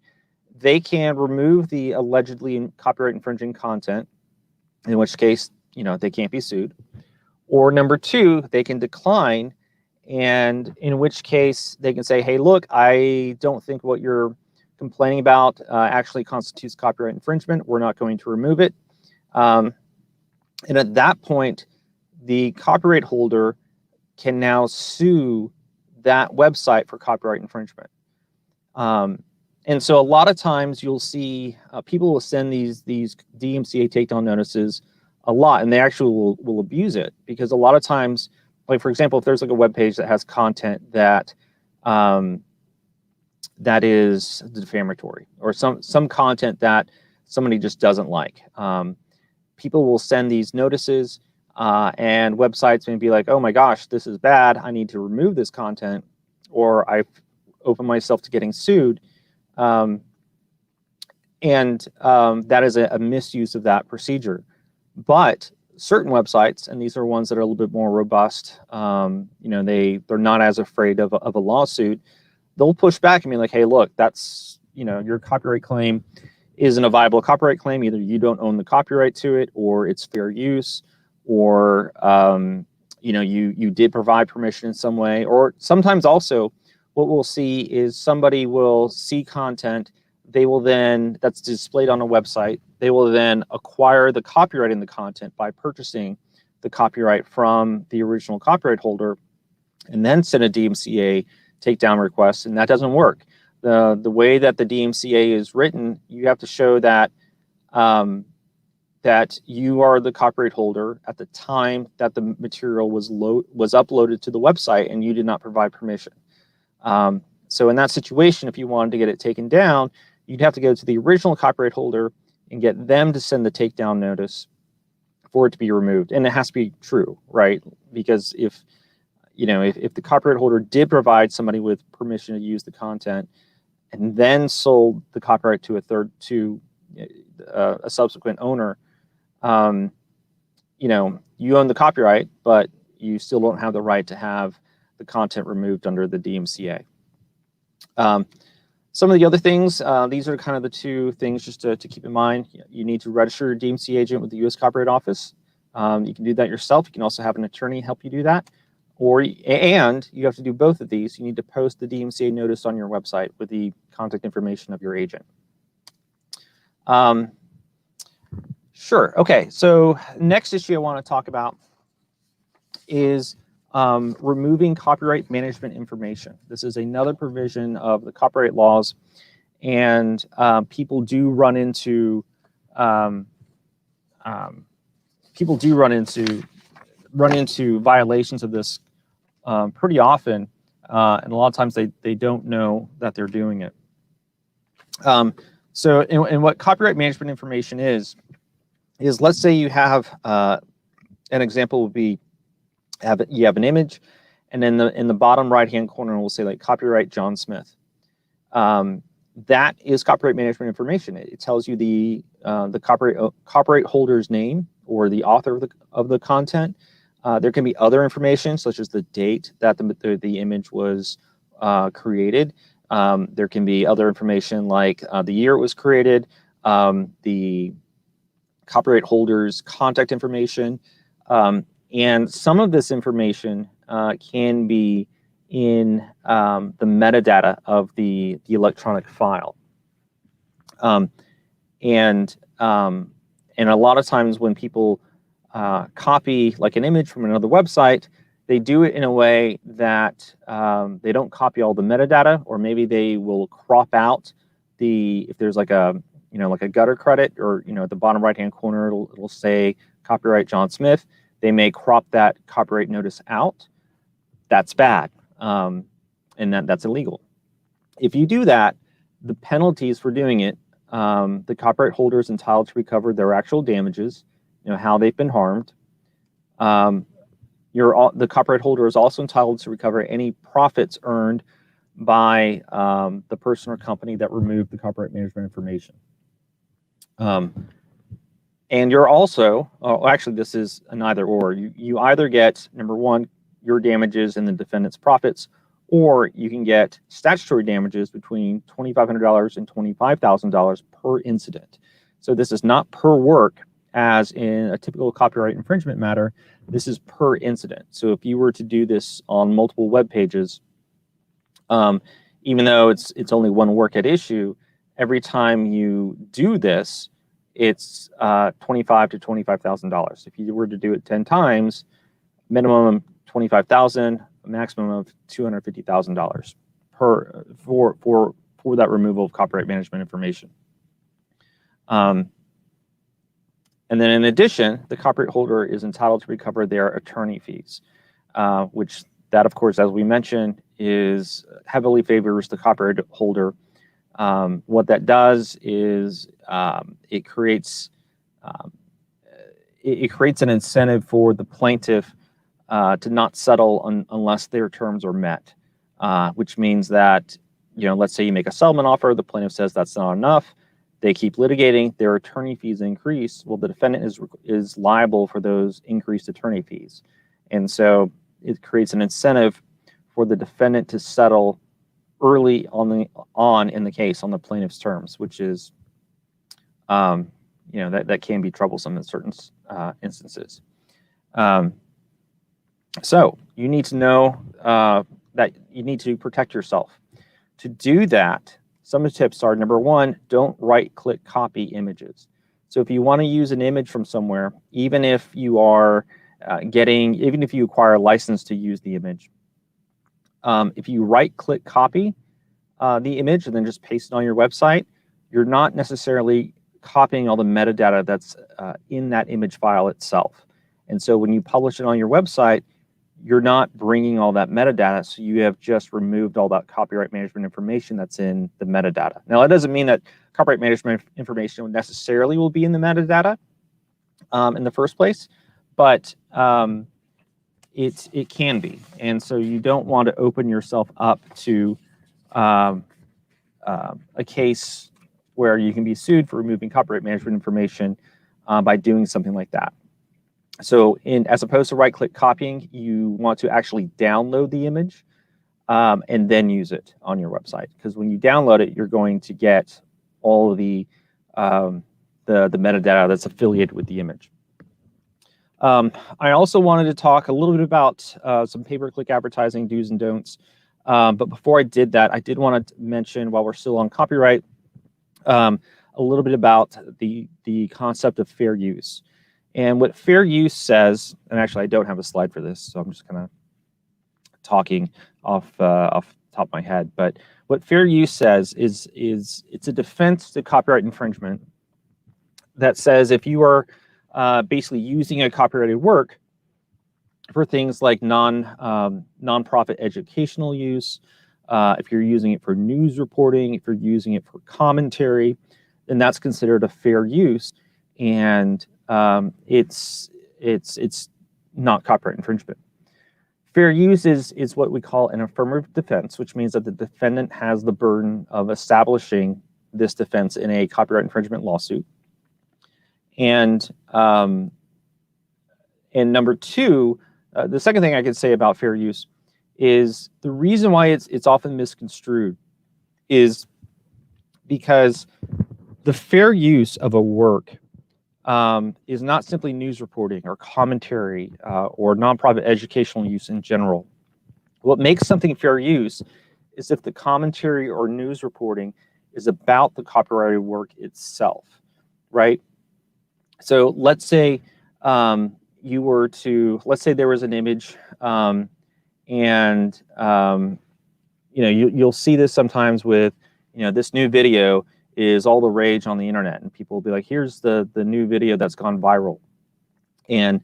they can remove the allegedly copyright infringing content, in which case, they can't be sued. Or number two, they can decline, and in which case they can say, hey, look, I don't think what you're complaining about actually constitutes copyright infringement. We're not going to remove it. And at that point, the copyright holder can now sue that website for copyright infringement. And so a lot of times you'll see people will send these DMCA takedown notices a lot, and they actually will abuse it, because a lot of times, like for example, if there's like a web page that has content that that is defamatory, or some content that somebody just doesn't like. People will send these notices, and websites may be like, oh my gosh, this is bad, I need to remove this content, or I've opened myself to getting sued. That is a misuse of that procedure. But certain websites, and these are ones that are a little bit more robust, they're not as afraid of a lawsuit. They'll push back and be like, hey, look, that's, your copyright claim isn't a viable copyright claim. Either you don't own the copyright to it, or it's fair use, or you did provide permission in some way. Or sometimes also what we'll see is somebody will see content, they will then, that's displayed on a website, they will then acquire the copyright in the content by purchasing the copyright from the original copyright holder, and then send a DMCA takedown request, and that doesn't work. The way that the DMCA is written, you have to show that that you are the copyright holder at the time that the material was uploaded to the website, and you did not provide permission. So in that situation, if you wanted to get it taken down, you'd have to go to the original copyright holder and get them to send the takedown notice for it to be removed. And it has to be true, right? Because if the copyright holder did provide somebody with permission to use the content and then sold the copyright to a subsequent owner, you own the copyright, but you still don't have the right to have the content removed under the DMCA. Some of the other things, these are kind of the two things just to keep in mind. You need to register your DMCA agent with the U.S. Copyright Office. You can do that yourself. You can also have an attorney help you do that. And you have to do both of these. You need to post the DMCA notice on your website with the contact information of your agent. Sure. Okay. So next issue I want to talk about is removing copyright management information. This is another provision of the copyright laws, and people do run into violations of this pretty often, and a lot of times they don't know that they're doing it. So what copyright management information is let's say you have an example would be you have an image, and then in the bottom right hand corner we'll say like copyright John Smith. That is copyright management information. It tells you the copyright holder's name or the author of the content. There can be other information such as the date that the image was created. There can be other information like the year it was created, the copyright holder's contact information, and some of this information can be in the metadata of the electronic file. And a lot of times when people copy like an image from another website, they do it in a way that they don't copy all the metadata, or maybe they will crop out if there's like a gutter credit, or at the bottom right hand corner it'll say copyright John Smith. They may crop that copyright notice out. That's bad, and that's illegal. If you do that, the penalties for doing it, the copyright holder is entitled to recover their actual damages, how they've been harmed. The copyright holder is also entitled to recover any profits earned by the person or company that removed the copyright management information. And you're also, actually this is an either or. You either get, number one, your damages and the defendant's profits, or you can get statutory damages between $2,500 and $25,000 per incident. So this is not per work, as in a typical copyright infringement matter. This is per incident. So if you were to do this on multiple web pages, even though it's only one work at issue, every time you do this, it's $25,000 to $25,000. If you were to do it 10 times, minimum $25,000, maximum of $250,000 for that removal of copyright management information. And then in addition, the copyright holder is entitled to recover their attorney fees, which that, of course, as we mentioned, heavily favors the copyright holder. What that does is it creates an incentive for the plaintiff to not settle unless their terms are met, which means that, let's say you make a settlement offer, the plaintiff says that's not enough, they keep litigating, their attorney fees increase. Well, the defendant is liable for those increased attorney fees, and so it creates an incentive for the defendant to settle early on in the case on the plaintiff's terms, which is, that can be troublesome in certain instances. So you need to know that you need to protect yourself. To do that, some of the tips are, number one, don't right-click copy images. So if you want to use an image from somewhere, even if you are even if you acquire a license to use the image, if you right-click copy the image and then just paste it on your website, you're not necessarily copying all the metadata that's in that image file itself. And so when you publish it on your website, you're not bringing all that metadata, so you have just removed all that copyright management information that's in the metadata. Now, that doesn't mean that copyright management information necessarily will be in the metadata in the first place, but it can be. And so you don't want to open yourself up to a case where you can be sued for removing copyright management information by doing something like that. So as opposed to right-click copying, you want to actually download the image and then use it on your website. Because when you download it, you're going to get all of the metadata that's affiliated with the image. I also wanted to talk a little bit about some pay-per-click advertising do's and don'ts. But before I did that, I did want to mention, while we're still on copyright, a little bit about the concept of fair use. And what fair use says, and actually I don't have a slide for this, so I'm just kind of talking off the top of my head. But what fair use says is it's a defense to copyright infringement that says if you are basically using a copyrighted work for things like nonprofit educational use, if you're using it for news reporting, if you're using it for commentary, then that's considered a fair use, and it's not copyright infringement. Fair use is what we call an affirmative defense, which means that the defendant has the burden of establishing this defense in a copyright infringement lawsuit. And number two, the second thing I could say about fair use is the reason why it's often misconstrued is because the fair use of a work is not simply news reporting or commentary or nonprofit educational use in general. What makes something fair use is if the commentary or news reporting is about the copyrighted work itself, right? So let's say let's say there was an image, you'll see this sometimes with, this new video is all the rage on the internet, and people will be like, here's the new video that's gone viral, and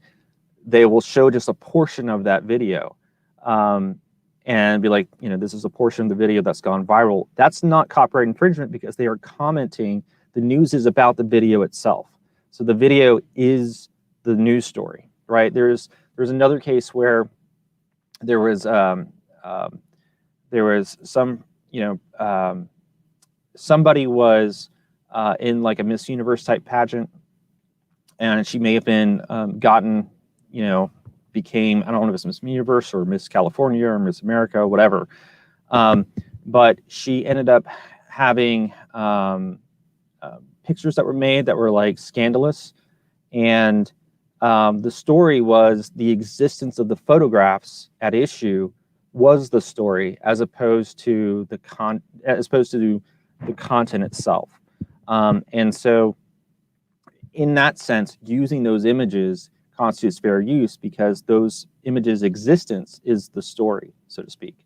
they will show just a portion of that video and be like, this is a portion of the video that's gone viral. That's not copyright infringement because they are commenting. The news is about the video itself, so the video is the news story, right? There's another case where there was some somebody was in like a Miss Universe type pageant, and she may have been became, I don't know if it's Miss Universe or Miss California or Miss America, whatever. But she ended up having pictures that were made that were like scandalous, and the story was the existence of the photographs at issue was the story, as opposed to the content itself. And so in that sense, using those images constitutes fair use because those images' existence is the story, so to speak.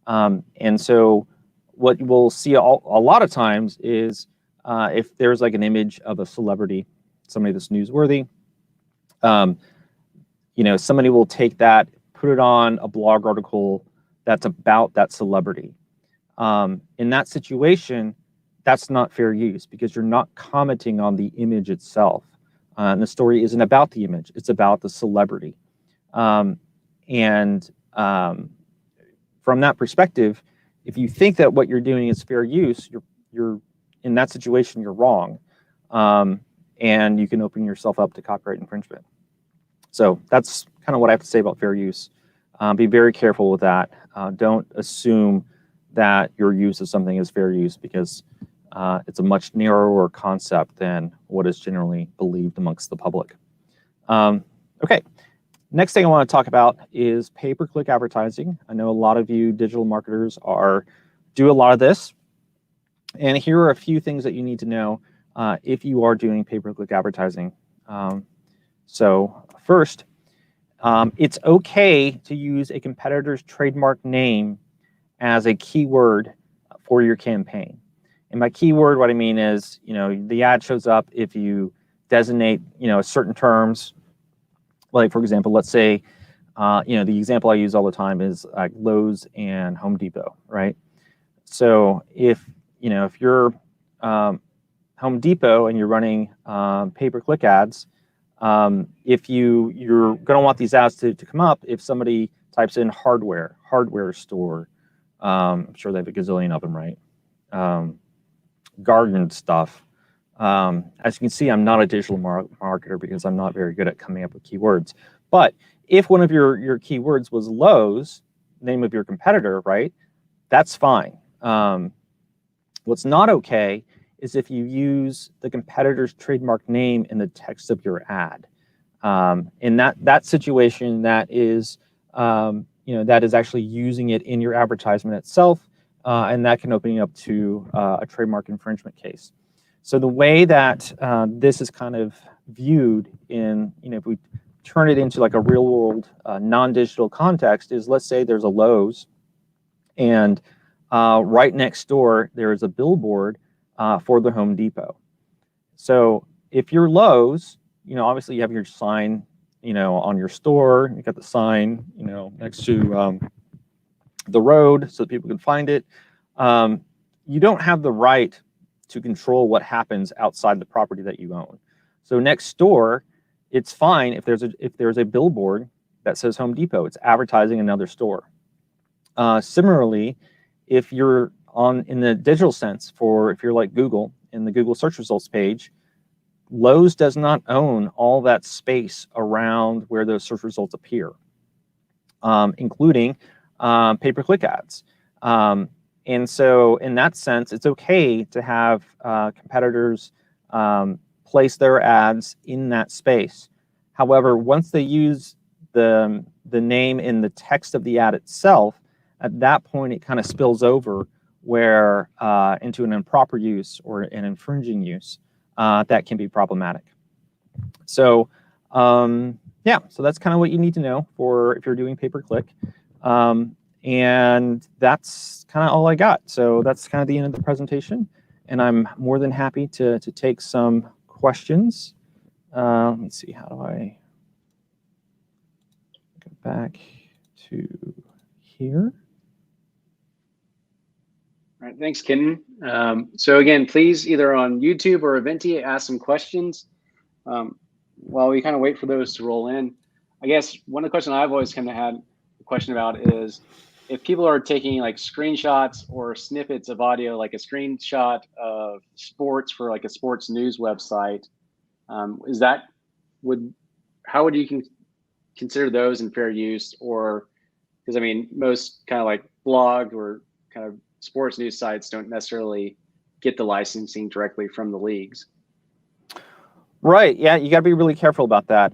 And so what we'll see a lot of times is if there's like an image of a celebrity, somebody that's newsworthy, somebody will take that, put it on a blog article that's about that celebrity. In that situation, that's not fair use because you're not commenting on the image itself. And the story isn't about the image, it's about the celebrity. From that perspective, if you think that what you're doing is fair use, you're in that situation, you're wrong. And you can open yourself up to copyright infringement. So that's kind of what I have to say about fair use. Be very careful with that. Don't assume that your use of something is fair use because it's a much narrower concept than what is generally believed amongst the public. Okay, next thing I want to talk about is pay-per-click advertising. I know a lot of you digital marketers do a lot of this. And here are a few things that you need to know if you are doing pay-per-click advertising. So first, it's okay to use a competitor's trademark name as a keyword for your campaign. And by keyword, what I mean is, the ad shows up if you designate, certain terms. Like, for example, let's say, the example I use all the time is like Lowe's and Home Depot, right? So if you're Home Depot and you're running pay-per-click ads, if you're going to want these ads to come up if somebody types in hardware store. I'm sure they have a gazillion of them, right? Garden stuff. As you can see, I'm not a digital marketer because I'm not very good at coming up with keywords. But if one of your keywords was Lowe's, name of your competitor, right? That's fine. What's not okay is if you use the competitor's trademark name in the text of your ad. In that situation, that is actually using it in your advertisement itself, and that can open you up to a trademark infringement case. So the way that this is kind of viewed in, if we turn it into like a real world non-digital context is, let's say there's a Lowe's and right next door, there is a billboard for the Home Depot. So if you're Lowe's, obviously you have your sign, on your store, you got the sign, next to the road so that people can find it. You don't have the right to control what happens outside the property that you own. So next door, it's fine if there's a billboard that says Home Depot. It's advertising another store. Similarly, if you're in the digital sense, if you're like Google, in the Google search results page, Lowe's does not own all that space around where those search results appear, including pay-per-click ads. And so in that sense, it's okay to have competitors place their ads in that space. However, once they use the name in the text of the ad itself, at that point, it kind of spills over into an improper use or an infringing use that can be problematic. So so that's kind of what you need to know for if you're doing pay-per-click. And that's kind of all I got. So that's kind of the end of the presentation. And I'm more than happy to take some questions. Let me see, how do I go back to here? All right, thanks, Kenton. So again, please either on YouTube or Eventi ask some questions while we kind of wait for those to roll in. I guess one of the questions I've always kind of had a question about is if people are taking like screenshots or snippets of audio, like a screenshot of sports for like a sports news website, how would you consider those in fair use? Or because I mean, most kind of like blog or kind of sports news sites don't necessarily get the licensing directly from the leagues. Right. Yeah, you got to be really careful about that.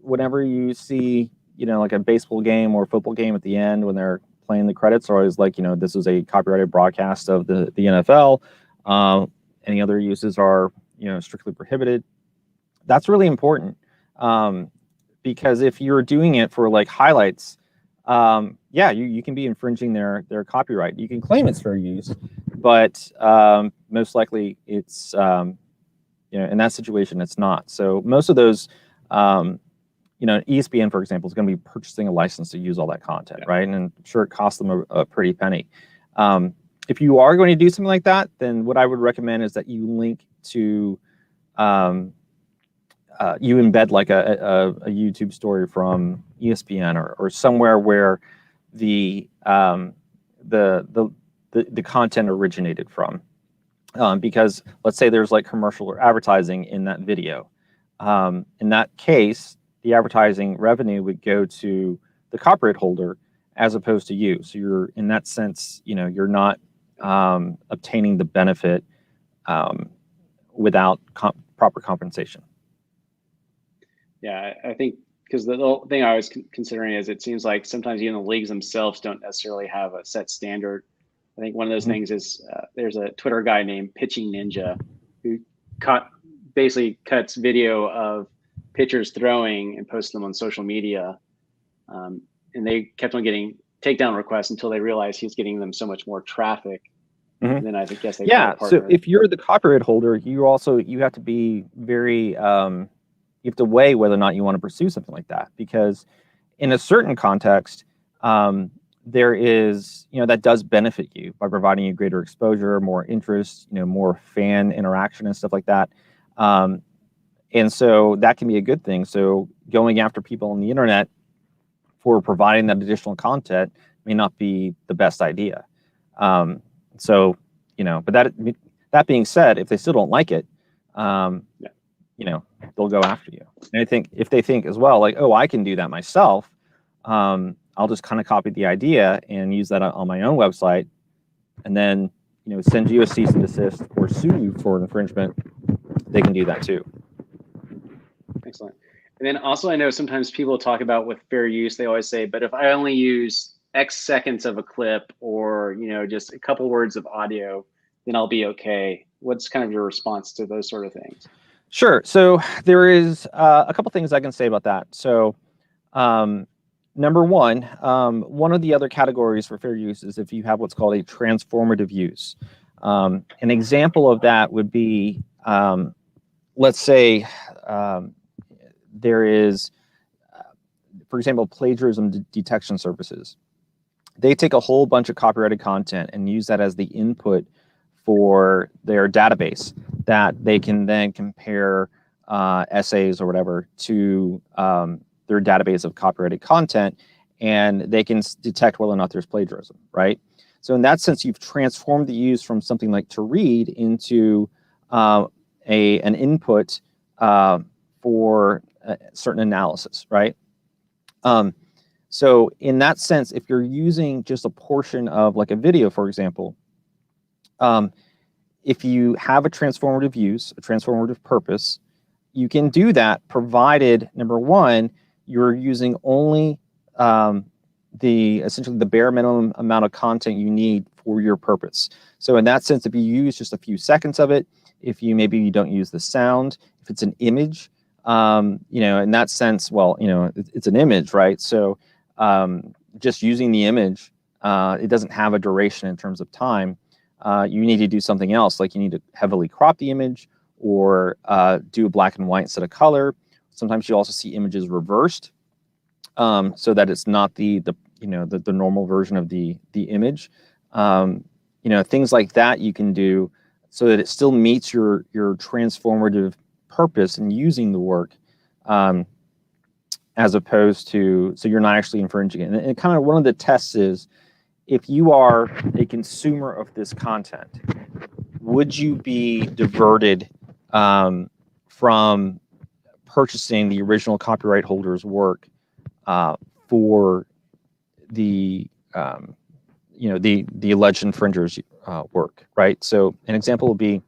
Whenever you see, like a baseball game or football game at the end when they're playing the credits, are always like, this is a copyrighted broadcast of the NFL. Any other uses are, strictly prohibited. That's really important because if you're doing it for like highlights, you can be infringing their copyright. You can claim it's fair use, but most likely it's in that situation it's not. So most of those ESPN, for example, is going to be purchasing a license to use all that content, right? And I'm sure it costs them a pretty penny. If you are going to do something like that, then what I would recommend is that you link to, you embed like a YouTube story from ESPN or somewhere where the content originated from. Because let's say there's like commercial or advertising in that video. In that case, the advertising revenue would go to the copyright holder as opposed to you. So you're, in that sense, you're not obtaining the benefit without proper compensation. Yeah, I think because the whole thing I was considering is it seems like sometimes even the leagues themselves don't necessarily have a set standard. I think one of those things is there's a Twitter guy named Pitching Ninja who basically cuts video of pitchers throwing and posts them on social media. And they kept on getting takedown requests until they realized he's getting them so much more traffic. And then I guess they so if you're the copyright holder, you have to be very you have to weigh whether or not you want to pursue something like that, because in a certain context, there is, that does benefit you by providing you greater exposure, more interest, more fan interaction and stuff like that. And so that can be a good thing. So going after people on the internet for providing that additional content may not be the best idea. But that being said, if they still don't like it, they'll go after you. And I think if they think as well, like, oh, I can do that myself, I'll just kind of copy the idea and use that on my own website, and then send you a cease and desist or sue you for infringement. They can do that too. Excellent. And then also, I know sometimes people talk about with fair use, they always say, but if I only use X seconds of a clip or just a couple words of audio, then I'll be okay. What's kind of your response to those sort of things? Sure. So there is a couple things I can say about that. So number one of the other categories for fair use is if you have what's called a transformative use. An example of that would be, let's say there is, for example, plagiarism detection services. They take a whole bunch of copyrighted content and use that as the input for their database that they can then compare essays or whatever to their database of copyrighted content, and they can detect whether or not there's plagiarism, right? So in that sense, you've transformed the use from something like to read into an input for a certain analysis, right? So in that sense, if you're using just a portion of like a video, for example, if you have a transformative use, a transformative purpose, you can do that provided, number one, you're using only essentially the bare minimum amount of content you need for your purpose. So in that sense, if you use just a few seconds of it, if maybe you don't use the sound, if it's an image, in that sense, well, it's an image, right? So just using the image, it doesn't have a duration in terms of time. You need to do something else, like you need to heavily crop the image or do a black and white instead of color. Sometimes you also see images reversed so that it's not the normal version of the image. Things like that you can do so that it still meets your transformative purpose in using the work, as opposed to, so you're not actually infringing it. And kind of one of the tests is, if you are a consumer of this content, would you be diverted from purchasing the original copyright holder's work for the alleged infringer's work, right? So an example would be,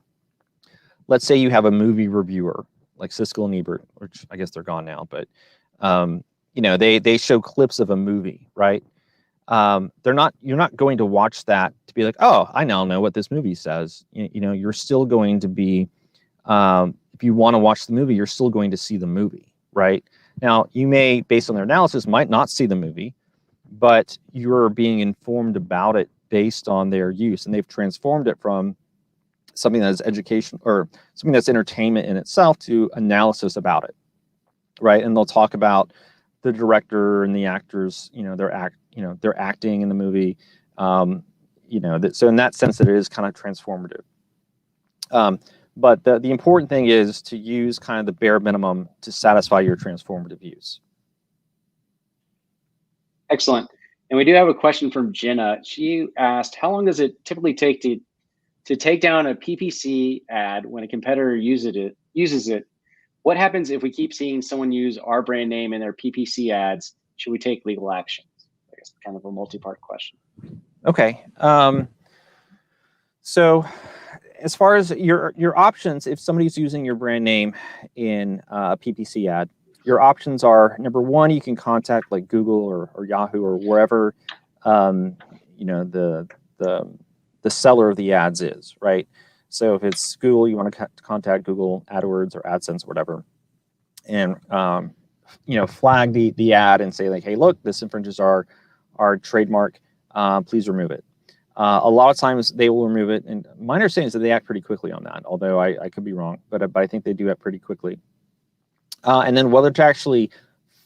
let's say you have a movie reviewer like Siskel and Ebert, which I guess they're gone now, but they show clips of a movie, right? You're not going to watch that to be like, oh, I now know what this movie says. You're still going to be, if you want to watch the movie, you're still going to see the movie, right? Now, you may, based on their analysis, might not see the movie, but you're being informed about it based on their use, and they've transformed it from something that is education or something that's entertainment in itself to analysis about it, right? And they'll talk about the director and the actors, they're acting in the movie, so in that sense, it is kind of transformative. But the important thing is to use kind of the bare minimum to satisfy your transformative use. Excellent. And we do have a question from Jenna. She asked, how long does it typically take to take down a PPC ad when a competitor uses it? What happens if we keep seeing someone use our brand name in their PPC ads? Should we take legal action? I guess kind of a multi-part question. Okay. So as far as your options, if somebody's using your brand name in a PPC ad, your options are, number one, you can contact like Google or Yahoo or wherever the seller of the ads is, right? So if it's Google, you want to contact Google AdWords or AdSense or whatever, and flag the ad and say like, hey, look, this infringes our trademark. Please remove it. A lot of times they will remove it, and my understanding is that they act pretty quickly on that, although I could be wrong, but I think they do act pretty quickly. And then whether to actually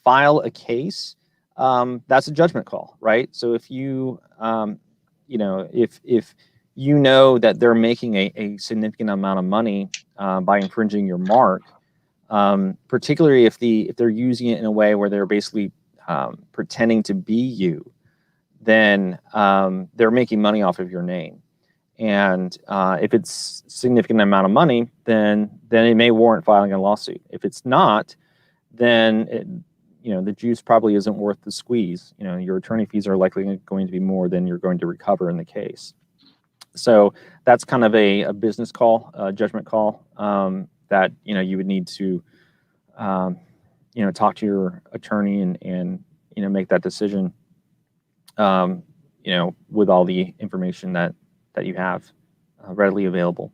file a case, that's a judgment call, right? So if you, if you know that they're making a significant amount of money by infringing your mark, particularly if they're using it in a way where they're basically pretending to be you, then they're making money off of your name. And if it's a significant amount of money, then it may warrant filing a lawsuit. If it's not, then the juice probably isn't worth the squeeze. Your attorney fees are likely going to be more than you're going to recover in the case. So that's kind of a business call, a judgment call that you would need to talk to your attorney and make that decision. With all the information that you have readily available.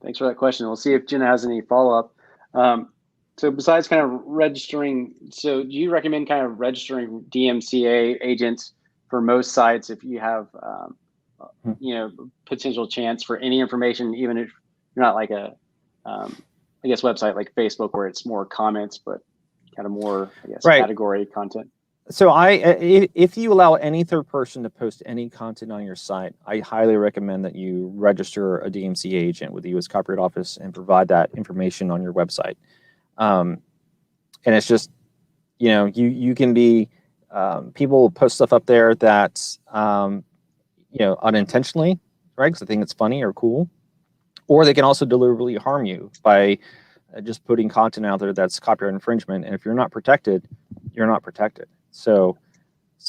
Thanks for that question. We'll see if Jenna has any follow-up. So besides kind of registering, so do you recommend kind of registering DMCA agents for most sites if you have, potential chance for any information, even if you're not like a, website like Facebook where it's more comments, but kind of more, right, category content? So if you allow any third person to post any content on your site, I highly recommend that you register a DMCA agent with the U.S. Copyright Office and provide that information on your website. And it's just, you can be, people post stuff up there that's, unintentionally, right? Because they think it's funny or cool, or they can also deliberately harm you by just putting content out there that's copyright infringement. And if you're not protected, you're not protected. So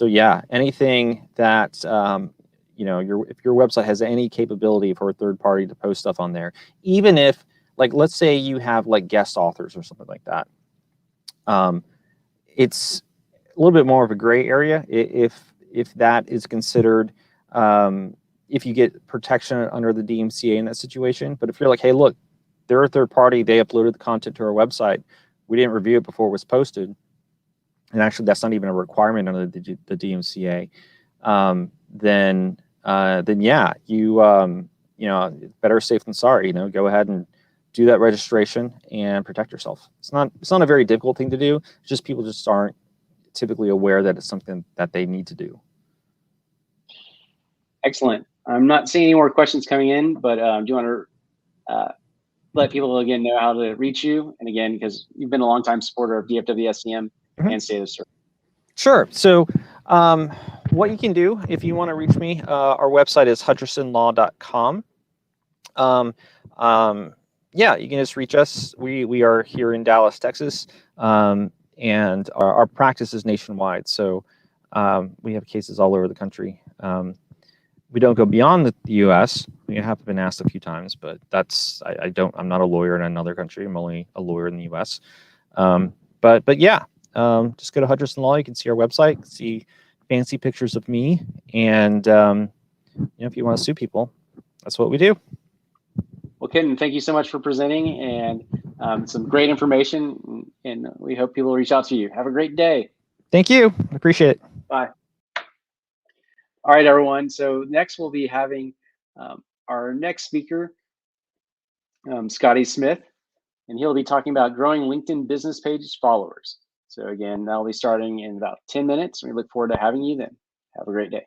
yeah, anything that if your website has any capability for a third party to post stuff on there, even if, like, let's say you have like guest authors or something like that, it's a little bit more of a gray area if that is considered, if you get protection under the DMCA in that situation. But if you're like, hey, look, they're a third party, they uploaded the content to our website, we didn't review it before it was posted, and actually that's not even a requirement under the DMCA, then yeah, you better safe than sorry. Go ahead and do that registration and protect yourself. It's not a very difficult thing to do. It's just people just aren't typically aware that it's something that they need to do. Excellent. I'm not seeing any more questions coming in, but do you want to let people again know how to reach you? And again, because you've been a longtime supporter of DFW SCM and State of Search. Sure. So what you can do if you want to reach me, our website is hutchersonlaw.com. Yeah, you can just reach us. We are here in Dallas, Texas, and our practice is nationwide. So we have cases all over the country. We don't go beyond the U.S. We have been asked a few times, but I'm not a lawyer in another country. I'm only a lawyer in the U.S. But yeah, just go to Hutcherson Law. You can see our website, you can see fancy pictures of me, and if you want to sue people, that's what we do. Well, Ken, thank you so much for presenting and some great information, and we hope people will reach out to you. Have a great day. Thank you. I appreciate it. Bye. All right, everyone. So next we'll be having our next speaker, Scotty Smith. and he'll be talking about growing LinkedIn business page followers. So again, that'll be starting in about 10 minutes. We look forward to having you then. Have a great day.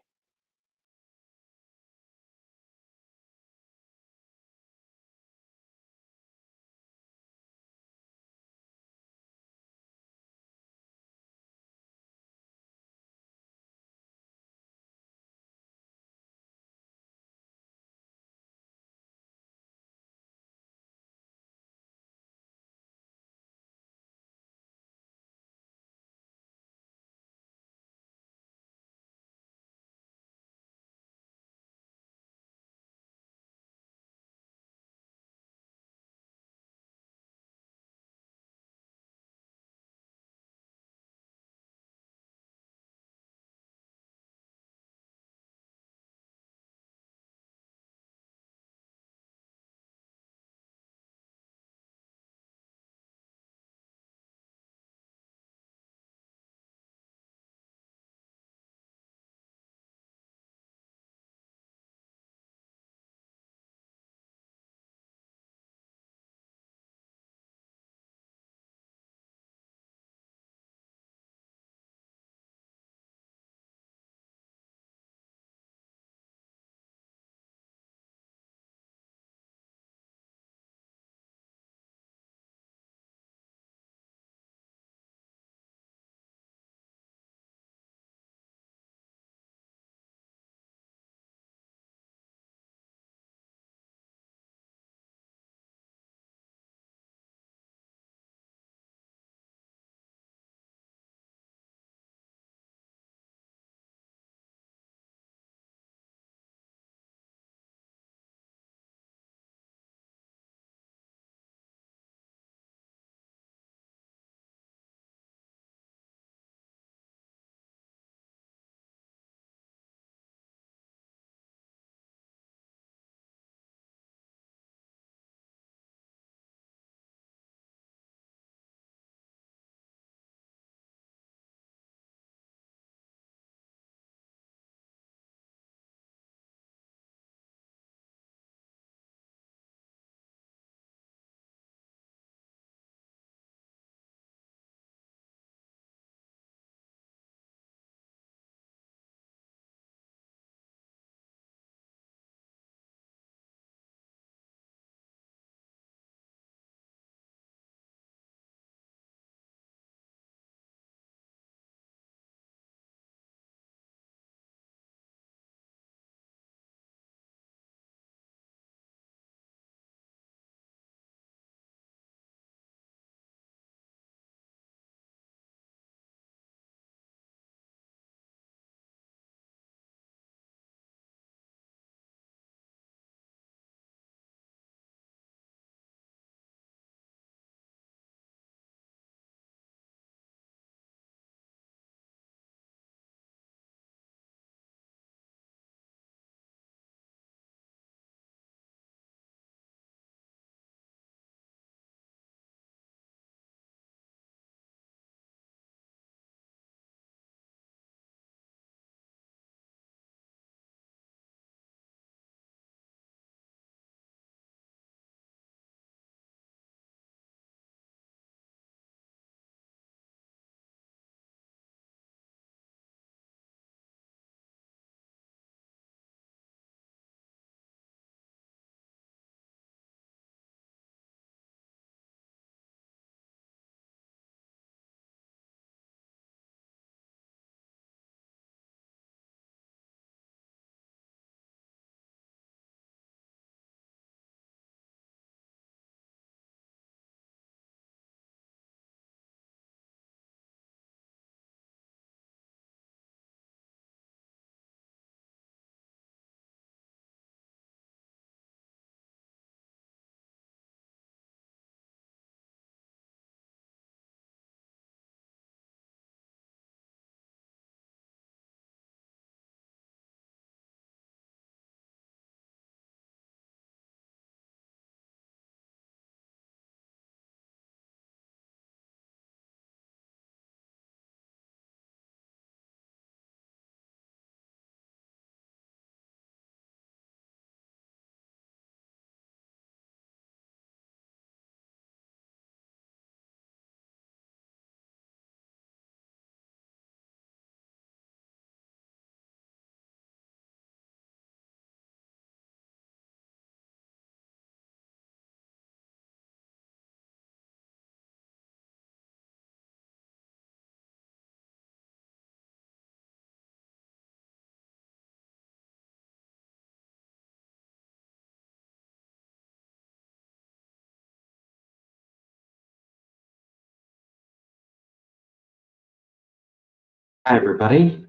Hi, everybody.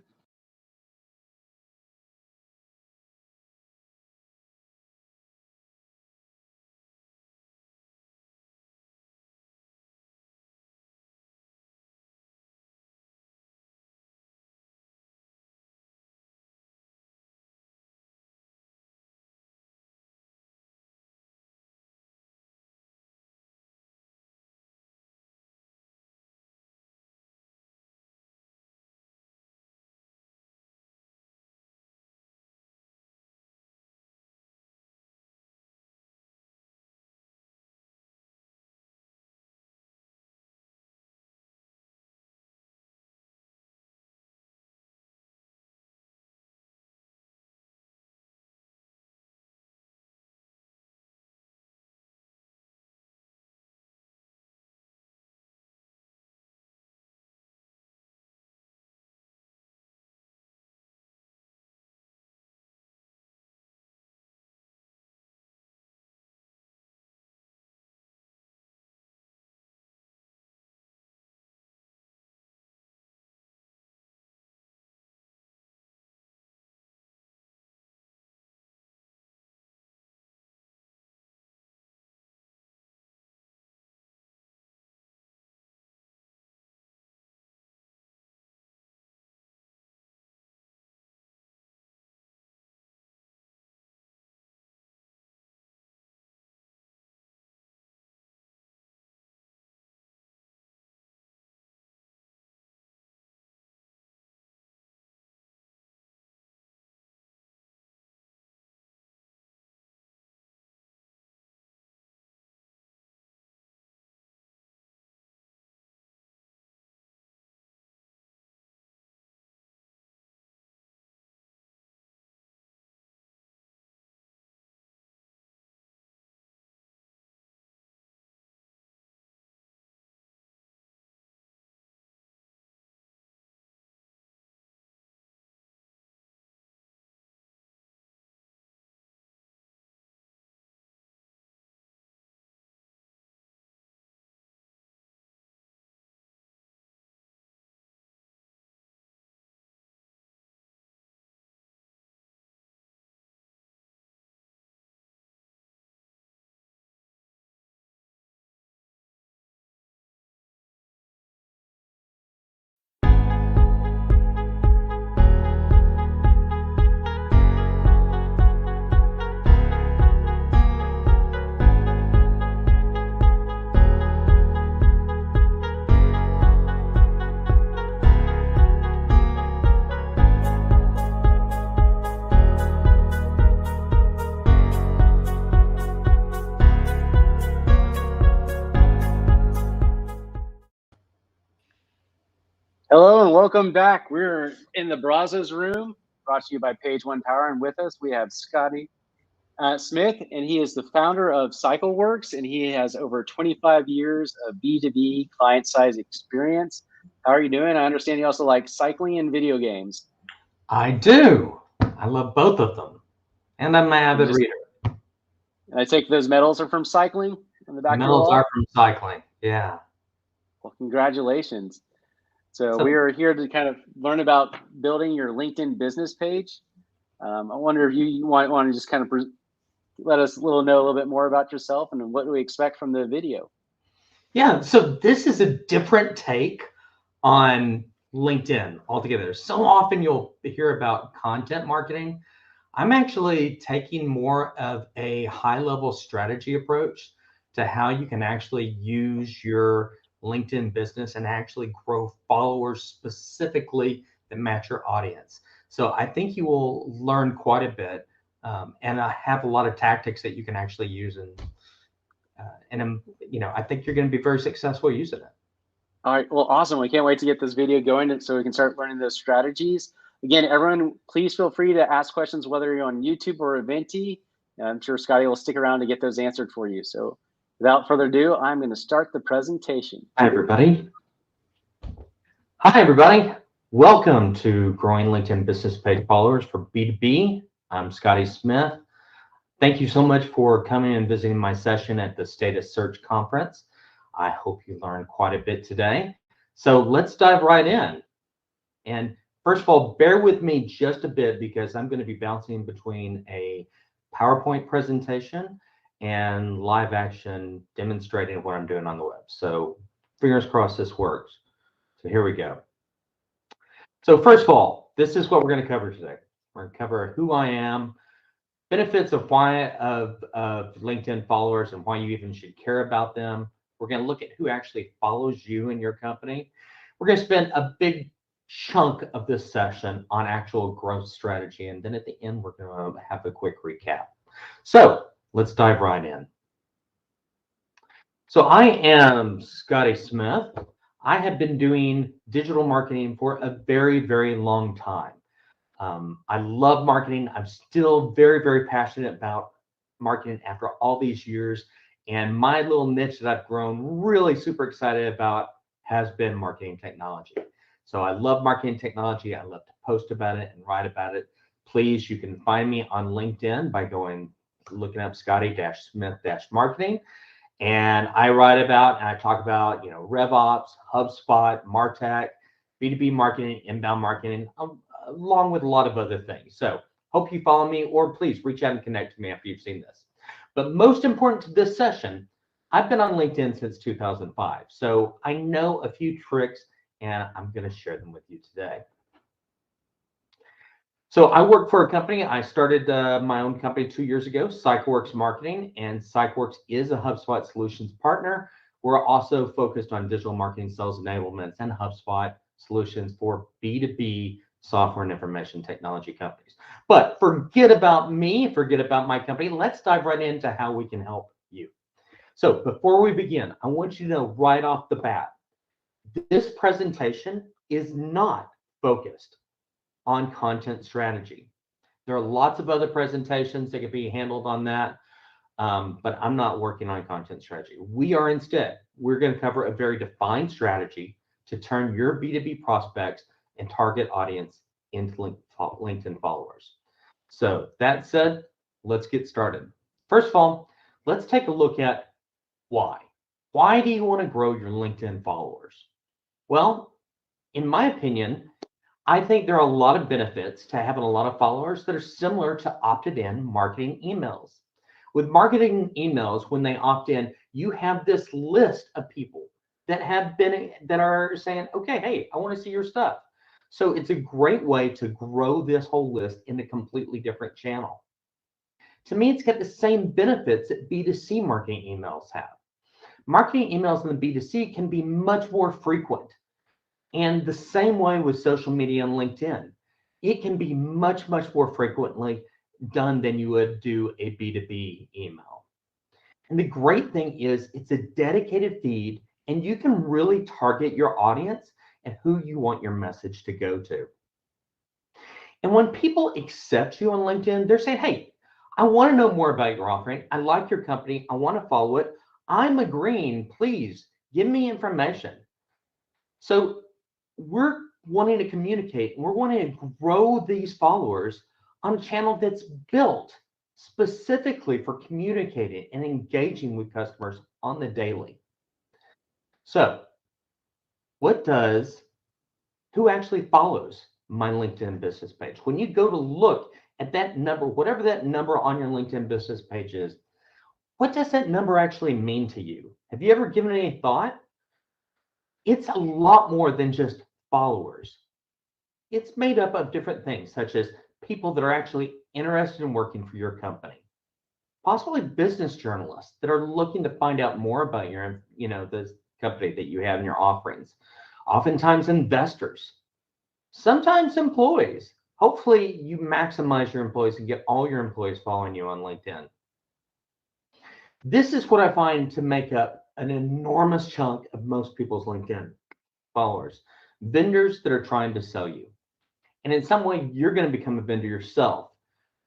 Hello and welcome back. We're in the Brazos room, brought to you by Page One Power, and with us we have Scotty Smith, and he is the founder of CycleWorks, and he has over 25 years of B2B client-side experience. How are you doing? I understand you also like cycling and video games. I do. I love both of them, and I'm an avid reader. And I take those medals are from cycling on the back of the Medals wall? are from cycling. Yeah. Well, congratulations. So we are here to kind of learn about building your LinkedIn business page. I wonder if you want to just kind of let us know a little bit more about yourself and what do we expect from the video. Yeah. So this is a different take on LinkedIn altogether. So often you'll hear about content marketing. I'm actually taking more of a high-level strategy approach to how you can actually use your LinkedIn business and actually grow followers specifically that match your audience. So I think you will learn quite a bit, and I have a lot of tactics that you can actually use, and I think you're going to be very successful using it. All right, well, awesome. We can't wait to get this video going so we can start learning those strategies. Again, everyone, please feel free to ask questions, whether you're on YouTube or Eventi. I'm sure Scotty will stick around to get those answered for you. So without further ado, I'm going to start the presentation. Hi, everybody. Welcome to Growing LinkedIn Business Page Followers for B2B. I'm Scotty Smith. Thank you so much for coming and visiting my session at the State of Search Conference. I hope you learned quite a bit today. So let's dive right in. And first of all, bear with me just a bit because I'm going to be bouncing between a PowerPoint presentation and live action demonstrating what I'm doing on the web. So fingers crossed this works. So here we go. So first of all, this is what we're going to cover today. We're going to cover who I am, benefits of LinkedIn followers and why you even should care about them. We're going to look at who actually follows you in your company. We're going to spend a big chunk of this session on actual growth strategy. And then at the end, we're going to have a quick recap. So let's dive right in. So I am Scotty Smith. I have been doing digital marketing for a very, very long time. I love marketing. I'm still very, very passionate about marketing after all these years. And my little niche that I've grown really super excited about has been marketing technology. So I love marketing technology. I love to post about it and write about it. Please, you can find me on LinkedIn by looking up Scotty-Smith-marketing. And I write about and I talk about, RevOps, HubSpot, MarTech, B2B marketing, inbound marketing, along with a lot of other things. So hope you follow me, or please reach out and connect to me after you've seen this. But most important to this session, I've been on LinkedIn since 2005. So I know a few tricks and I'm going to share them with you today. So I work for a company. I started my own company 2 years ago, CycleWorks Marketing, and CycleWorks is a HubSpot solutions partner. We're also focused on digital marketing, sales enablements, and HubSpot solutions for B2B software and information technology companies. But forget about me, forget about my company. Let's dive right into how we can help you. So before we begin, I want you to know right off the bat, this presentation is not focused on content strategy. There are lots of other presentations that could be handled on that, but I'm not working on content strategy. We're going to cover a very defined strategy to turn your B2B prospects and target audience into LinkedIn followers. So that said, let's get started. First of all, let's take a look at why. Why do you want to grow your LinkedIn followers? Well, in my opinion, I think there are a lot of benefits to having a lot of followers that are similar to opted-in marketing emails. With marketing emails, when they opt in, you have this list of people that are saying, okay, hey, I want to see your stuff. So it's a great way to grow this whole list in a completely different channel. To me, it's got the same benefits that B2C marketing emails have. Marketing emails in the B2C can be much more frequent. And the same way with social media and LinkedIn, it can be much, much more frequently done than you would do a B2B email. And the great thing is it's a dedicated feed and you can really target your audience and who you want your message to go to. And when people accept you on LinkedIn, they're saying, hey, I want to know more about your offering. I like your company. I want to follow it. I'm agreeing. Please give me information. So we're wanting to communicate. We're wanting to grow these followers on a channel that's built specifically for communicating and engaging with customers on the daily. So who actually follows my LinkedIn business page? When you go to look at that number, whatever that number on your LinkedIn business page is, what does that number actually mean to you? Have you ever given any thought? It's a lot more than just followers. It's made up of different things, such as people that are actually interested in working for your company, possibly business journalists that are looking to find out more about the company that you have in your offerings, oftentimes investors, sometimes employees. Hopefully you maximize your employees and get all your employees following you on LinkedIn. This is what I find to make up an enormous chunk of most people's LinkedIn followers, vendors that are trying to sell you. And in some way, you're going to become a vendor yourself.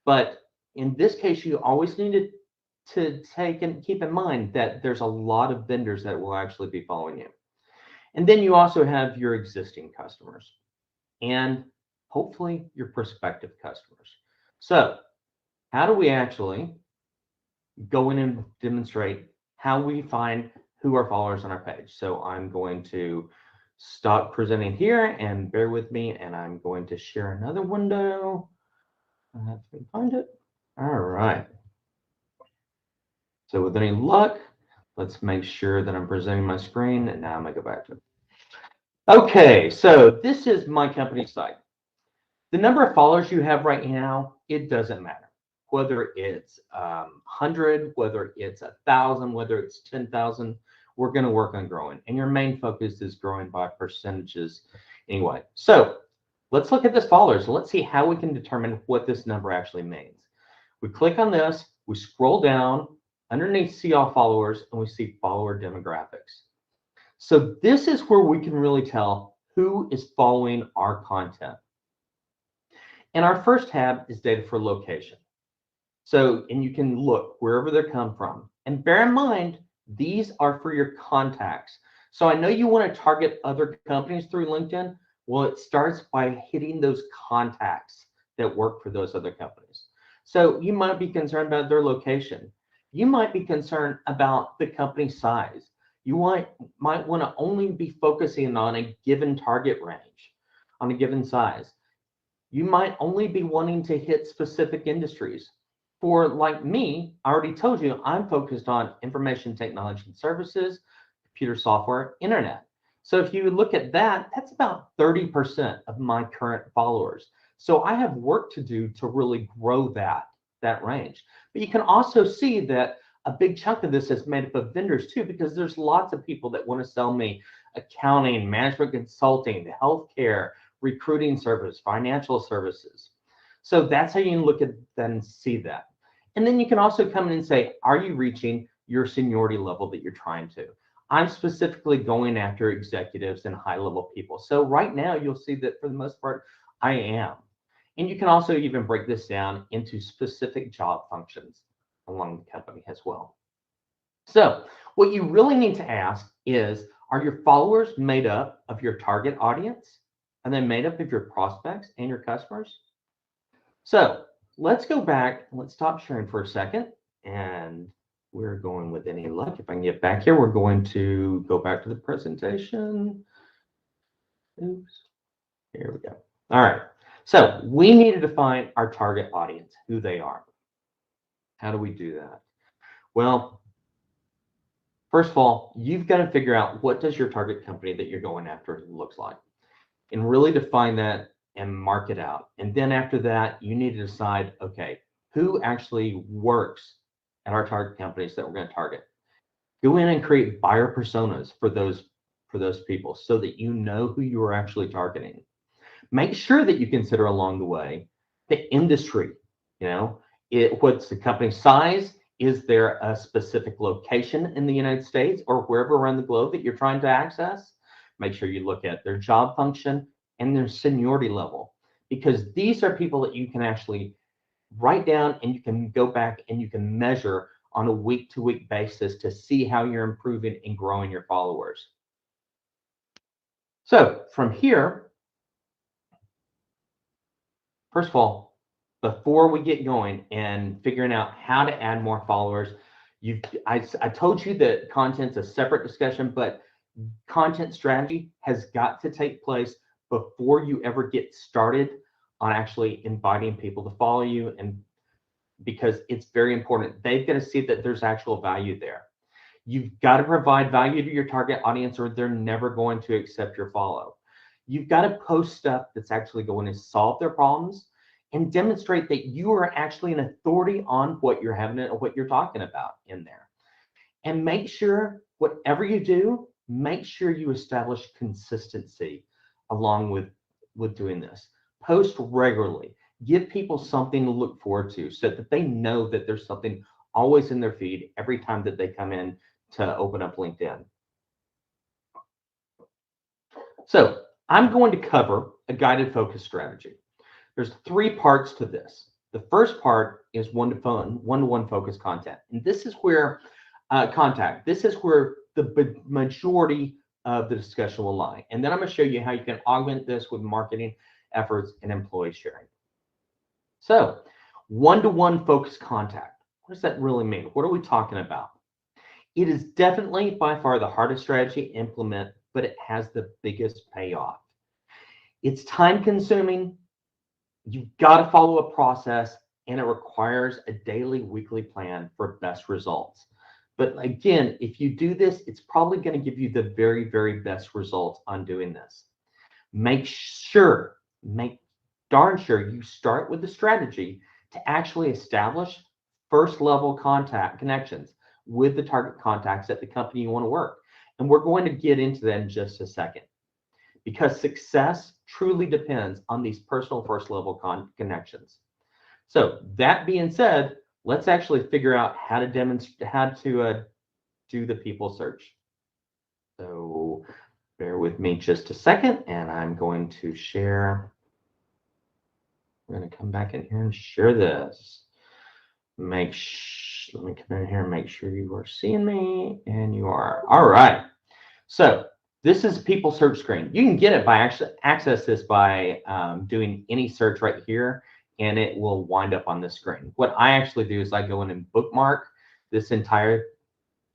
But in this case, you always need to take and keep in mind that there's a lot of vendors that will actually be following you. And then you also have your existing customers and hopefully your prospective customers. So how do we actually go in and demonstrate how we find who are followers on our page? So I'm going to stop presenting here and bear with me, and I'm going to share another window. I have to find it. All right. So with any luck, let's make sure that I'm presenting my screen, and now I'm going to go back to it. Okay, so this is my company site. The number of followers you have right now, it doesn't matter. Whether it's 100, whether it's 1,000, whether it's 10,000, we're going to work on growing. And your main focus is growing by percentages anyway. So let's look at this followers and let's see how we can determine what this number actually means. We click on this, we scroll down, underneath see all followers, and we see follower demographics. So this is where we can really tell who is following our content. And our first tab is data for location. So, and you can look wherever they come from. And bear in mind, these are for your contacts. So I know you want to target other companies through LinkedIn. Well, it starts by hitting those contacts that work for those other companies. So you might be concerned about their location. You might be concerned about the company size. You might want to only be focusing on a given target range, on a given size. You might only be wanting to hit specific industries. For like me, I already told you, I'm focused on information technology and services, computer software, internet. So if you look at that, that's about 30% of my current followers. So I have work to do to really grow that range. But you can also see that a big chunk of this is made up of vendors too, because there's lots of people that want to sell me accounting, management consulting, healthcare, recruiting service, financial services. So that's how you can look at that and see that. And then you can also come in and say, are you reaching your seniority level that you're trying to? I'm specifically going after executives and high-level people. So right now you'll see that for the most part, I am. And you can also even break this down into specific job functions along the company as well. So what you really need to ask is, are your followers made up of your target audience? Are they made up of your prospects and your customers? So let's go back. Let's stop sharing for a second. And we're going with any luck. If I can get back here, we're going to go back to the presentation. Oops. Here we go. All right. So we need to define our target audience, who they are. How do we do that? Well, first of all, you've got to figure out what does your target company that you're going after looks like, and really define that and mark it out. And then after that, you need to decide, okay, who actually works at our target companies that we're going to target. Go in and create buyer personas for those people so that you know who you are actually targeting. Make sure that you consider along the way the industry. You know, what's the company size? Is there a specific location in the United States or wherever around the globe that you're trying to access? Make sure you look at their job function and their seniority level, because these are people that you can actually write down and you can go back and you can measure on a week-to-week basis to see how you're improving and growing your followers. So from here, first of all, before we get going and figuring out how to add more followers, I told you that content's a separate discussion, but content strategy has got to take place before you ever get started on actually inviting people to follow you, and because it's very important. They've got to see that there's actual value there. You've got to provide value to your target audience or they're never going to accept your follow. You've got to post stuff that's actually going to solve their problems and demonstrate that you are actually an authority on what you're having or what you're talking about in there. And make sure whatever you do, make sure you establish consistency along with doing this. Post regularly. Give people something to look forward to so that they know that there's something always in their feed every time that they come in to open up LinkedIn. So I'm going to cover a guided focus strategy. There's 3 parts to this. The first part is one-to-one focus content. And this is where this is where the majority of the discussion will lie. And then I'm going to show you how you can augment this with marketing efforts and employee sharing. So one-to-one focus contact. What does that really mean? What are we talking about? It is definitely by far the hardest strategy to implement, but it has the biggest payoff. It's time consuming. You've got to follow a process, and it requires a daily, weekly plan for best results. But again, if you do this, it's probably going to give you the very, very best results on doing this. Make darn sure you start with the strategy to actually establish first level contact connections with the target contacts at the company you want to work. And we're going to get into that in just a second, because success truly depends on these personal first level connections. So that being said, let's actually figure out how to demonstrate, how to do the people search. So bear with me just a second, and I'm going to share. We're going to come back in here and share this. Let me come in here and make sure you are seeing me, and you are. All right. So this is a people search screen. You can get it by actually access this by doing any search right here, and it will wind up on this screen. What I actually do is I go in and bookmark this entire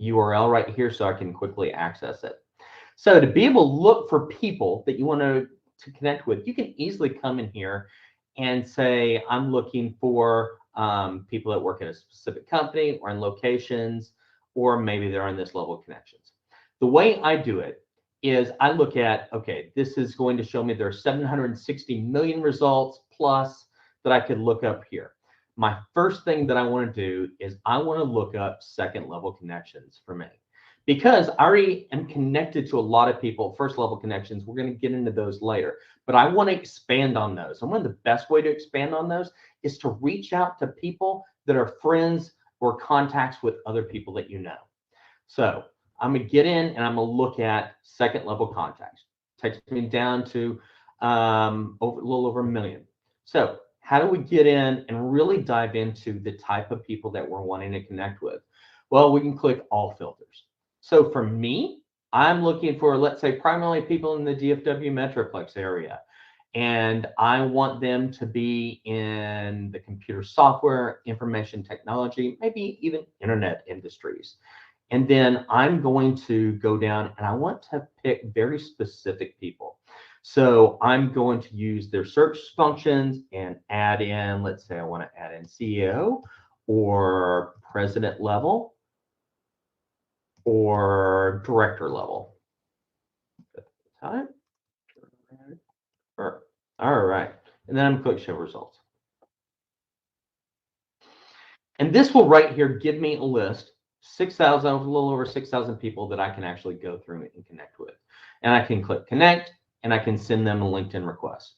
URL right here so I can quickly access it. So to be able to look for people that you want to connect with, you can easily come in here and say, I'm looking for people that work at a specific company or in locations, or maybe they're on this level of connections. The way I do it is I look at, okay, this is going to show me there are 760 million results plus that I could look up here. My first thing that I want to do is I want to look up second level connections for me, because I already am connected to a lot of people, first level connections. We're going to get into those later, but I want to expand on those. And one of the best way to expand on those is to reach out to people that are friends or contacts with other people that you know. So I'm going to get in and I'm going to look at second level contacts. Takes me down to a little over 1 million. So how do we get in and really dive into the type of people that we're wanting to connect with? Well, we can click all filters. So for me, I'm looking for, let's say, primarily people in the DFW Metroplex area. And I want them to be in the computer software, information technology, maybe even internet industries. And then I'm going to go down and I want to pick very specific people. So I'm going to use their search functions and add in, let's say I want to add in CEO or president level or director level. All right. And then I'm going to click show results. And this will right here give me a list, 6,000, a little over 6,000 people that I can actually go through and connect with. And I can click connect and I can send them a LinkedIn request.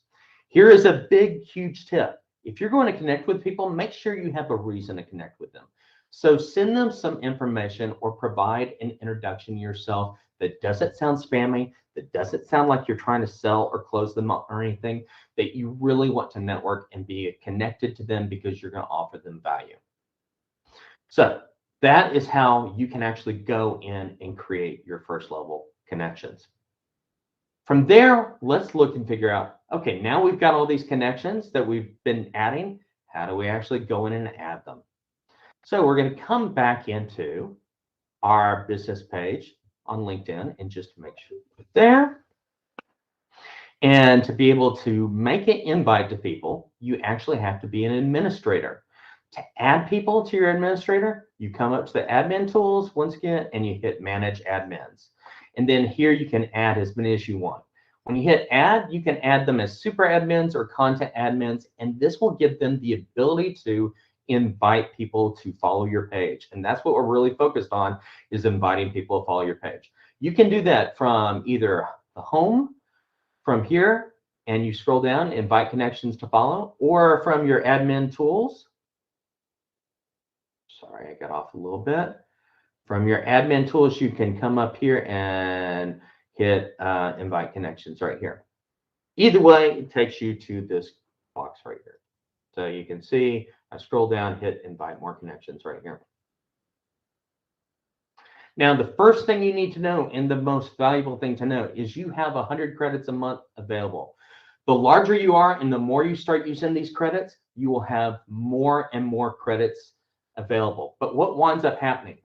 Here is a big, huge tip. If you're going to connect with people, make sure you have a reason to connect with them. So send them some information or provide an introduction to yourself that doesn't sound spammy, that doesn't sound like you're trying to sell or close them up or anything, that you really want to network and be connected to them because you're going to offer them value. So that is how you can actually go in and create your first level connections. From there, let's look and figure out, okay, now we've got all these connections that we've been adding. How do we actually go in and add them? So we're going to come back into our business page on LinkedIn and just make sure it's there. And to be able to make an invite to people, you actually have to be an administrator. To add people to your administrator, you come up to the admin tools once again, and you hit manage admins. And then here you can add as many as you want. When you hit add, you can add them as super admins or content admins, and this will give them the ability to invite people to follow your page. And that's what we're really focused on, is inviting people to follow your page. You can do that from either the home, from here, and you scroll down, invite connections to follow, or from your admin tools. Sorry, I got off a little bit. From your admin tools, you can come up here and hit invite connections right here. Either way, it takes you to this box right here. So you can see, I scroll down, hit invite more connections right here. Now, the first thing you need to know, and the most valuable thing to know, is you have 100 credits a month available. The larger you are and the more you start using these credits, you will have more and more credits available. But what winds up happening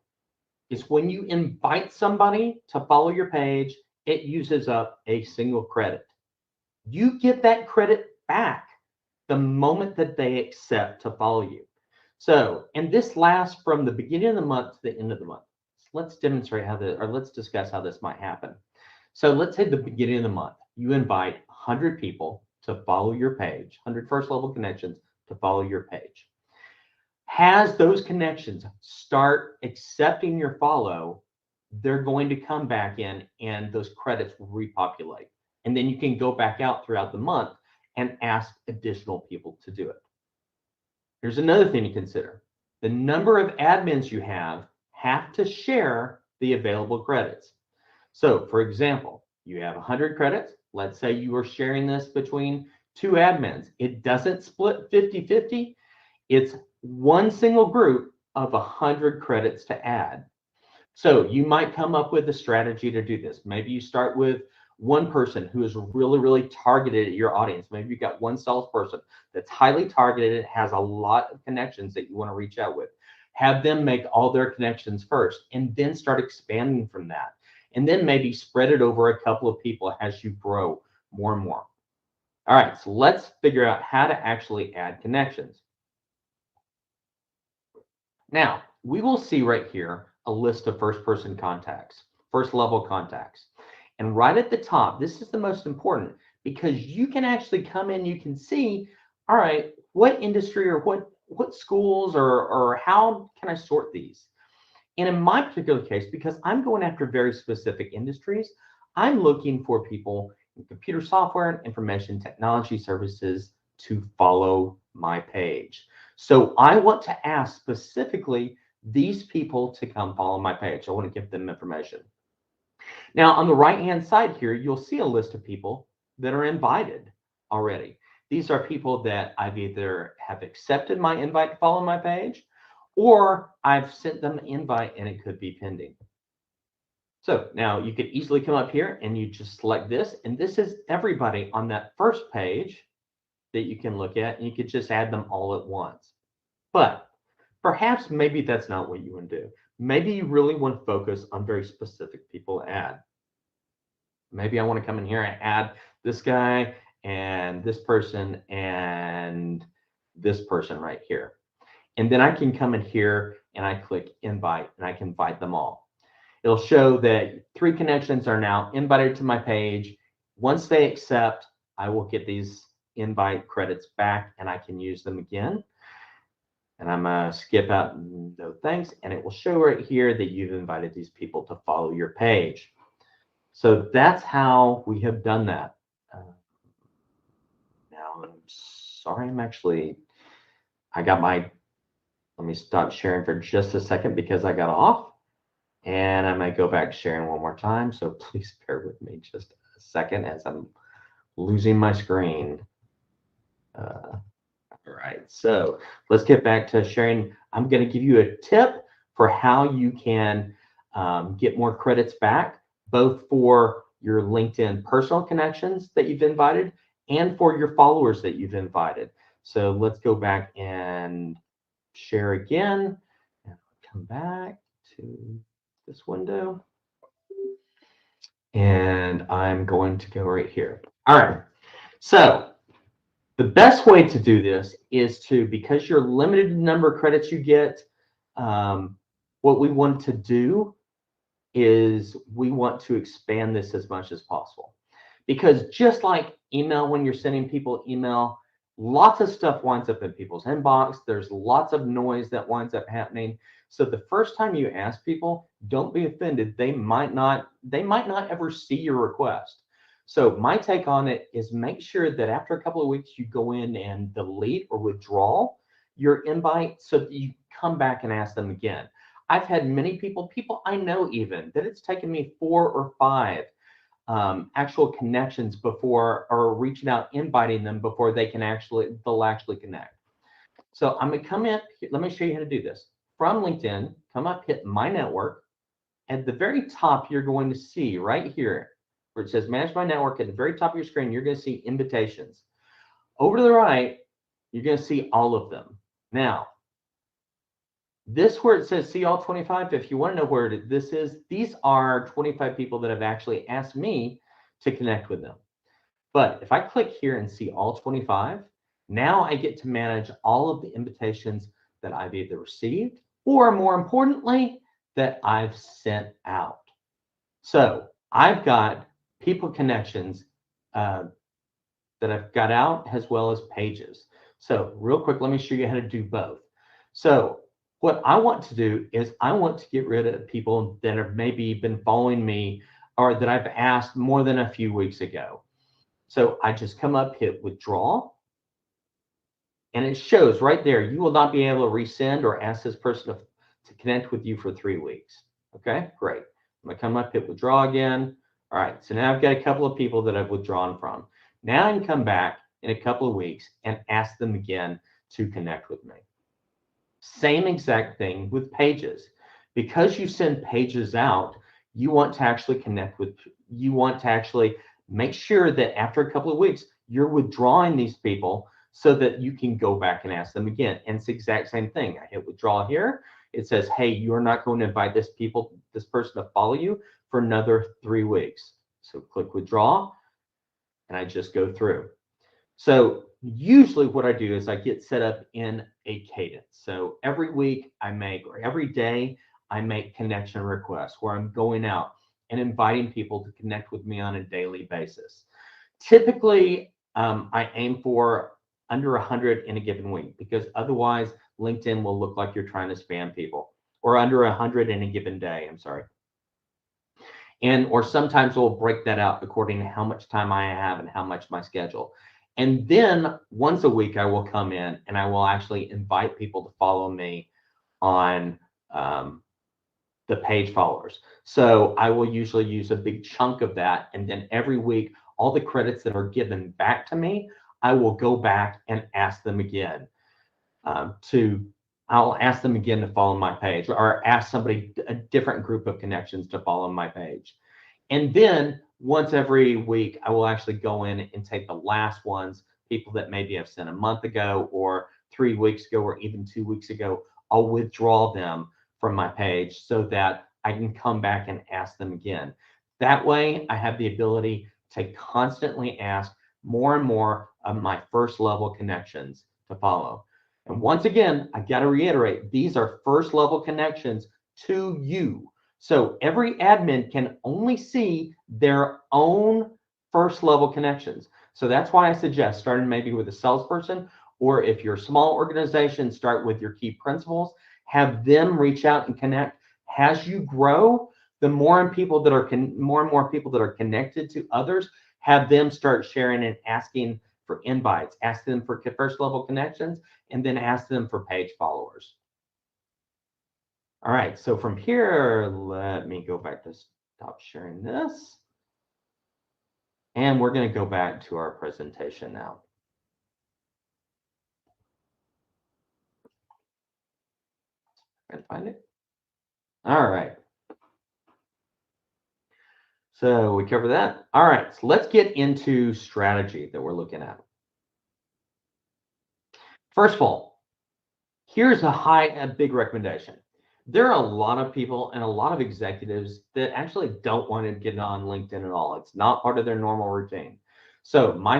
is when you invite somebody to follow your page it uses up a single credit. You get that credit back the moment that they accept to follow you. So, and this lasts from the beginning of the month to the end of the month. Let's demonstrate how this, or let's discuss how this might happen. So let's say the beginning of the month, you invite 100 people to follow your page, 100 first level connections to follow your page. As those connections start accepting your follow, they're going to come back in and those credits will repopulate. And then you can go back out throughout the month and ask additional people to do it. Here's another thing to consider. The number of admins you have to share the available credits. So for example, you have 100 credits. Let's say you are sharing this between 2 admins. It doesn't split 50-50. It's one single group of 100 credits to add. So you might come up with a strategy to do this. Maybe you start with one person who is really, really targeted at your audience. Maybe you've got one salesperson that's highly targeted, has a lot of connections that you want to reach out with. Have them make all their connections first and then start expanding from that. And then maybe spread it over a couple of people as you grow more and more. All right, so let's figure out how to actually add connections. Now, we will see right here a list of first-person contacts, first-level contacts. And right at the top, this is the most important because you can actually come in, you can see, all right, what industry or what schools or how can I sort these? And in my particular case, because I'm going after very specific industries, I'm looking for people in computer software and information technology services to follow my page. So I want to ask specifically these people to come follow my page. I want to give them information. Now, on the right-hand side here, you'll see a list of people that are invited already. These are people that I've either have accepted my invite to follow my page, or I've sent them an invite and it could be pending. So now you could easily come up here and you just select this, and this is everybody on that first page that you can look at, and you could just add them all at once. But perhaps maybe that's not what you want to do. Maybe you really want to focus on very specific people to add. Maybe I want to come in here and add this guy and this person and this person right here. And then I can come in here and I click invite and I can invite them all. It'll show that 3 connections are now invited to my page. Once they accept, I will get these invite credits back and I can use them again. And I'm going to skip out no thanks, and it will show right here that you've invited these people to follow your page. So that's how we have done that. Now, I'm sorry, let me stop sharing for just a second because I got off, and I might go back sharing one more time. So please bear with me just a second as I'm losing my screen. All right, so let's get back to sharing. I'm going to give you a tip for how you can get more credits back, both for your LinkedIn personal connections that you've invited and for your followers that you've invited. So let's go back and share again. And come back to this window. And I'm going to go right here. All right, so the best way to do this is to, because you're limited number of credits you get, what we want to do is we want to expand this as much as possible. Because just like email, when you're sending people email, lots of stuff winds up in people's inbox. There's lots of noise that winds up happening. So the first time you ask people, don't be offended. They might not ever see your request. So my take on it is make sure that after a couple of weeks, you go in and delete or withdraw your invite so that you come back and ask them again. I've had many people I know even, that it's taken me 4 or 5 actual connections before, or reaching out, inviting them before they'll actually connect. So I'm gonna come in, let me show you how to do this. From LinkedIn, come up, hit My Network. At the very top, you're going to see right here, where it says Manage My Network, at the very top of your screen, you're going to see invitations. Over to the right, you're going to see all of them. Now, This where it says see all 25, if you want to know where this is, these are 25 people that have actually asked me to connect with them. But if I click here and see all 25, now I get to manage all of the invitations that I've either received or, more importantly, that I've sent out. So I've got people connections that I've got out as well as pages. So real quick, let me show you how to do both. So what I want to do is I want to get rid of people that have maybe been following me or that I've asked more than a few weeks ago. So I just come up, hit withdraw, and it shows right there, you will not be able to resend or ask this person to connect with you for 3 weeks. Okay, great. I'm gonna come up, hit withdraw again. All right, so now I've got a couple of people that I've withdrawn from. Now I can come back in a couple of weeks and ask them again to connect with me. Same exact thing with pages. Because you send pages out, you want to actually connect with, you want to actually make sure that after a couple of weeks, you're withdrawing these people so that you can go back and ask them again. And it's the exact same thing. I hit withdraw here. It says, hey, you're not going to invite this person to follow you for another 3 weeks. So click withdraw, and I just go through. So usually what I do is I get set up in a cadence. So every week I make, or every day I make connection requests where I'm going out and inviting people to connect with me on a daily basis. Typically, I aim for under 100 in a given week, because otherwise LinkedIn will look like you're trying to spam people, or under 100 in a given day, I'm sorry. And, or sometimes we'll break that out according to how much time I have and how much my schedule. And then once a week, I will come in and I will actually invite people to follow me on the page followers. So I will usually use a big chunk of that. And then every week, all the credits that are given back to me, I will go back and ask them again I'll ask them again to follow my page, or ask somebody, a different group of connections, to follow my page. And then once every week, I will actually go in and take the last ones, people that maybe I've sent a month ago or 3 weeks ago or even 2 weeks ago. I'll withdraw them from my page so that I can come back and ask them again. That way, I have the ability to constantly ask more and more of my first level connections to follow. And once again, I got to reiterate, these are first level connections to you. So every admin can only see their own first level connections. So that's why I suggest starting maybe with a salesperson, or if you're a small organization, start with your key principals, have them reach out and connect. As you grow, the more and more people that are connected to others, have them start sharing and asking for invites, ask them for first level connections, and then ask them for page followers. All right, so from here, let me go back to stop sharing this. And we're going to go back to our presentation now. Trying to find it. All right. So we cover that. All right, so let's get into strategy that we're looking at. First of all, here's a big recommendation. There are a lot of people and a lot of executives that actually don't want to get on LinkedIn at all. It's not part of their normal routine. So my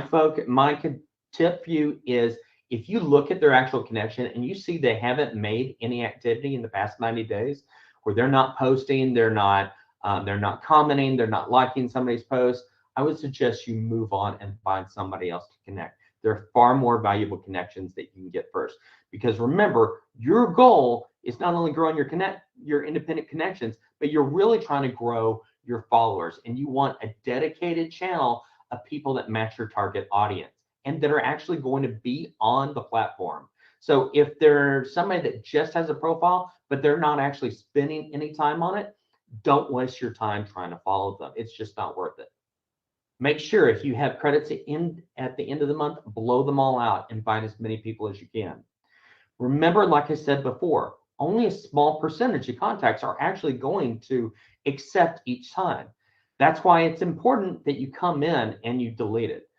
tip for you is, if you look at their actual connection and you see they haven't made any activity in the past 90 days, where they're not posting, they're not commenting, they're not liking somebody's post, I would suggest you move on and find somebody else to connect. There are far more valuable connections that you can get first. Because remember, your goal is not only growing your independent connections, but you're really trying to grow your followers. And you want a dedicated channel of people that match your target audience and that are actually going to be on the platform. So if there's somebody that just has a profile, but they're not actually spending any time on it, don't waste your time trying to follow them. It's just not worth it. Make sure if you have credits at the end of the month, blow them all out and find as many people as you can. Remember, like I said before, only a small percentage of contacts are actually going to accept each time. That's why it's important that you come in and you delete it.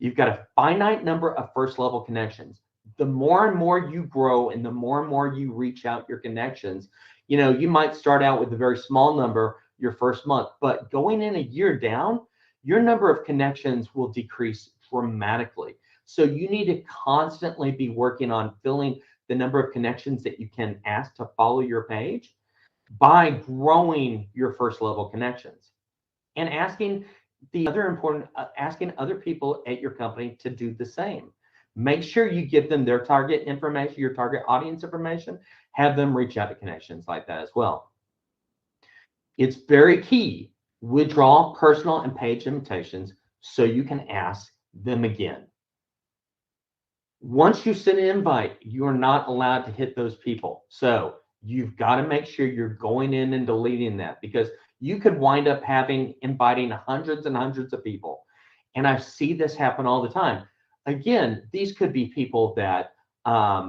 You've got a finite number of first level connections. the more and more you grow and the more you reach out your connections, you know, you might start out with a very small number your first month, but going in a year down, your number of connections will decrease dramatically. So you need to constantly be working on filling the number of connections that you can ask to follow your page by growing your first level connections and asking asking other people at your company to do the same. Make sure you give them their target information, your target audience information, have them reach out to connections like that as well. It's very key. Withdraw personal and page invitations so you can ask them again. Once you send an invite, you are not allowed to hit those people. So you've got to make sure you're going in and deleting that, because you could wind up inviting hundreds and hundreds of people. And I see this happen all the time. Again, these could be people that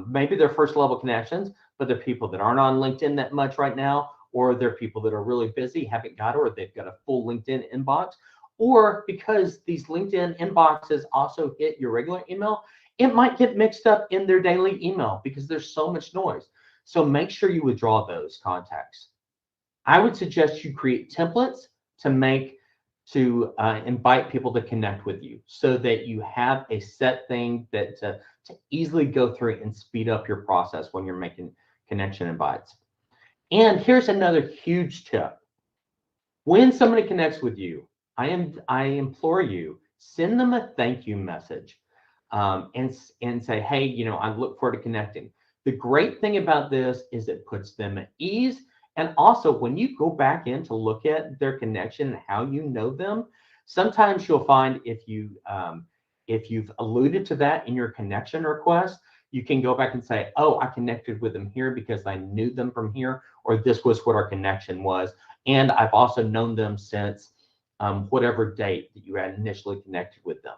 maybe they're first level connections, but they're people that aren't on LinkedIn that much right now, or they're people that are really busy, haven't got it, or they've got a full LinkedIn inbox, or because these LinkedIn inboxes also hit your regular email, it might get mixed up in their daily email because there's so much noise. So make sure you withdraw those contacts. I would suggest you create templates to invite people to connect with you, so that you have a set thing that to easily go through and speed up your process when you're making connection invites. And here's another huge tip. When somebody connects with you, I implore you, send them a thank you message and say, hey, you know, I look forward to connecting. The great thing about this is it puts them at ease. And also, when you go back in to look at their connection and how you know them, sometimes you'll find if you've alluded to that in your connection request, you can go back and say, oh, I connected with them here because I knew them from here, or this was what our connection was. And I've also known them since whatever date that you had initially connected with them.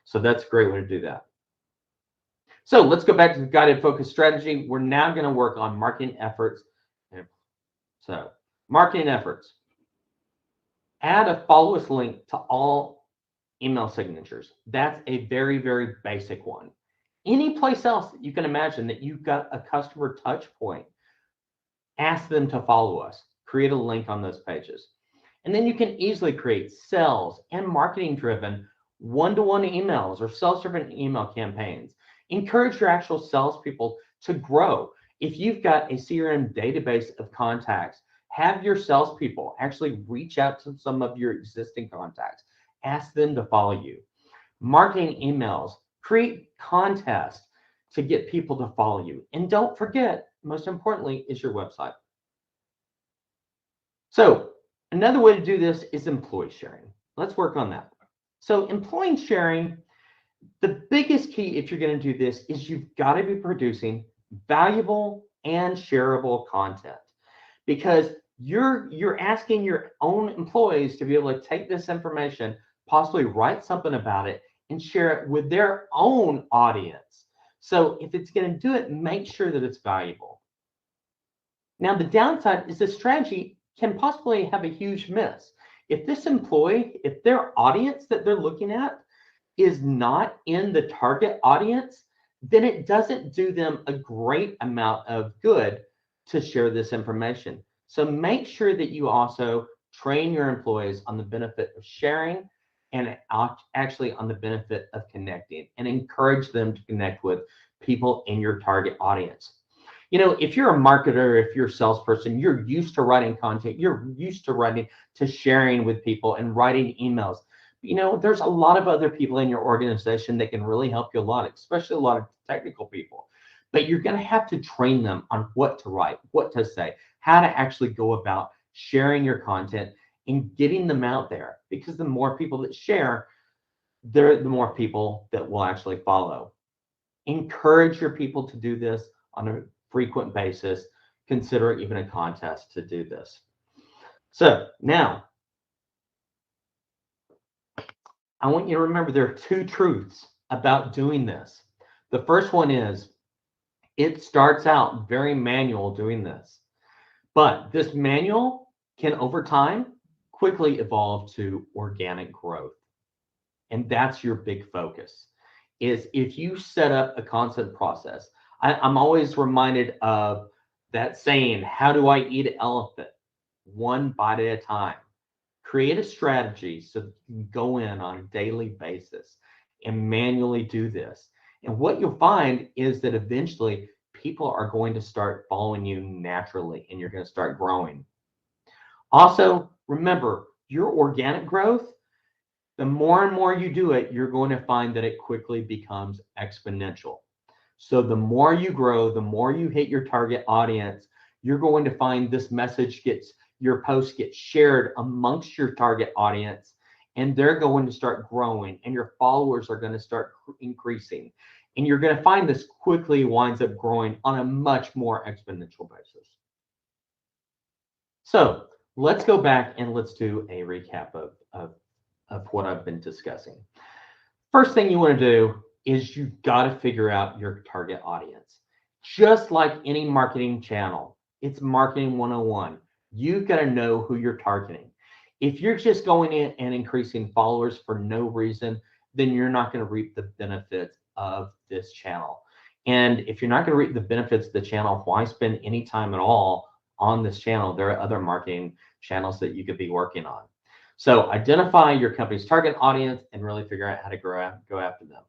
So that's a great way to do that. So let's go back to the guided focus strategy. We're now going to work on marketing efforts. So marketing efforts. Add a follow us link to all email signatures. That's a very, very basic one. Any place else that you can imagine that you've got a customer touch point, ask them to follow us. Create a link on those pages. And then you can easily create sales and marketing driven one-to-one emails or sales-driven email campaigns. Encourage your actual salespeople to grow. If you've got a CRM database of contacts, have your salespeople actually reach out to some of your existing contacts. Ask them to follow you. Marketing emails, create contests to get people to follow you. And don't forget, most importantly, is your website. So another way to do this is employee sharing. Let's work on that. So employee sharing, the biggest key if you're going to do this is you've got to be producing valuable and shareable content, because you're asking your own employees to be able to take this information, possibly write something about it, and share it with their own audience. So if it's going to do it, make sure that it's valuable. Now, the downside is this strategy can possibly have a huge miss. If this employee, if their audience that they're looking at is not in the target audience, then it doesn't do them a great amount of good to share this information. So make sure that you also train your employees on the benefit of sharing and actually on the benefit of connecting, and encourage them to connect with people in your target audience. You know, if you're a marketer, if you're a salesperson, you're used to writing content, you're used to sharing with people and writing emails. You know, there's a lot of other people in your organization that can really help you a lot, especially a lot of technical people. But you're going to have to train them on what to write, what to say, how to actually go about sharing your content and getting them out there. Because the more people that share, the more people that will actually follow. Encourage your people to do this on a frequent basis. Consider even a contest to do this. So now, I want you to remember there are two truths about doing this. The first one is it starts out very manual doing this, but this manual can over time quickly evolve to organic growth. And that's your big focus. is if you set up a constant process. I'm always reminded of that saying, how do I eat an elephant? One bite at a time. Create a strategy so that you can go in on a daily basis and manually do this. And what you'll find is that eventually people are going to start following you naturally and you're going to start growing. Also, remember, your organic growth, the more and more you do it, you're going to find that it quickly becomes exponential. So the more you grow, the more you hit your target audience, you're going to find this message your post gets shared amongst your target audience, and they're going to start growing, and your followers are going to start increasing. And you're going to find this quickly winds up growing on a much more exponential basis. So let's go back and let's do a recap of what I've been discussing. First thing you want to do is you've got to figure out your target audience. Just like any marketing channel, it's marketing 101. You've got to know who you're targeting. If you're just going in and increasing followers for no reason, then you're not going to reap the benefits of this channel. And if you're not going to reap the benefits of the channel, why spend any time at all on this channel? There are other marketing channels that you could be working on. So identify your company's target audience and really figure out how to go after them.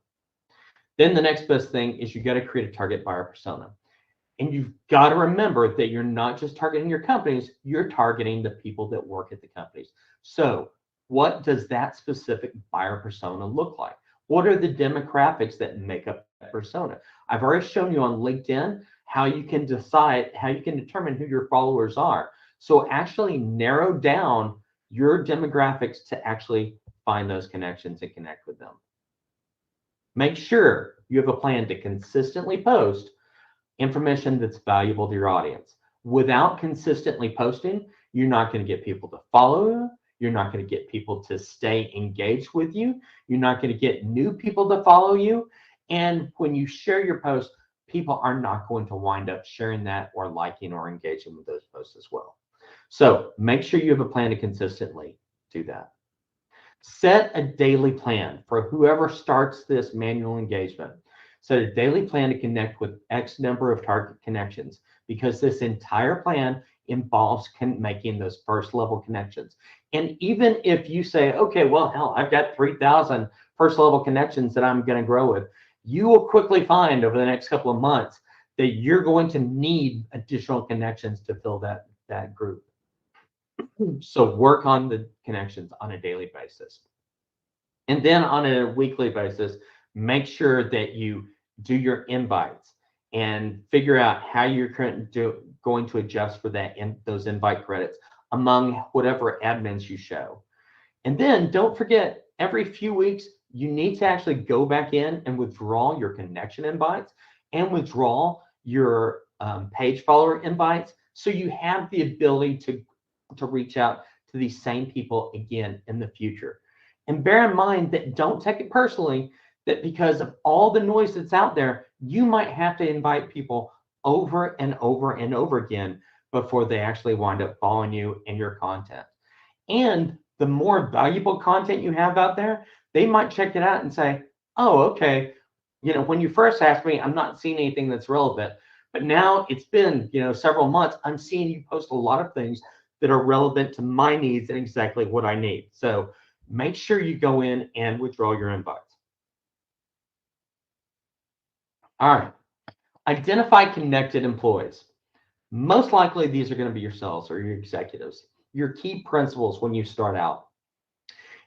Then the next best thing is you got to create a target buyer persona. And you've got to remember that you're not just targeting your companies, you're targeting the people that work at the companies. So what does that specific buyer persona look like? What are the demographics that make up that persona? I've already shown you on LinkedIn how you can determine who your followers are. So actually narrow down your demographics to actually find those connections and connect with them. Make sure you have a plan to consistently post information that's valuable to your audience. Without consistently posting, you're not going to get people to follow you. You're not going to get people to stay engaged with you. You're not going to get new people to follow you. And when you share your post, people are not going to wind up sharing that or liking or engaging with those posts as well. So make sure you have a plan to consistently do that. Set a daily plan for whoever starts this manual engagement. Set a daily plan to connect with X number of target connections, because this entire plan involves making those first level connections. And even if you say, okay, well, hell, I've got 3,000 first level connections that I'm going to grow with, you will quickly find over the next couple of months that you're going to need additional connections to fill that group. So work on the connections on a daily basis. And then on a weekly basis, make sure that you do your invites and figure out how you're going to adjust for that and those invite credits among whatever admins you show. And then don't forget, every few weeks, you need to actually go back in and withdraw your connection invites and withdraw your page follower invites, so you have the ability to reach out to these same people again in the future. And bear in mind that don't take it personally, that because of all the noise that's out there, you might have to invite people over and over and over again before they actually wind up following you and your content. And the more valuable content you have out there, they might check it out and say, oh, okay, when you first asked me, I'm not seeing anything that's relevant, but now it's been, several months, I'm seeing you post a lot of things that are relevant to my needs and exactly what I need. So make sure you go in and withdraw your invites. All right, identify connected employees. Most likely these are going to be yourselves or your executives, your key principals when you start out.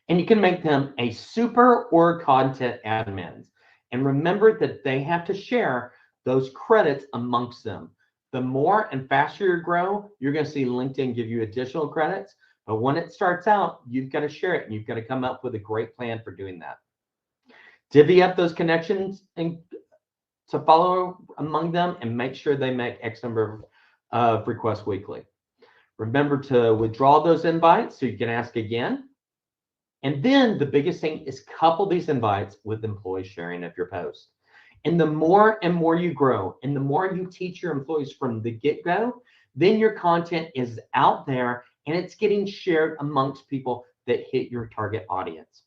And you can make them a super or content admins. And remember that they have to share those credits amongst them. The more and faster you grow, you're going to see LinkedIn give you additional credits. But when it starts out, you've got to share it, and you've got to come up with a great plan for doing that. Divvy up those connections and to follow among them, and make sure they make X number of requests weekly. Remember to withdraw those invites so you can ask again. And then the biggest thing is couple these invites with employee sharing of your post. And the more and more you grow, and the more you teach your employees from the get-go, then your content is out there and it's getting shared amongst people that hit your target audience.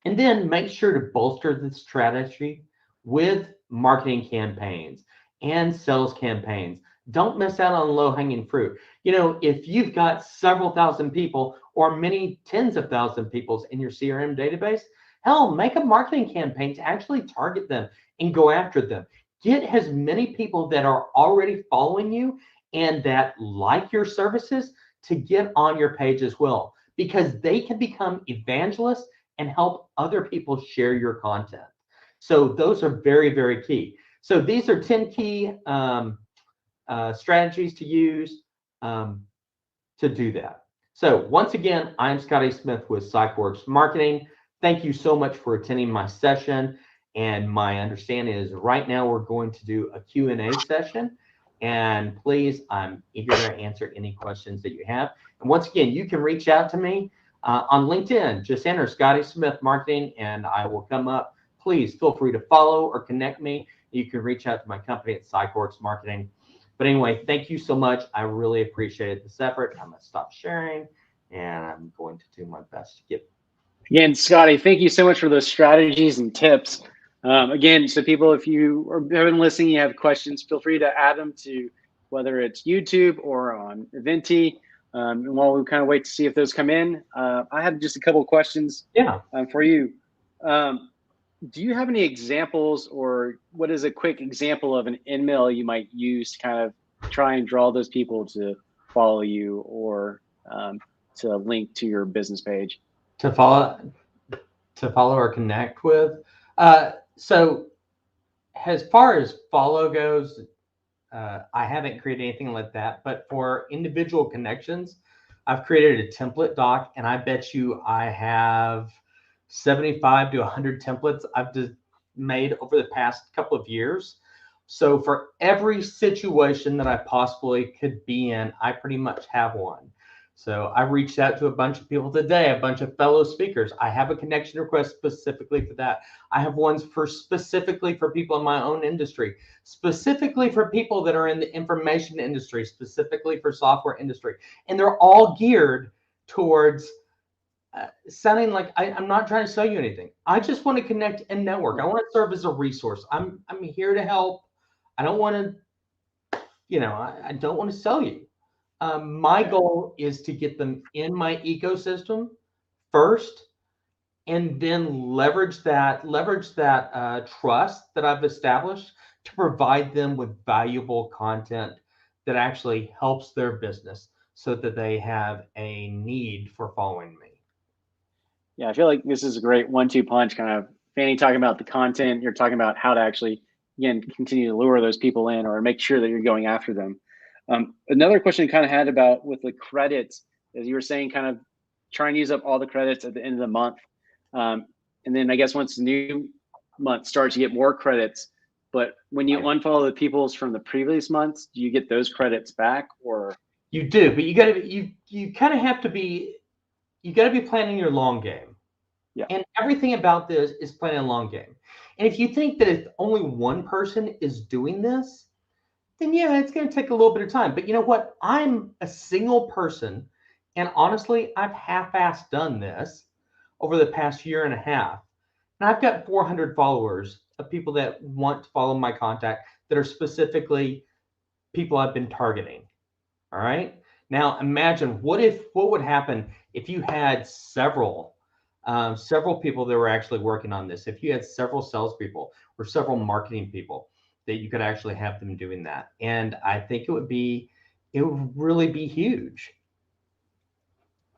And then make sure to bolster the strategy with marketing campaigns and sales campaigns. Don't miss out on low-hanging fruit. You know, if you've got several thousand people or many tens of thousands of people in your CRM database, hell, make a marketing campaign to actually target them and go after them. Get as many people that are already following you and that like your services to get on your page as well, because they can become evangelists and help other people share your content. So those are very, very key. So these are 10 key strategies to use to do that. So once again, I'm Scotty Smith with PsychWorks Marketing. Thank you so much for attending my session. And my understanding is right now we're going to do a Q&A session. And please, I'm eager to answer any questions that you have. And once again, you can reach out to me on LinkedIn. Just enter Scotty Smith Marketing and I will come up. Please feel free to follow or connect me. You can reach out to my company at PsychWorks Marketing. But anyway, thank you so much. I really appreciated this effort. I'm going to stop sharing and I'm going to do my best to get. Again, Scotty, thank you so much for those strategies and tips. Again, so people, if you have been listening, you have questions, feel free to add them to whether it's YouTube or on Eventi. And while we kind of wait to see if those come in, I have just a couple of questions for you. Do you have any examples, or what is a quick example of an email you might use to kind of try and draw those people to follow you or to link to your business page? To follow or connect with. So as far as follow goes, I haven't created anything like that, but for individual connections, I've created a template doc, and I bet you I have 75 to 100 templates I've just made over the past couple of years. So for every situation that I possibly could be in, I pretty much have one. So I reached out to a bunch of people today, a bunch of fellow speakers. I have a connection request specifically for that. I have ones for specifically for people in my own industry, specifically for people that are in the information industry, specifically for software industry. And they're all geared towards sounding like I'm not trying to sell you anything. I just want to connect and network. I want to serve as a resource. I'm here to help. I don't want to, I don't want to sell you. My goal is to get them in my ecosystem first, and then leverage that trust that I've established to provide them with valuable content that actually helps their business so that they have a need for following me. Yeah, I feel like this is a great 1-2 punch, kind of Fanny talking about the content, you're talking about how to actually, again, continue to lure those people in or make sure that you're going after them. Another question I kind of had about with the credits, as you were saying, kind of try and use up all the credits at the end of the month. And then I guess once the new month starts, you get more credits. But when you unfollow the peoples from the previous months, do you get those credits back? Or you do, but you kind of have to be, you got to be planning your long game. Yeah. And everything about this is playing a long game. And if you think that if only one person is doing this, then yeah, it's going to take a little bit of time. But you know what? I'm a single person. And honestly, I've half-assed done this over the past year and a half. And I've got 400 followers of people that want to follow my contact that are specifically people I've been targeting. All right. Now imagine what would happen if you had several people that were actually working on this. If you had several salespeople or several marketing people that you could actually have them doing that. And I think it would really be huge.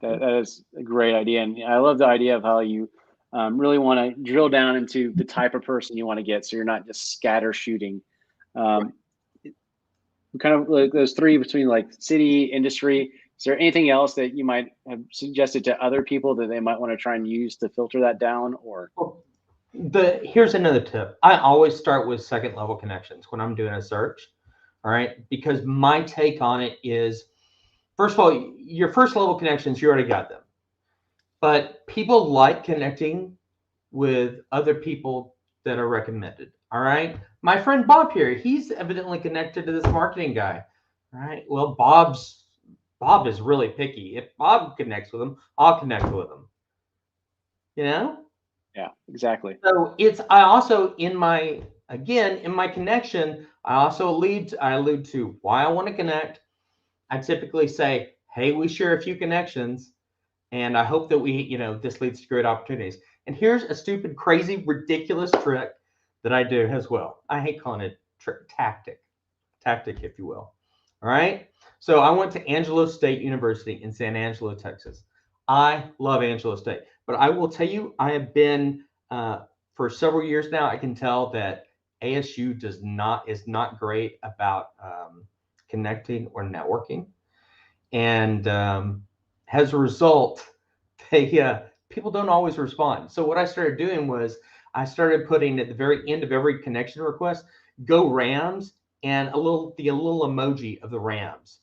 That is a great idea. And I love the idea of how you really want to drill down into the type of person you want to get. So you're not just scatter shooting. Kind of like those three between like city, industry. Is there anything else that you might have suggested to other people that they might want to try and use to filter that down? Or here's another tip. I always start with second level connections when I'm doing a search. All right. Because my take on it is, first of all, your first level connections, you already got them. But people like connecting with other people that are recommended. All right. My friend Bob here, he's evidently connected to this marketing guy. All right. Well, Bob is really picky. If Bob connects with him, I'll connect with him. You know? Yeah, exactly. So I also in my connection, I allude to why I want to connect. I typically say, hey, we share a few connections, and I hope that this leads to great opportunities. And here's a stupid, crazy, ridiculous trick that I do as well. I hate calling it tactic, if you will. All right. So I went to Angelo State University in San Angelo, Texas. I love Angelo State, but I will tell you, I have been for several years now. I can tell that ASU is not great about connecting or networking, and as a result, people don't always respond. So what I started doing was I started putting at the very end of every connection request, "Go Rams," and the little emoji of the Rams.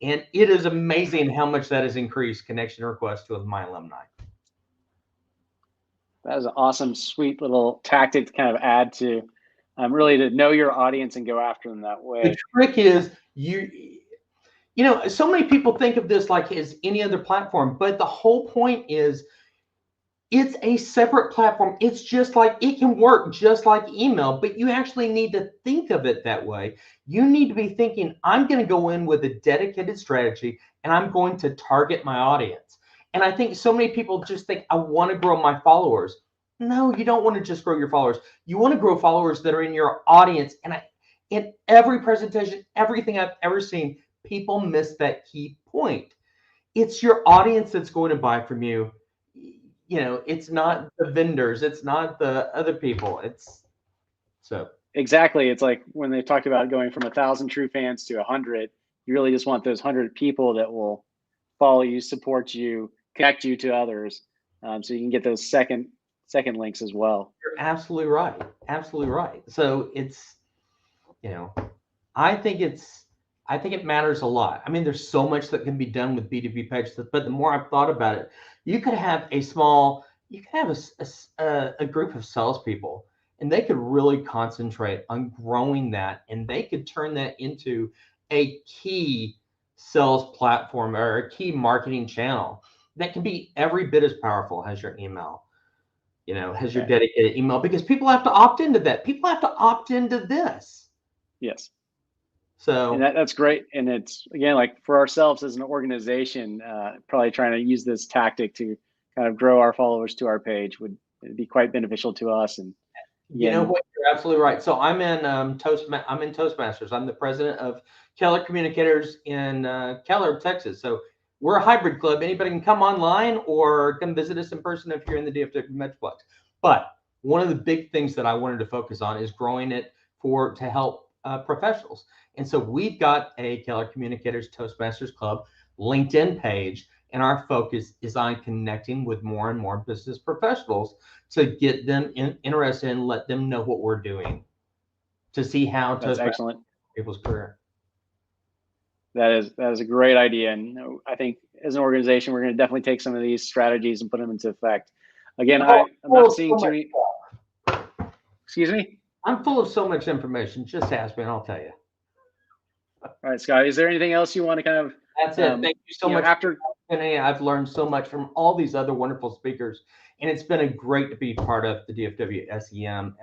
And it is amazing how much that has increased connection requests to my alumni. That is an awesome, sweet little tactic to kind of add to really to know your audience and go after them that way. The trick is so many people think of this like as any other platform, but the whole point is it's a separate platform. It's just like, it can work just like email, but you actually need to think of it that way. You need to be thinking, I'm going to go in with a dedicated strategy and I'm going to target my audience. And I think so many people just think, I want to grow my followers. No, you don't want to just grow your followers. You want to grow followers that are in your audience. And in every presentation, everything I've ever seen, people miss that key point. It's your audience that's going to buy from you. It's not the vendors, it's not the other people. Exactly. It's like when they talked about going from 1,000 true fans to 100, you really just want those 100 people that will follow you, support you, connect you to others. So you can get those second links as well. You're absolutely right. Absolutely right. So it's, I think it matters a lot. I mean, there's so much that can be done with B2B pages, but the more I've thought about it, you could have a group of salespeople, and they could really concentrate on growing that, and they could turn that into a key sales platform or a key marketing channel that can be every bit as powerful as your email, has your dedicated email, because people have to opt into that. People have to opt into this. Yes. So and that's great. And it's, again, like for ourselves as an organization, probably trying to use this tactic to kind of grow our followers to our page would be quite beneficial to us. And you know what, you're absolutely right. So I'm in Toastmasters. I'm the president of Keller Communicators in Keller, Texas. So we're a hybrid club. Anybody can come online or come visit us in person if you're in the DFW Metroplex. But one of the big things that I wanted to focus on is growing it to help professionals. And so we've got a Keller Communicators Toastmasters Club LinkedIn page, and our focus is on connecting with more and more business professionals to get them interested and let them know what we're doing, to see how that's excellent. People's career. That is a great idea, and I think as an organization, we're going to definitely take some of these strategies and put them into effect. Again, I'm not seeing too many. Excuse me? I'm full of so much information. Just ask me and I'll tell you. All right, Scott, is there anything else you want to kind of? That's it. Thank you so much. I've learned so much from all these other wonderful speakers, and it's been great to be part of the DFW SEM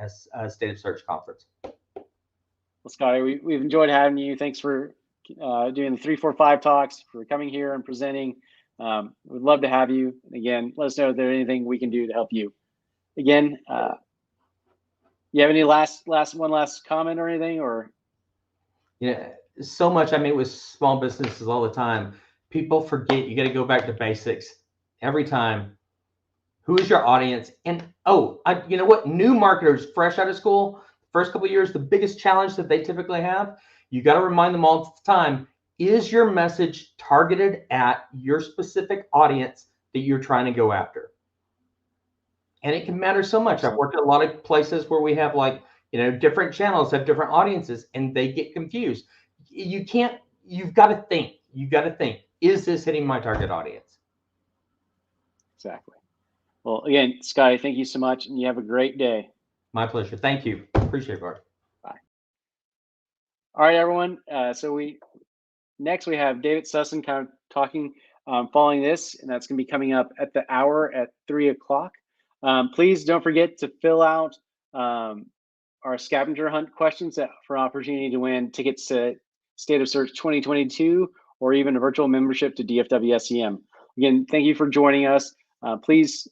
State of Search Conference. Well, Scotty, we've enjoyed having you. Thanks for doing the 345 talks, for coming here and presenting. We'd love to have you. Again, let us know if there's anything we can do to help you. Again, you have any last comment or anything? Or so much. I mean, with small businesses all the time, people forget you got to go back to basics every time. Who is your audience? And you know what? New marketers fresh out of school, first couple of years, the biggest challenge that they typically have, you got to remind them all the time, is your message targeted at your specific audience that you're trying to go after? And it can matter so much. I've worked at a lot of places where we have different channels have different audiences, and they get confused. You've got to think. Is this hitting my target audience? Exactly. Well, again, Scotty, thank you so much, and you have a great day. My pleasure. Thank you. Appreciate it, Bart. Bye. All right, everyone. So next we have David Sussin kind of talking following this, and that's going to be coming up at the hour at 3 o'clock. Please don't forget to fill out our scavenger hunt questions for opportunity to win tickets to State of Search 2022 or even a virtual membership to DFW SEM. Again, thank you for joining us. Please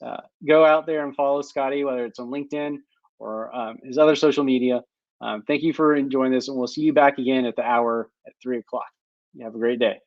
go out there and follow Scotty, whether it's on LinkedIn or his other social media. Thank you for enjoying this, and we'll see you back again at the hour at 3 o'clock. You have a great day.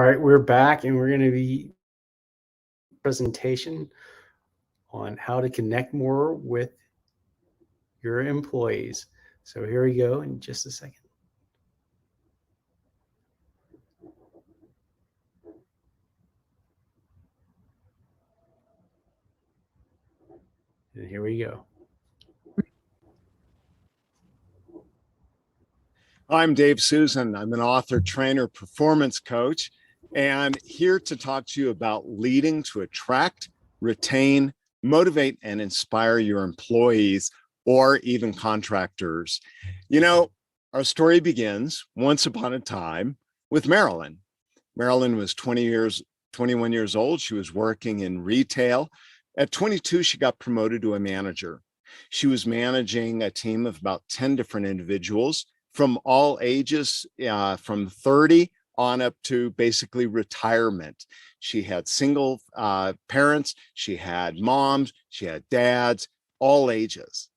right, we're back and we're going to be presentation on how to connect more with your employees. So here we go in just a second. And here we go. I'm Dave Susan. I'm an author, trainer, performance coach, and here to talk to you about leading to attract, retain, motivate, and inspire your employees or even contractors. You know, our story begins once upon a time with Marilyn. Marilyn was 21 years old. She was working in retail. At 22, she got promoted to a manager. She was managing a team of about 10 different individuals from all ages, from 30 on up to basically retirement. She had single parents, she had moms, she had dads, all ages.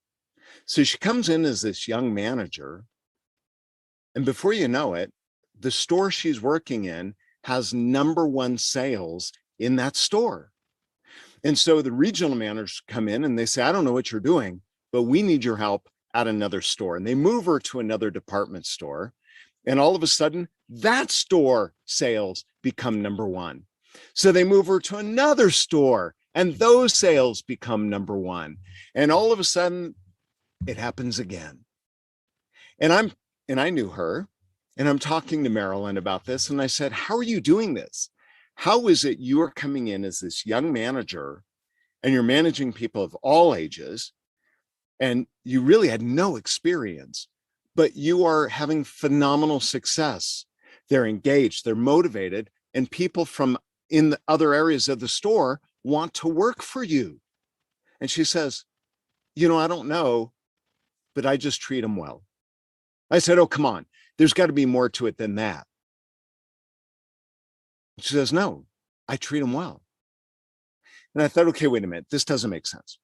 So she comes in as this young manager, and before you know it, the store she's working in has #1 sales in that store. And so the regional managers come in and they say, I don't know what you're doing, but we need your help at another store. And they move her to another department store. And all of a sudden, that store sales become #1. So they move her to another store and those sales become #1. And all of a sudden, it happens again. And I knew her, and I'm talking to Marilyn about this. And I said, how are you doing this? How is it you're coming in as this young manager and you're managing people of all ages, and you really had no experience, but you are having phenomenal success? They're engaged, they're motivated, and people from in the other areas of the store want to work for you. And she says, I don't know, but I just treat them well. I said, oh, come on, there's got to be more to it than that. She says, no, I treat them well. And I thought, okay, wait a minute, this doesn't make sense.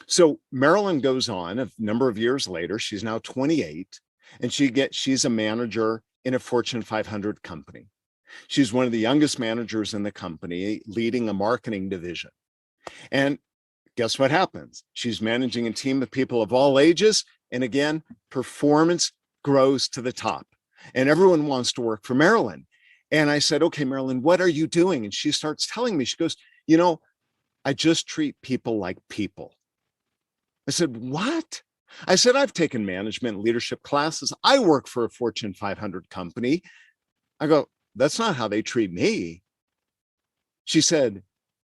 So Marilyn goes on a number of years later, she's now 28, and she's a manager in a Fortune 500 company. She's one of the youngest managers in the company, leading a marketing division. And guess what happens? She's managing a team of people of all ages. And again, performance grows to the top. And everyone wants to work for Marilyn. And I said, okay, Marilyn, what are you doing? And she starts telling me, she goes, I just treat people like people. I said, what? I said, I've taken management and leadership classes. I work for a Fortune 500 company. I go, that's not how they treat me. She said,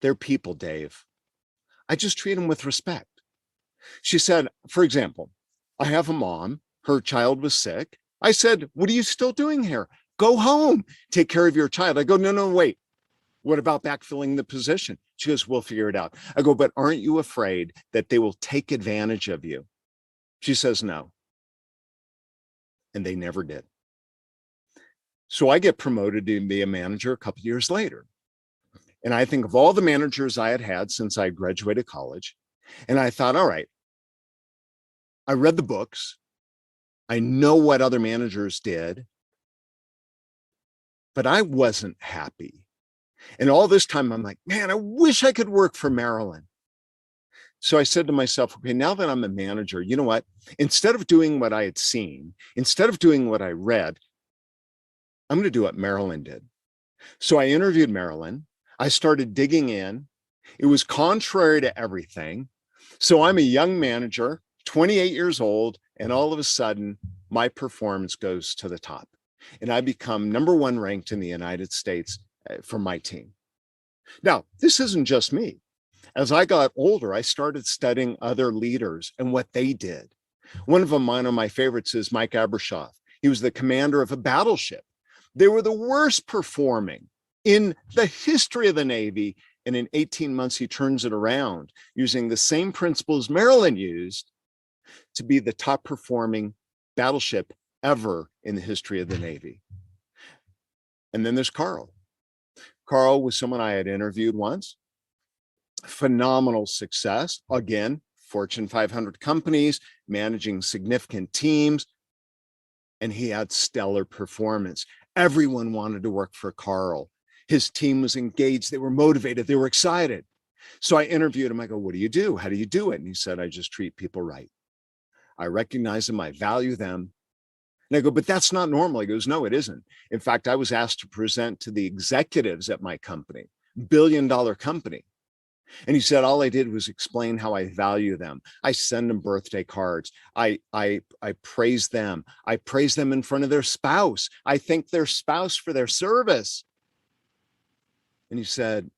they're people, Dave. I just treat them with respect. She said, for example, I have a mom, her child was sick. I said, what are you still doing here? Go home, take care of your child. I go, no, wait. What about backfilling the position? She goes, we'll figure it out. I go, but aren't you afraid that they will take advantage of you? She says, no. And they never did. So I get promoted to be a manager a couple of years later. And I think of all the managers I had had since I graduated college. And I thought, all right, I read the books. I know what other managers did, but I wasn't happy. And all this time, I'm like, man, I wish I could work for Marilyn. So I said to myself, okay, now that I'm a manager, you know what? Instead of doing what I had seen, instead of doing what I read, I'm going to do what Marilyn did. So I interviewed Marilyn. I started digging in. It was contrary to everything. So I'm a young manager, 28 years old, and all of a sudden, my performance goes to the top. And I become #1 ranked in the United States for my team. Now, this isn't just me. As I got older, I started studying other leaders and what they did. One of my favorites is Mike Abrashoff. He was the commander of a battleship. They were the worst performing in the history of the Navy. And in 18 months, he turns it around using the same principles Marilyn used to be the top performing battleship ever in the history of the Navy. And then there's Carl. Carl was someone I had interviewed once. Phenomenal success. Again, Fortune 500 companies, managing significant teams, and he had stellar performance. Everyone wanted to work for Carl. His team was engaged. They were motivated. They were excited. So I interviewed him. I go, what do you do? How do you do it? And he said, I just treat people right. I recognize them. I value them. And I go, but that's not normal. He goes, no, it isn't. In fact, I was asked to present to the executives at my company, billion-dollar company. And he said, all I did was explain how I value them. I send them birthday cards. I praise them. I praise them in front of their spouse. I thank their spouse for their service. And he said,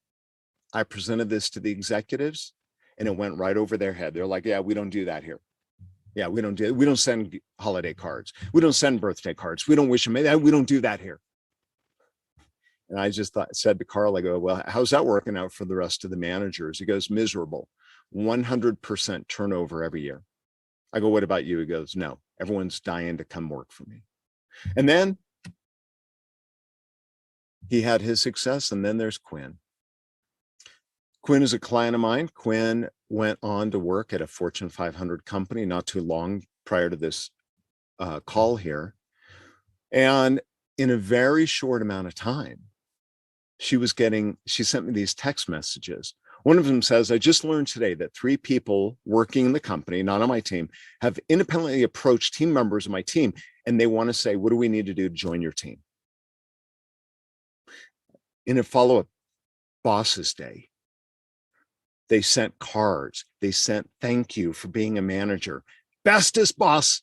I presented this to the executives and it went right over their head. They're like, yeah, we don't do that here. Yeah, we don't send holiday cards. We don't send birthday cards. We don't wish them. We don't do that here. And I just said to Carl, I go, well, how's that working out for the rest of the managers? He goes, miserable, 100% turnover every year. I go, what about you? He goes, no, everyone's dying to come work for me. And then he had his success. And then there's Quinn. Quinn is a client of mine. Quinn went on to work at a Fortune 500 company not too long prior to this call here. And in a very short amount of time, she sent me these text messages. One of them says, I just learned today that 3 people working in the company, not on my team, have independently approached team members of my team, and they want to say, what do we need to do to join your team? In a follow-up Bosses Day, they sent cards. They sent thank you for being a manager. Bestest boss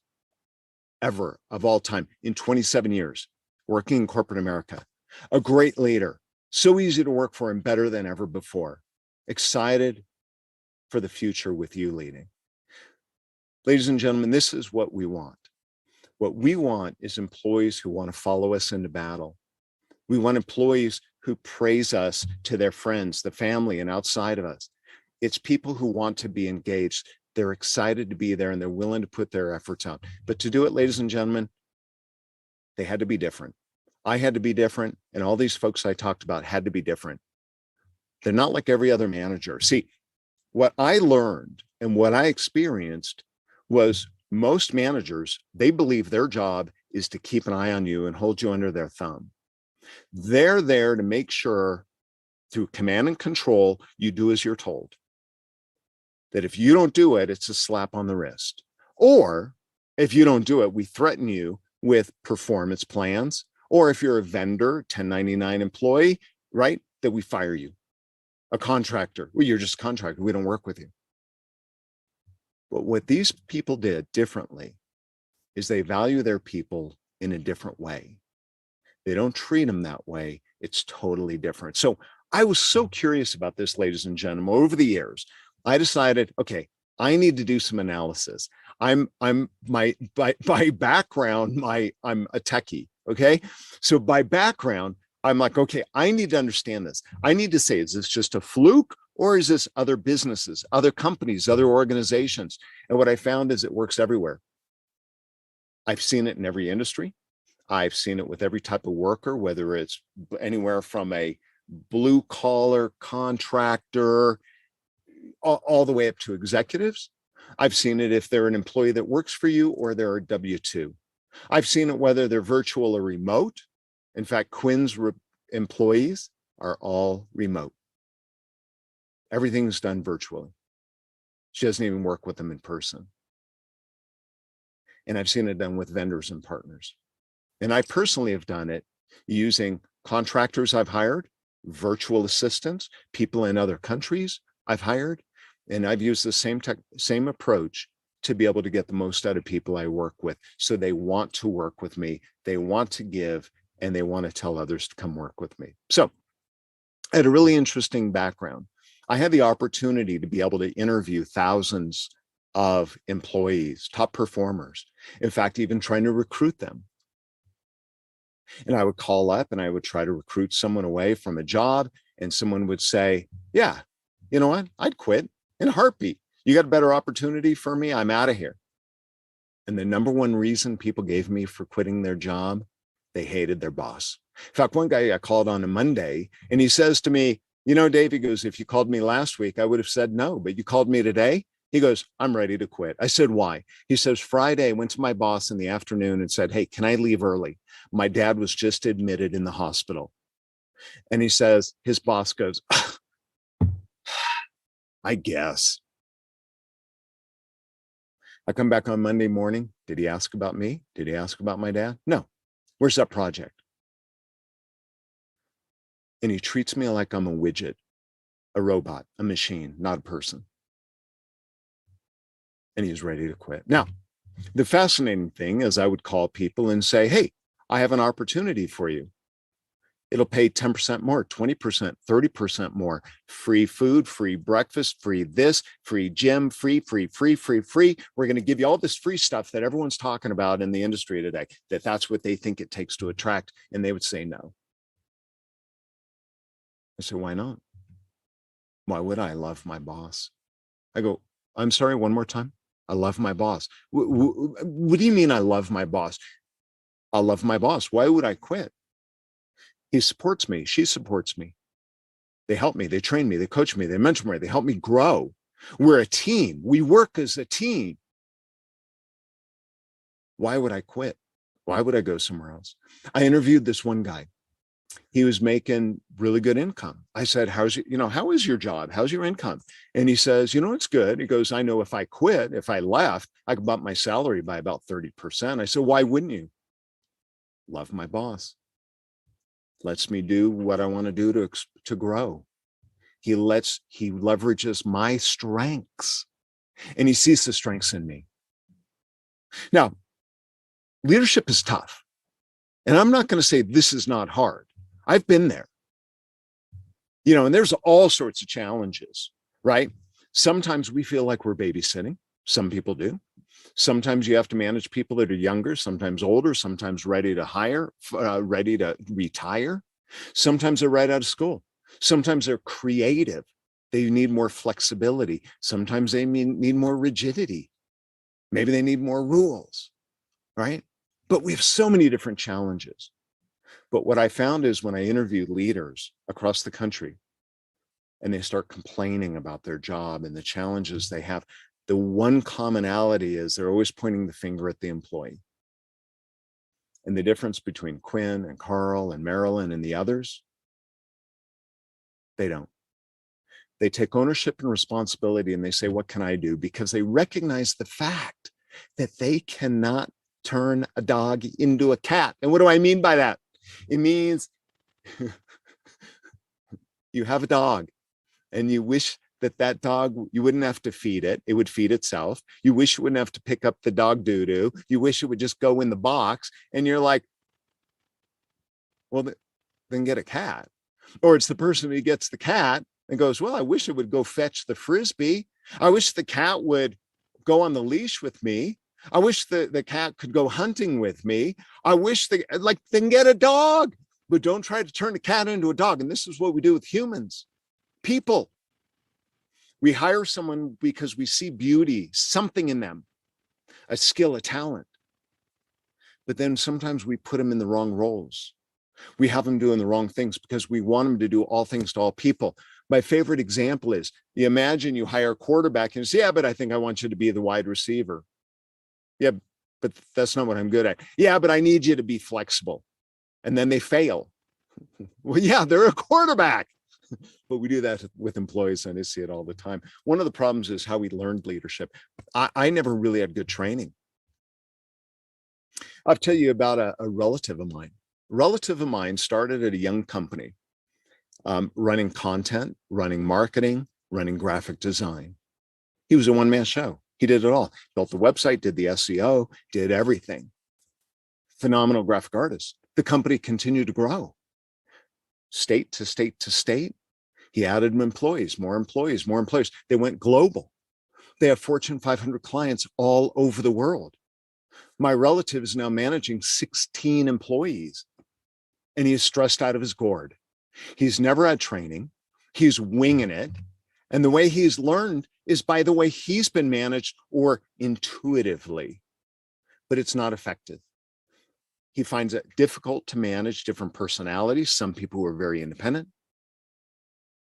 ever of all time in 27 years, working in corporate America. A great leader. So easy to work for and better than ever before. Excited for the future with you leading. Ladies and gentlemen, this is what we want. What we want is employees who want to follow us into battle. We want employees who praise us to their friends, the family, and outside of us. It's people who want to be engaged. They're excited to be there and they're willing to put their efforts out. But to do it, ladies and gentlemen, they had to be different. I had to be different. And all these folks I talked about had to be different. They're not like every other manager. See, what I learned and what I experienced was most managers, they believe their job is to keep an eye on you and hold you under their thumb. They're there to make sure through command and control, you do as you're told. That if you don't do it, it's a slap on the wrist. Or if you don't do it, we threaten you with performance plans. Or if you're a vendor, 1099 employee, right, that we fire you. A contractor, well, you're just a contractor, we don't work with you. But what these people did differently is they value their people in a different way. They don't treat them that way. It's totally different. So I was so curious about this, ladies and gentlemen, over the years. I decided, okay, I need to do some analysis. I'm by background, I'm a techie. Okay. So by background, I'm like, okay, I need to understand this. I need to say, is this just a fluke or is this other businesses, other companies, other organizations? And what I found is it works everywhere. I've seen it in every industry. I've seen it with every type of worker, whether it's anywhere from a blue collar contractor, all the way up to executives. I've seen it if they're an employee that works for you or they're a W-2. I've seen it whether they're virtual or remote. In fact, Quinn's employees are all remote. Everything's done virtually. She doesn't even work with them in person. And I've seen it done with vendors and partners. And I personally have done it using contractors I've hired, virtual assistants, people in other countries I've hired, and I've used the same approach to be able to get the most out of people I work with. So they want to work with me, they want to give, and they want to tell others to come work with me. So I had a really interesting background. I had the opportunity to be able to interview thousands of employees, top performers. In fact, even trying to recruit them. And I would call up and I would try to recruit someone away from a job, and someone would say, yeah, you know what? I'd quit in a heartbeat. You got a better opportunity for me? I'm out of here. And the number one reason people gave me for quitting their job, they hated their boss. In fact, one guy I called on a Monday and he says to me, you know, Dave, he goes, if you called me last week, I would have said no, but you called me today. He goes, I'm ready to quit. I said, why? He says, Friday, I went to my boss in the afternoon and said, hey, can I leave early? My dad was just admitted in the hospital. And he says, his boss goes, I guess. I come back on Monday morning. Did he ask about me? Did he ask about my dad? No. Where's that project? And he treats me like I'm a widget, a robot, a machine, not a person. And he's ready to quit. Now, the fascinating thing is I would call people and say, hey, I have an opportunity for you. It'll pay 10% more, 20%, 30% more. Free food, free breakfast, free this, free gym, free. We're going to give you all this free stuff that everyone's talking about in the industry today, that's what they think it takes to attract. And they would say no. I said, why not? Why would I love my boss? I go, I'm sorry, one more time. I love my boss. What do you mean I love my boss? I love my boss. Why would I quit? He supports me. She supports me. They help me. They train me. They coach me. They mentor me. They help me grow. We're a team. We work as a team. Why would I quit? Why would I go somewhere else? I interviewed this one guy. He was making really good income. I said, how is your job? How's your income? And he says, it's good. He goes, I know if I quit, if I left, I could bump my salary by about 30%. I said, why wouldn't you? Love my boss. Lets me do what I want to do to grow. He leverages my strengths, and he sees the strengths in me. Now, leadership is tough. And I'm not going to say this is not hard. I've been there. And there's all sorts of challenges, right? Sometimes we feel like we're babysitting. Some people do. Sometimes you have to manage people that are younger, sometimes older, sometimes ready to hire, ready to retire. Sometimes they're right out of school. Sometimes they're creative. They need more flexibility. Sometimes they need more rigidity. Maybe they need more rules, right? But we have so many different challenges. But what I found is when I interview leaders across the country and they start complaining about their job and the challenges they have, the one commonality is they're always pointing the finger at the employee. And the difference between Quinn and Carl and Marilyn and the others, they don't. They take ownership and responsibility and they say, what can I do? Because they recognize the fact that they cannot turn a dog into a cat. And what do I mean by that? It means you have a dog and you wish that dog, you wouldn't have to feed it. It would feed itself. You wish you wouldn't have to pick up the dog doo-doo. You wish it would just go in the box. And you're like, well, then get a cat. Or it's the person who gets the cat and goes, well, I wish it would go fetch the Frisbee. I wish the cat would go on the leash with me. I wish the cat could go hunting with me. I wish then get a dog, but don't try to turn a cat into a dog. And this is what we do with humans, people. We hire someone because we see beauty, something in them, a skill, a talent. But then sometimes we put them in the wrong roles. We have them doing the wrong things because we want them to do all things to all people. My favorite example is, you imagine you hire a quarterback and you say, yeah, but I think I want you to be the wide receiver. Yeah, but that's not what I'm good at. Yeah, but I need you to be flexible. And then they fail. Well, yeah, they're a quarterback. But we do that with employees, and I see it all the time. One of the problems is how we learned leadership. I never really had good training. I'll tell you about a relative of mine. A relative of mine started at a young company, running content, running marketing, running graphic design. He was a one-man show. He did it all. Built the website, did the SEO, did everything. Phenomenal graphic artist. The company continued to grow. State to state to state. He added employees, more employees, more employees. They went global. They have Fortune 500 clients all over the world. My relative is now managing 16 employees, and he is stressed out of his gourd. He's never had training. He's winging it. And the way he's learned is by the way he's been managed, or intuitively, but it's not effective. He finds it difficult to manage different personalities. Some people who are very independent.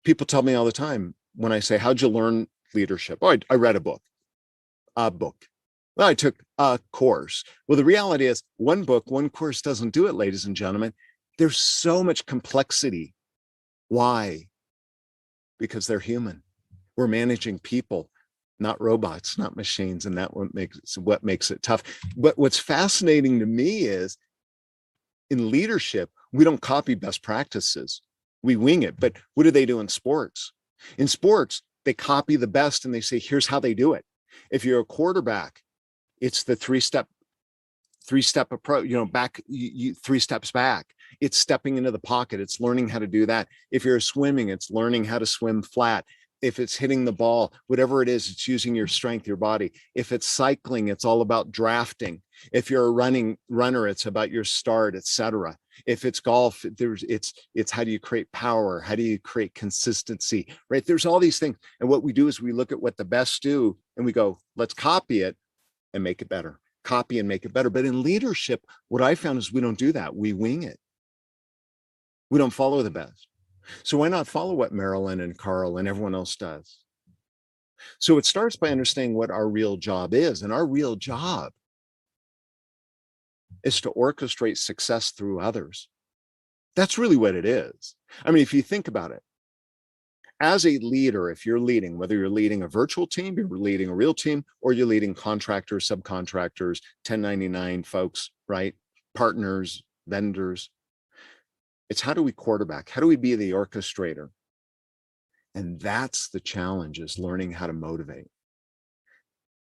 People tell me all the time when I say, how'd you learn leadership? Oh, I read a book. Well, I took a course. Well, the reality is one book, one course doesn't do it, ladies and gentlemen. There's so much complexity Why? Because they're human. We're managing people, not robots, not machines, and that's what makes it tough. But what's fascinating to me is in leadership, we don't copy best practices. We wing it. But what do they do in sports? In sports, they copy the best and they say, here's how they do it. If you're a quarterback, it's the three-step approach, three steps back. It's stepping into the pocket. It's learning how to do that. If you're swimming, it's learning how to swim flat. If it's hitting the ball, whatever it is, it's using your strength, your body. If it's cycling, it's all about drafting. If you're a runner, it's about your start, etc. If it's golf, it's how do you create power? How do you create consistency, right? There's all these things. And what we do is we look at what the best do and we go, let's copy it and make it better. Copy and make it better. But in leadership, what I found is we don't do that. We wing it. We don't follow the best. So why not follow what Marilyn and Carl and everyone else does? So it starts by understanding what our real job is. And our real job is to orchestrate success through others. That's really what it is. I mean, if you think about it, as a leader, if you're leading, whether you're leading a virtual team, you're leading a real team, or you're leading contractors, subcontractors, 1099 folks, right? Partners, vendors. It's how do we quarterback? How do we be the orchestrator? And that's the challenge, is learning how to motivate.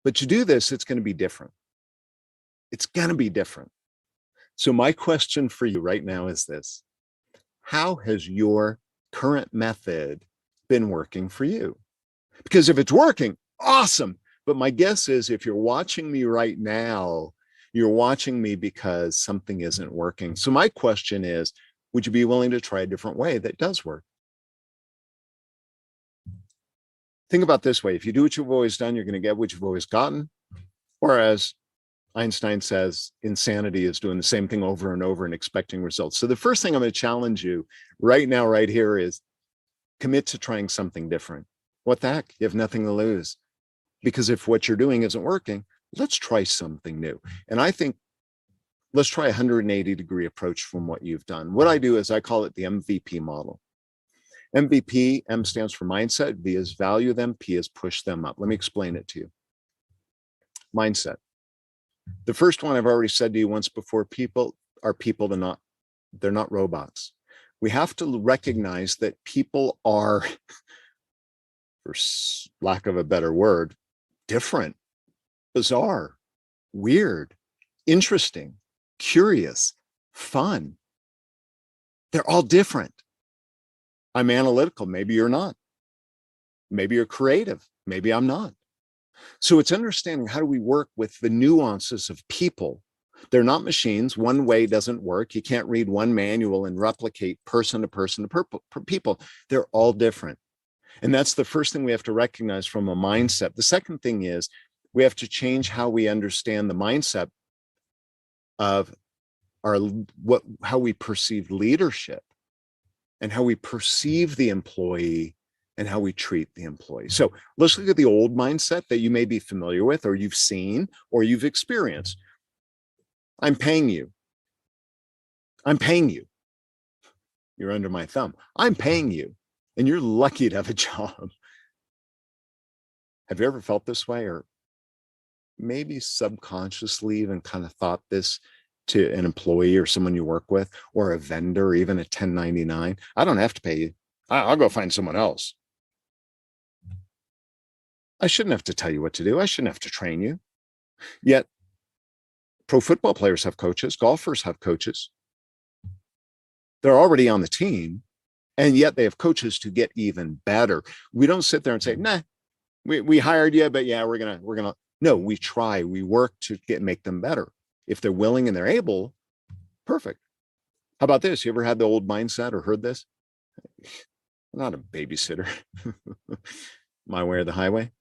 But to do this, it's going to be different. It's going to be different. So my question for you right now is this: how has your current method been working for you? Because if it's working, awesome. But my guess is if you're watching me right now, you're watching me because something isn't working. So my question is, would you be willing to try a different way that does work? Think about this way. If you do what you've always done, you're going to get what you've always gotten. Whereas Einstein says insanity is doing the same thing over and over and expecting results. So the first thing I'm going to challenge you right now, right here, is commit to trying something different. What the heck? You have nothing to lose. Because if what you're doing isn't working, let's try something new. And I think let's try a 180-degree approach from what you've done. What I do is I call it the MVP model. MVP, M stands for mindset, V is value them, P is push them up. Let me explain it to you. Mindset. The first one I've already said to you once before, people are people, they're not robots. We have to recognize that people are, for lack of a better word, different, bizarre, weird, interesting, curious, fun. They're all different. I'm analytical. Maybe you're not. Maybe you're creative. Maybe I'm not. So it's understanding how do we work with the nuances of people. They're not machines. One way doesn't work. You can't read one manual and replicate person to person to people. They're all different. And that's the first thing we have to recognize from a mindset. The second thing is we have to change how we understand the mindset of how we perceive leadership and how we perceive the employee and how we treat the employee. So let's look at the old mindset that you may be familiar with, or you've seen, or you've experienced. I'm paying you. I'm paying you. You're under my thumb. I'm paying you, and you're lucky to have a job. Have you ever felt this way, or maybe subconsciously even kind of thought this to an employee or someone you work with, or a vendor, or even a 1099? I don't have to pay you. I'll go find someone else. I shouldn't have to tell you what to do. I shouldn't have to train you. Yet, pro football players have coaches. Golfers have coaches. They're already on the team, and yet they have coaches to get even better. We don't sit there and say, nah, we hired you, but yeah, we're gonna. No, we try. We work to make them better. If they're willing and they're able, perfect. How about this? You ever had the old mindset or heard this? I'm not a babysitter. My way or the highway.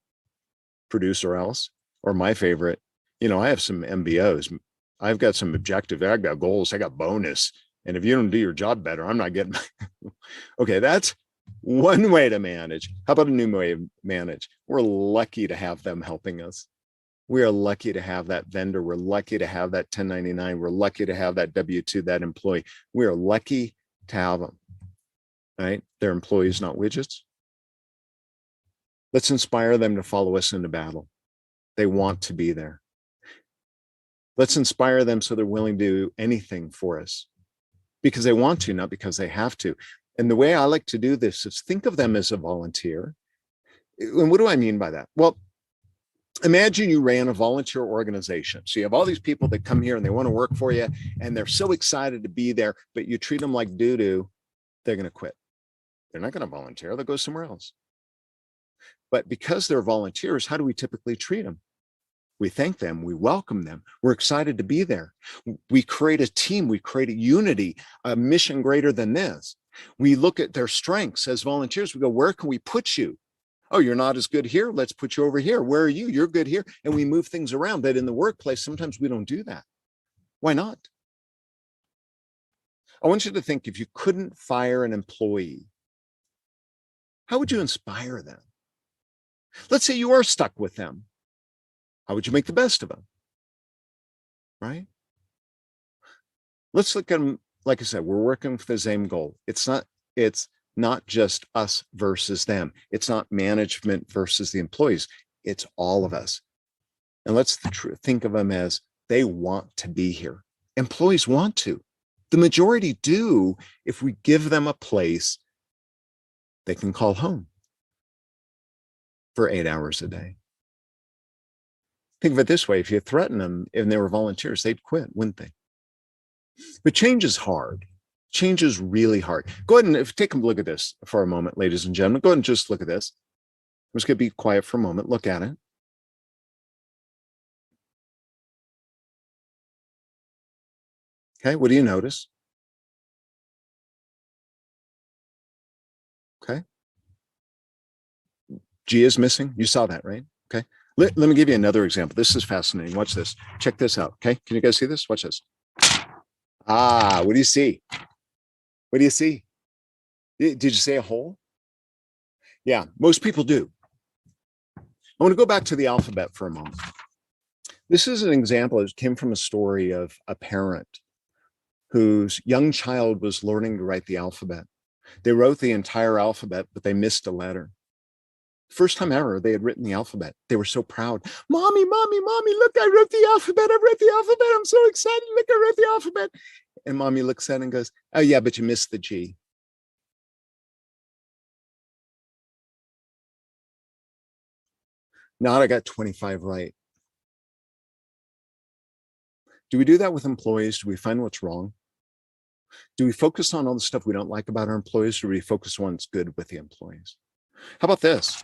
Produce or else. Or my favorite, I have some MBOs. I've got some objectives. I've got goals. I got bonus. And if you don't do your job better, I'm not getting. Okay, that's one way to manage. How about a new way to manage? We're lucky to have them helping us. We are lucky to have that vendor. We're lucky to have that 1099. We're lucky to have that W-2, that employee. We are lucky to have them. right? They're employees, not widgets. Let's inspire them to follow us into battle. They want to be there. Let's inspire them so they're willing to do anything for us because they want to, not because they have to. And the way I like to do this is think of them as a volunteer. And what do I mean by that? Well, imagine you ran a volunteer organization. So you have all these people that come here and they want to work for you and they're so excited to be there, but you treat them like doo-doo, they're going to quit. They're not going to volunteer. They'll go somewhere else. But because they're volunteers, how do we typically treat them? We thank them. We welcome them. We're excited to be there. We create a team. We create a unity, a mission greater than this. We look at their strengths as volunteers. We go, where can we put you? Oh, you're not as good here. Let's put you over here. Where are you? You're good here. And we move things around. But in the workplace, sometimes we don't do that. Why not? I want you to think, if you couldn't fire an employee, how would you inspire them? Let's say you are stuck with them. How would you make the best of them? Right? Let's look at them. Like I said, we're working for the same goal. It's not just us versus them. It's not management versus the employees. It's all of us. And let's think of them as they want to be here. Employees want to. The majority do if we give them a place they can call home for 8 hours a day. Think of it this way. If you threaten them and they were volunteers, they'd quit, wouldn't they? But change is hard. Change is really hard. Go ahead and take a look at this for a moment, ladies and gentlemen. Go ahead and just look at this. I'm just going to be quiet for a moment. Look at it. Okay, what do you notice? Okay. G is missing. You saw that, right? Okay. Let me give you another example. This is fascinating. Watch this. Check this out. Okay. Can you guys see this? Watch this. Ah, what do you see? What do you see? Did you say a hole? Yeah, most people do. I want to go back to the alphabet for a moment. This is an example that came from a story of a parent whose young child was learning to write the alphabet. They wrote the entire alphabet, but they missed a letter. First time ever, they had written the alphabet. They were so proud. Mommy, mommy, mommy, look, I wrote the alphabet. I wrote the alphabet. I'm so excited. Look, I wrote the alphabet. And mommy looks at it and goes, oh, yeah, but you missed the G. Not I got 25 right. Do we do that with employees? Do we find what's wrong? Do we focus on all the stuff we don't like about our employees, or do we focus on what's good with the employees? How about this?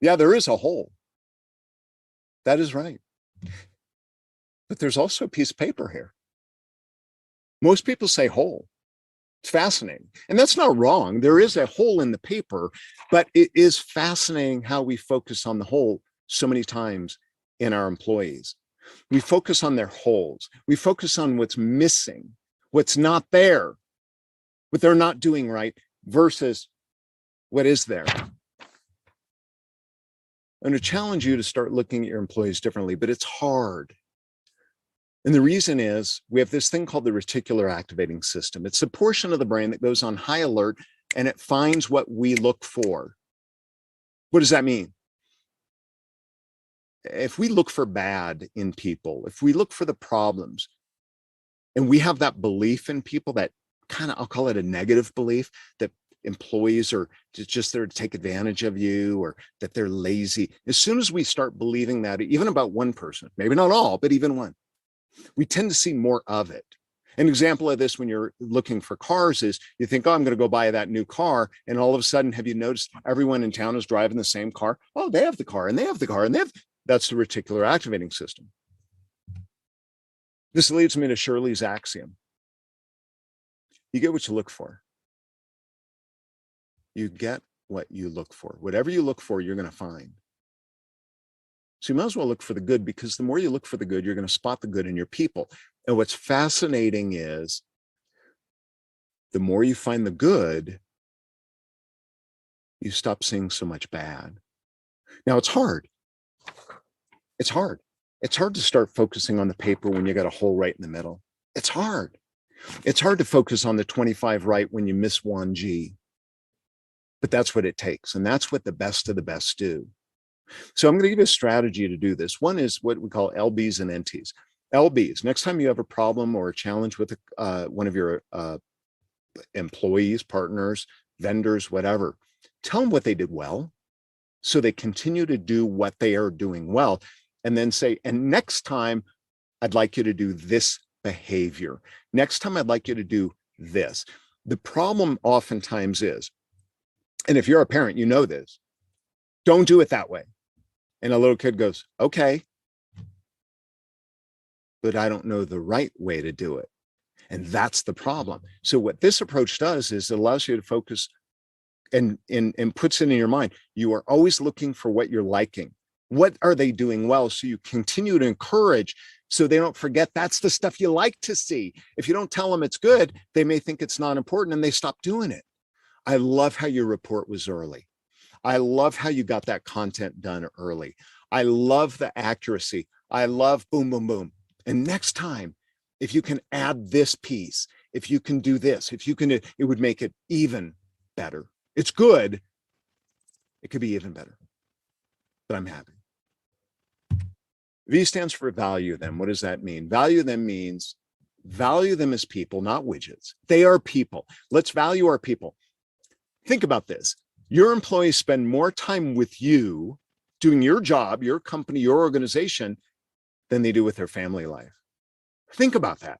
Yeah, there is a hole. That is right. But there's also a piece of paper here. Most people say hole. It's fascinating. And that's not wrong. There is a hole in the paper, but it is fascinating how we focus on the hole so many times in our employees. We focus on their holes. We focus on what's missing, what's not there, what they're not doing right versus what is there. I'm going to challenge you to start looking at your employees differently, but it's hard. And the reason is we have this thing called the reticular activating system. It's a portion of the brain that goes on high alert and it finds what we look for. What does that mean? If we look for bad in people, if we look for the problems, and we have that belief in people, that kind of, I'll call it a negative belief, that employees are just there to take advantage of you, or that they're lazy. As soon as we start believing that, even about one person, maybe not all, but even one, we tend to see more of it. An example of this when you're looking for cars is you think, oh, I'm going to go buy that new car. And all of a sudden, have you noticed everyone in town is driving the same car? Oh, they have the car and they have the car and they have, that's the reticular activating system. This leads me to Shirley's axiom. You get what you look for. You get what you look for. Whatever you look for, you're going to find. So you might as well look for the good, because the more you look for the good, you're going to spot the good in your people. And what's fascinating is the more you find the good, you stop seeing so much bad. Now, it's hard. It's hard. It's hard to start focusing on the paper when you got a hole right in the middle. It's hard. It's hard to focus on the 25 right when you miss one G, but that's what it takes. And that's what the best of the best do. So I'm going to give you a strategy to do this. One is what we call LBs and NTs. LBs, next time you have a problem or a challenge with one of your employees, partners, vendors, whatever, tell them what they did well so they continue to do what they are doing well. And then say, and next time, I'd like you to do this behavior. Next time, I'd like you to do this. The problem oftentimes is, and if you're a parent, you know this, don't do it that way. And a little kid goes, okay, but I don't know the right way to do it. And that's the problem. So what this approach does is it allows you to focus and puts it in your mind. You are always looking for what you're liking. What are they doing well? So you continue to encourage so they don't forget that's the stuff you like to see. If you don't tell them it's good, they may think it's not important and they stop doing it. I love how your report was early. I love how you got that content done early. I love the accuracy. I love boom, boom, boom. And next time, if you can add this piece, if you can do this, if you can, it would make it even better. It's good. It could be even better, but I'm happy. V stands for value them. What does that mean? Value them means value them as people, not widgets. They are people. Let's value our people. Think about this. Your employees spend more time with you doing your job, your company, your organization than they do with their family life. Think about that.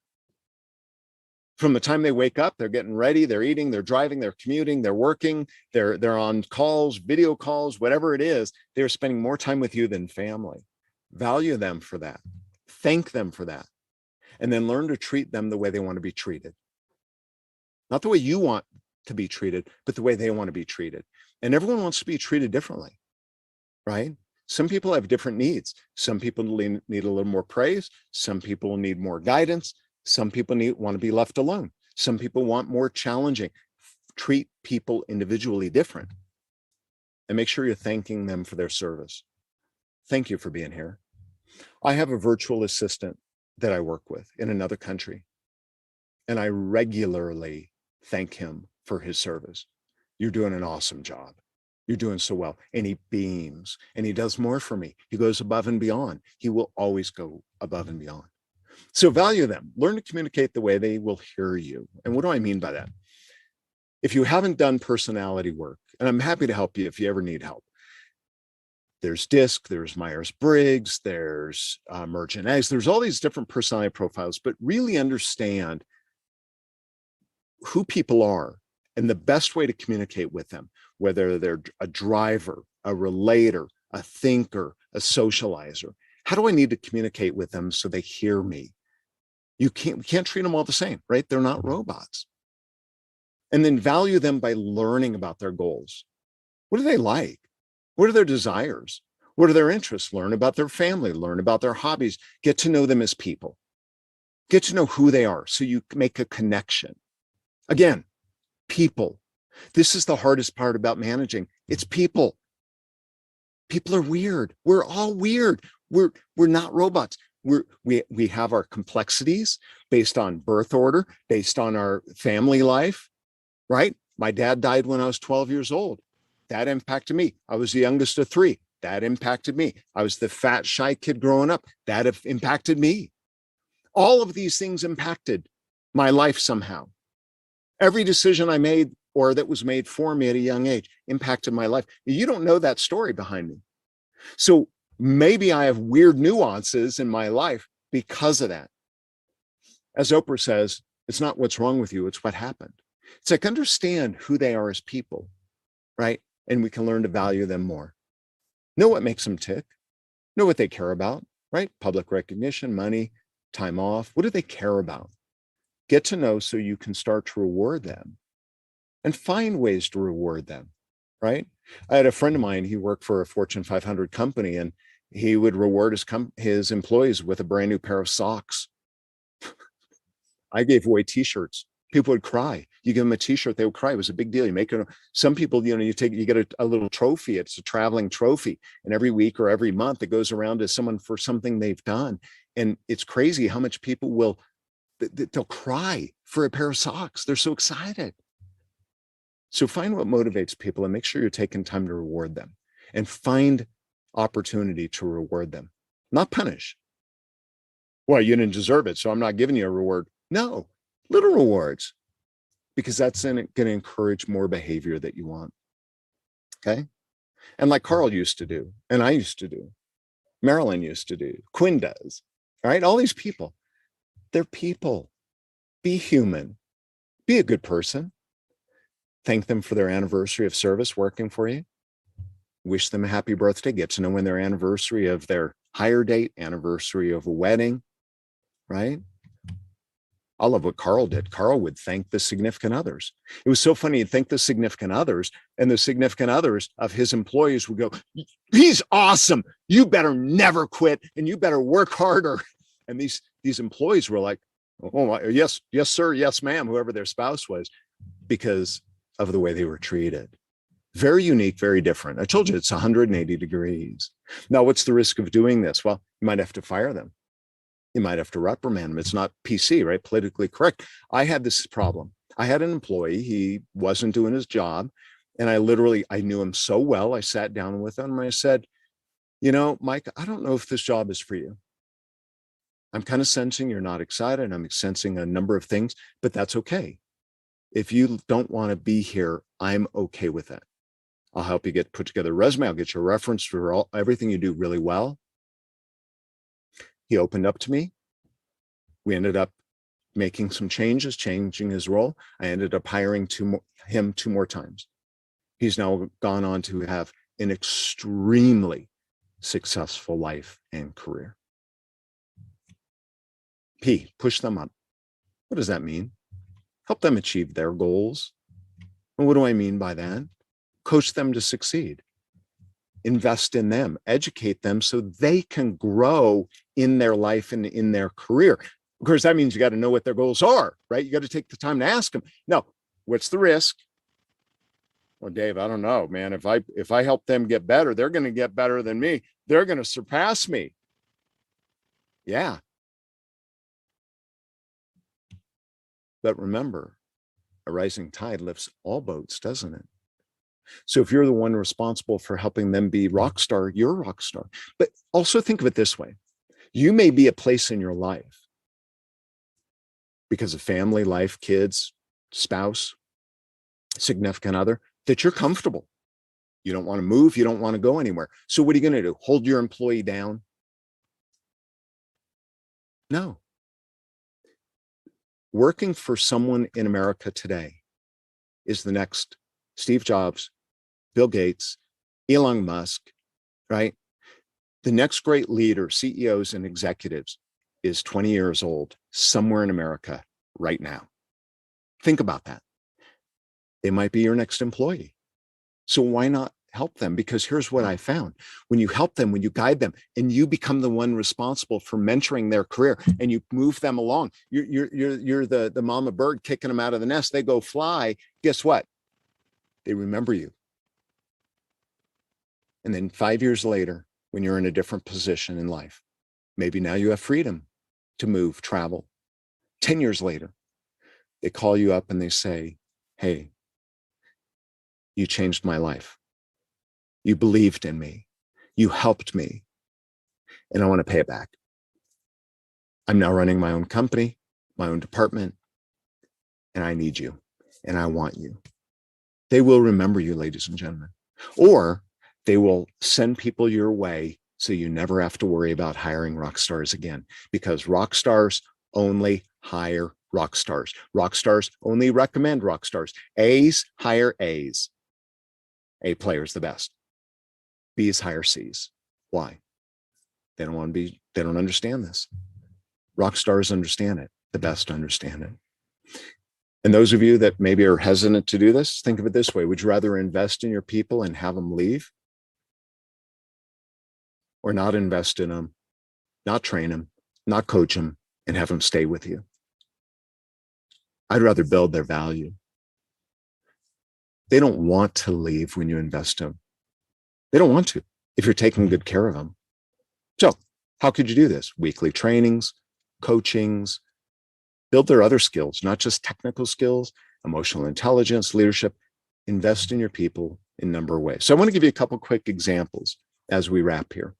From the time they wake up, they're getting ready, they're eating, they're driving, they're commuting, they're working, they're on calls, video calls, whatever it is, they're spending more time with you than family. Value them for that. Thank them for that. And then learn to treat them the way they want to be treated. Not the way you want to be treated, but the way they want to be treated. And everyone wants to be treated differently, right? Some people have different needs. Some people need a little more praise. Some people need more guidance. Some people want to be left alone. Some people want more challenging. Treat people individually different. And make sure you're thanking them for their service. Thank you for being here. I have a virtual assistant that I work with in another country, and I regularly thank him for his service. You're doing an awesome job. You're doing so well. And he beams and he does more for me. He goes above and beyond. He will always go above and beyond. So value them. Learn to communicate the way they will hear you. And what do I mean by that? If you haven't done personality work, and I'm happy to help you if you ever need help, there's DISC, there's Myers-Briggs, there's Merchant Eggs, there's all these different personality profiles, but really understand who people are and the best way to communicate with them, whether they're a driver, a relator, a thinker, a socializer. How do I need to communicate with them so they hear me? We can't treat them all the same, right? They're not robots. And then value them by learning about their goals. What do they like? What are their desires? What are their interests? Learn about their family, learn about their hobbies, get to know them as people. Get to know who they are so you make a connection. Again, people. This is the hardest part about managing. It's people. People are weird. We're all weird. We're not robots. We have our complexities based on birth order, based on our family life, right? My dad died when I was 12 years old. That impacted me. I was the youngest of three. That impacted me. I was the fat, shy kid growing up. That impacted me. All of these things impacted my life somehow. Every decision I made or that was made for me at a young age impacted my life. You don't know that story behind me. So maybe I have weird nuances in my life because of that. As Oprah says, it's not what's wrong with you, it's what happened. It's like understand who they are as people, right? And we can learn to value them more. Know what makes them tick. Know what they care about, right? Public recognition, money, time off. What do they care about? Get to know so you can start to reward them and find ways to reward them, right? I had a friend of mine, he worked for a Fortune 500 company, and he would reward his employees with a brand new pair of socks. I gave away t-shirts. People would cry. You give them a t-shirt, they would cry. It was a big deal. You make it. Some people, you get a little trophy. It's a traveling trophy. And every week or every month, it goes around to someone for something they've done. And it's crazy how much people will they'll cry for a pair of socks. They're so excited. So find what motivates people and make sure you're taking time to reward them, and find opportunity to reward them, not punish. Well, you didn't deserve it, so I'm not giving you a reward. No, little rewards, because that's going to encourage more behavior that you want. Okay. And like Carl used to do, and I used to do, Marilyn used to do, Quinn does, all right? All these people, they're people. Be human, be a good person. Thank them for their anniversary of service working for you. Wish them a happy birthday. Get to know when their anniversary of their hire date, anniversary of a wedding, right? I love what Carl did. Carl would thank the significant others. It was so funny. He'd thank the significant others, and the significant others of his employees would go, he's awesome. You better never quit, and you better work harder. And these employees were like, oh, yes, sir. Yes, ma'am, whoever their spouse was, because of the way they were treated. Very unique, very different. I told you it's 180 degrees. Now, what's the risk of doing this? Well, you might have to fire them. You might have to reprimand them. It's not PC, right? Politically correct. I had this problem. I had an employee. He wasn't doing his job. And I knew him so well. I sat down with him and I said, Mike, I don't know if this job is for you. I'm kind of sensing you're not excited. I'm sensing a number of things, but that's okay. If you don't want to be here, I'm okay with that. I'll help you put together a resume. I'll get you a reference for everything you do really well. He opened up to me. We ended up making some changes, changing his role. I ended up hiring him 2 more times. He's now gone on to have an extremely successful life and career. P, push them up. What does that mean? Help them achieve their goals. And what do I mean by that? Coach them to succeed. Invest in them, educate them so they can grow in their life and in their career. Of course, that means you got to know what their goals are, right? You got to take the time to ask them. Now, what's the risk? Well, Dave, I don't know, man. If I help them get better, they're going to get better than me. They're going to surpass me. Yeah. But remember, a rising tide lifts all boats, doesn't it? So if you're the one responsible for helping them be rock star, you're a rock star. But also think of it this way. You may be a place in your life because of family, life, kids, spouse, significant other, that you're comfortable. You don't want to move. You don't want to go anywhere. So what are you going to do? Hold your employee down? No. Working for someone in America today is the next Steve Jobs, Bill Gates, Elon Musk, right? The next great leader, CEOs and executives is 20 years old somewhere in America right now. Think about that. They might be your next employee. So why not help them? Because here's what I found. When you help them, when you guide them, and you become the one responsible for mentoring their career, and you move them along, you're the mama bird kicking them out of the nest. They go fly. Guess what? They remember you. And then 5 years later, when you're in a different position in life, maybe now you have freedom to move, travel. 10 years later, they call you up and they say, hey, you changed my life. You believed in me. You helped me. And I want to pay it back. I'm now running my own company, my own department, and I need you and I want you. They will remember you, ladies and gentlemen. Or they will send people your way so you never have to worry about hiring rock stars again, because rock stars only hire rock stars. Rock stars only recommend rock stars. A's hire A's. A player's the best. B's hire C's. Why? They don't understand this. Rock stars understand it. The best understand it. And those of you that maybe are hesitant to do this, think of it this way. Would you rather invest in your people and have them leave? Or not invest in them, not train them, not coach them, and have them stay with you? I'd rather build their value. They don't want to leave when you invest in them. They don't want to if you're taking good care of them. So how could you do this? Weekly trainings, coachings, Build their other skills, not just technical skills, emotional intelligence, leadership. Invest in your people in a number of ways. So I want to give you a couple quick examples as we wrap here.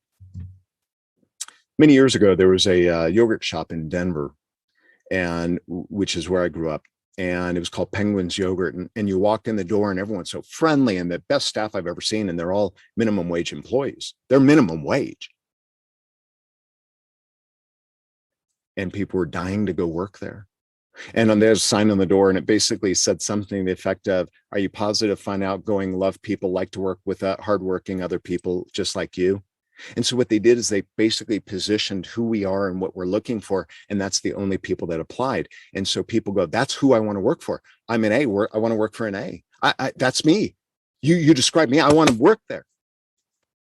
Many years ago, there was a yogurt shop in Denver, and which is where I grew up. And it was called Penguin's Yogurt. And you walk in the door and everyone's so friendly and the best staff I've ever seen. And they're all minimum wage employees. They're minimum wage. And people were dying to go work there. And there's a sign on the door, and it basically said something to the effect of, are you positive, fun, outgoing, love people, like to work with hardworking other people just like you? And so what they did is they basically positioned who we are and what we're looking for. And that's the only people that applied. And so people go, that's who I want to work for. I'm an A, I want to work for an A. That's me. You describe me. I want to work there.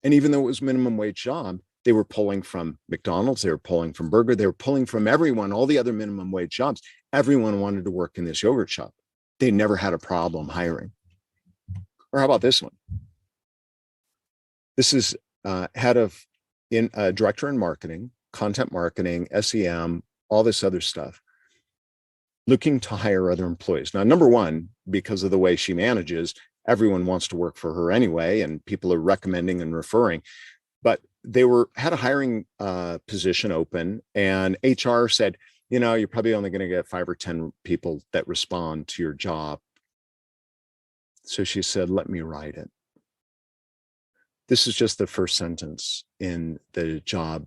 And even though it was minimum wage job, they were pulling from McDonald's, they were pulling from Burger, they were pulling from everyone, all the other minimum wage jobs. Everyone wanted to work in this yogurt shop. They never had a problem hiring. Or how about this one? This is director in marketing, content marketing, SEM, all this other stuff, looking to hire other employees. Now, number one, because of the way she manages, everyone wants to work for her anyway, and people are recommending and referring. But they had a hiring position open, and HR said, you know, you're probably only going to get 5 or 10 people that respond to your job. So she said, let me write it. This is just the first sentence in the job.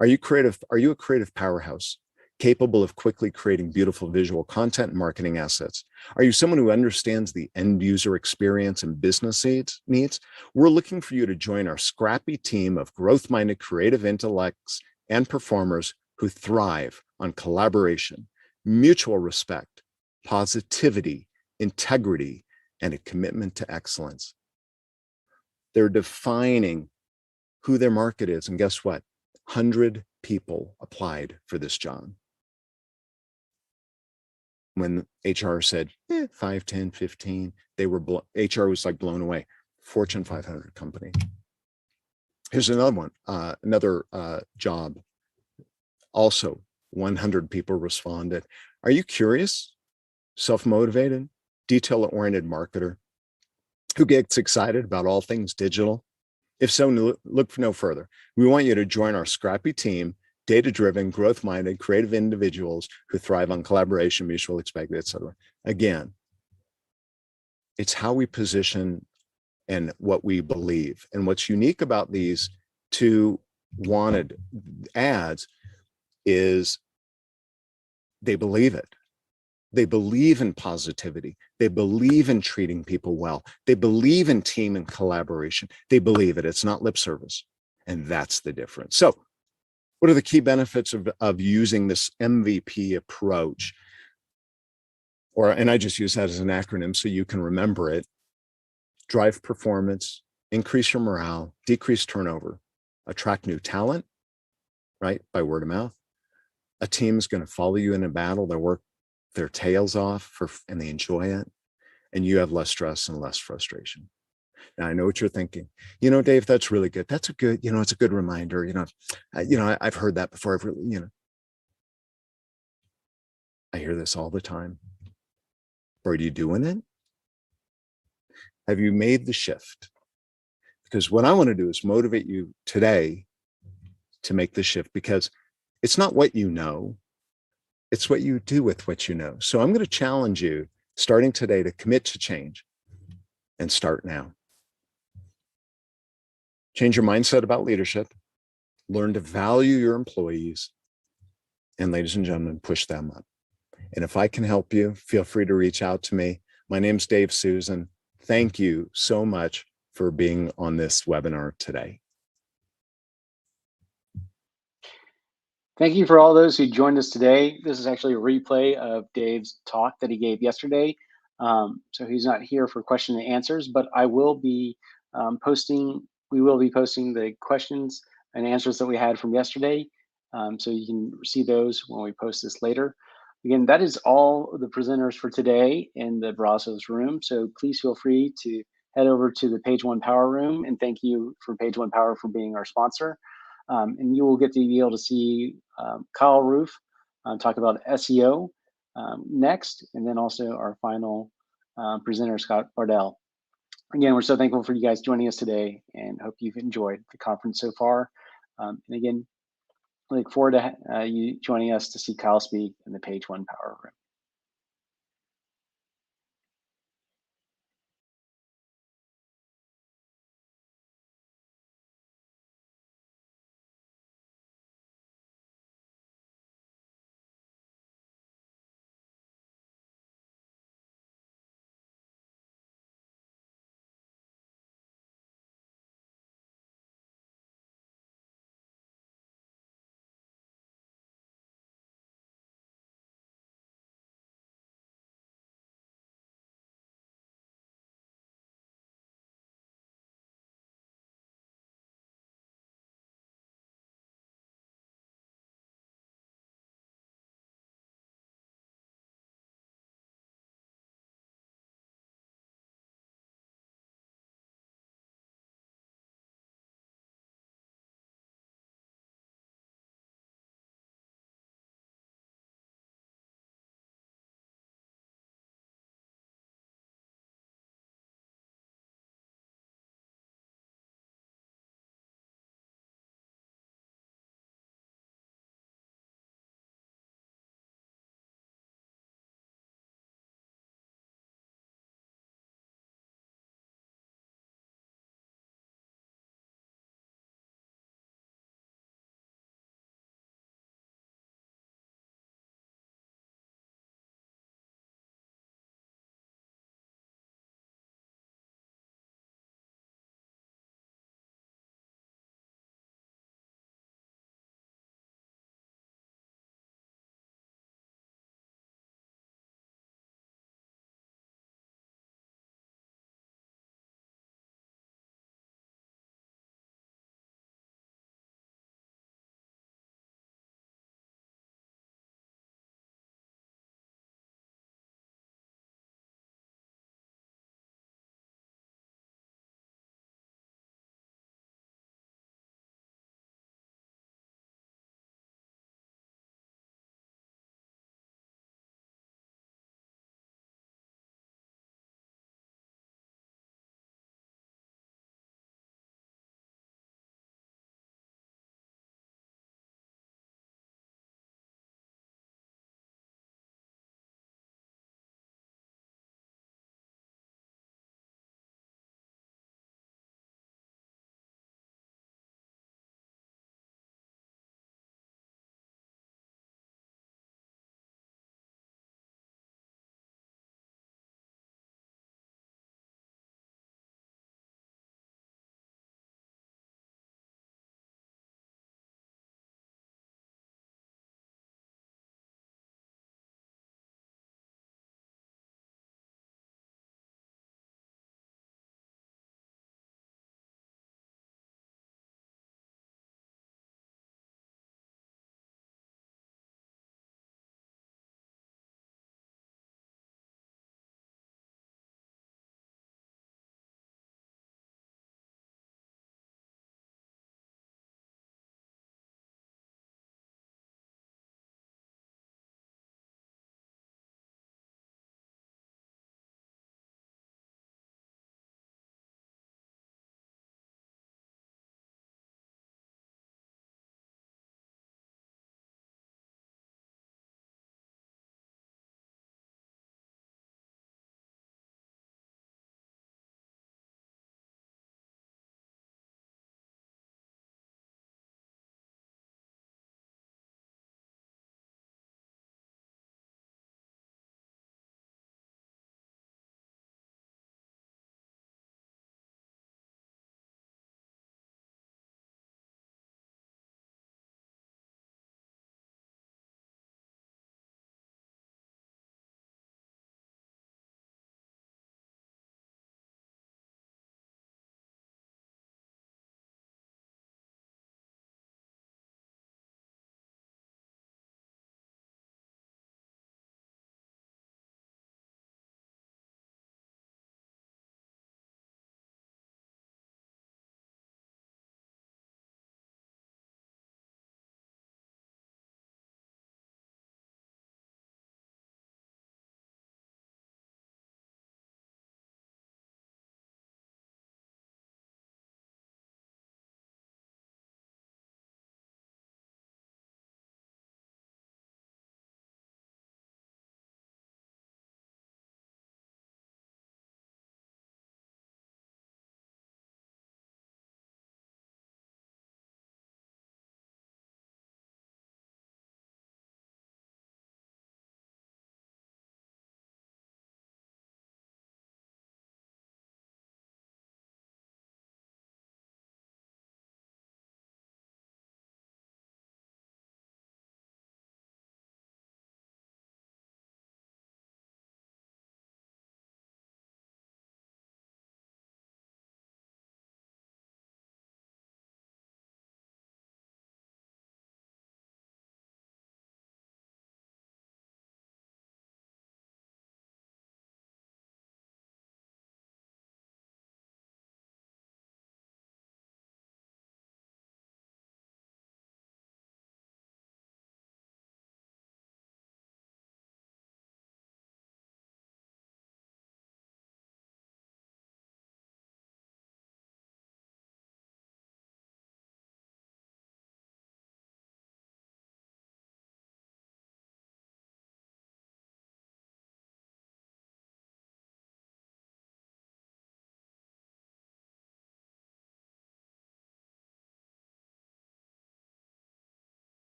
Are you creative? Are you a creative powerhouse, capable of quickly creating beautiful visual content and marketing assets? Are you someone who understands the end user experience and business needs? We're looking for you to join our scrappy team of growth-minded creative intellects and performers who thrive on collaboration, mutual respect, positivity, integrity, and a commitment to excellence. They're defining who their market is. And guess what? 100 people applied for this job. When HR said 5, 10, 15, HR was like blown away. Fortune 500 company. Here's another one, another job. Also, 100 people responded. Are you curious, self-motivated, detail-oriented marketer who gets excited about all things digital? If so, look no further. We want you to join our scrappy team, data-driven, growth-minded, creative individuals who thrive on collaboration, mutual respect, etc. Again, it's how we position and what we believe. And what's unique about these two wanted ads is they believe it. They believe in positivity. They believe in treating people well. They believe in team and collaboration. They believe it. It's not lip service. And that's the difference. So what are the key benefits of using this MVP approach? And I just use that as an acronym so you can remember it. Drive performance, increase your morale, decrease turnover, attract new talent, right? By word of mouth. A team is going to follow you in a battle. They work their tails off and they enjoy it. And you have less stress and less frustration. Now, I know what you're thinking. You know, Dave, that's really good. That's a good, it's a good reminder. I've heard that before. I hear this all the time. Are you doing it? Have you made the shift? Because what I want to do is motivate you today to make the shift, because it's not what you know, it's what you do with what you know. So I'm going to challenge you starting today to commit to change and start now. Change your mindset about leadership, learn to value your employees, and ladies and gentlemen, push them up. And if I can help you, feel free to reach out to me. My name's Dave Susan. Thank you so much for being on this webinar today. Thank you for all those who joined us today. This is actually a replay of Dave's talk that he gave yesterday. So he's not here for question and answers, but I will be we will be posting the questions and answers that we had from yesterday. So you can see those when we post this later. Again, that is all the presenters for today in the Brazos room. So please feel free to head over to the Page One Power room, and thank you for Page One Power for being our sponsor. And you will get to be able to see Kyle Roof, talk about SEO next, and then also our final presenter, Scott Bardell. Again, we're so thankful for you guys joining us today and hope you've enjoyed the conference so far. And again, I look forward to you joining us to see Kyle speak in the Page One Power Room.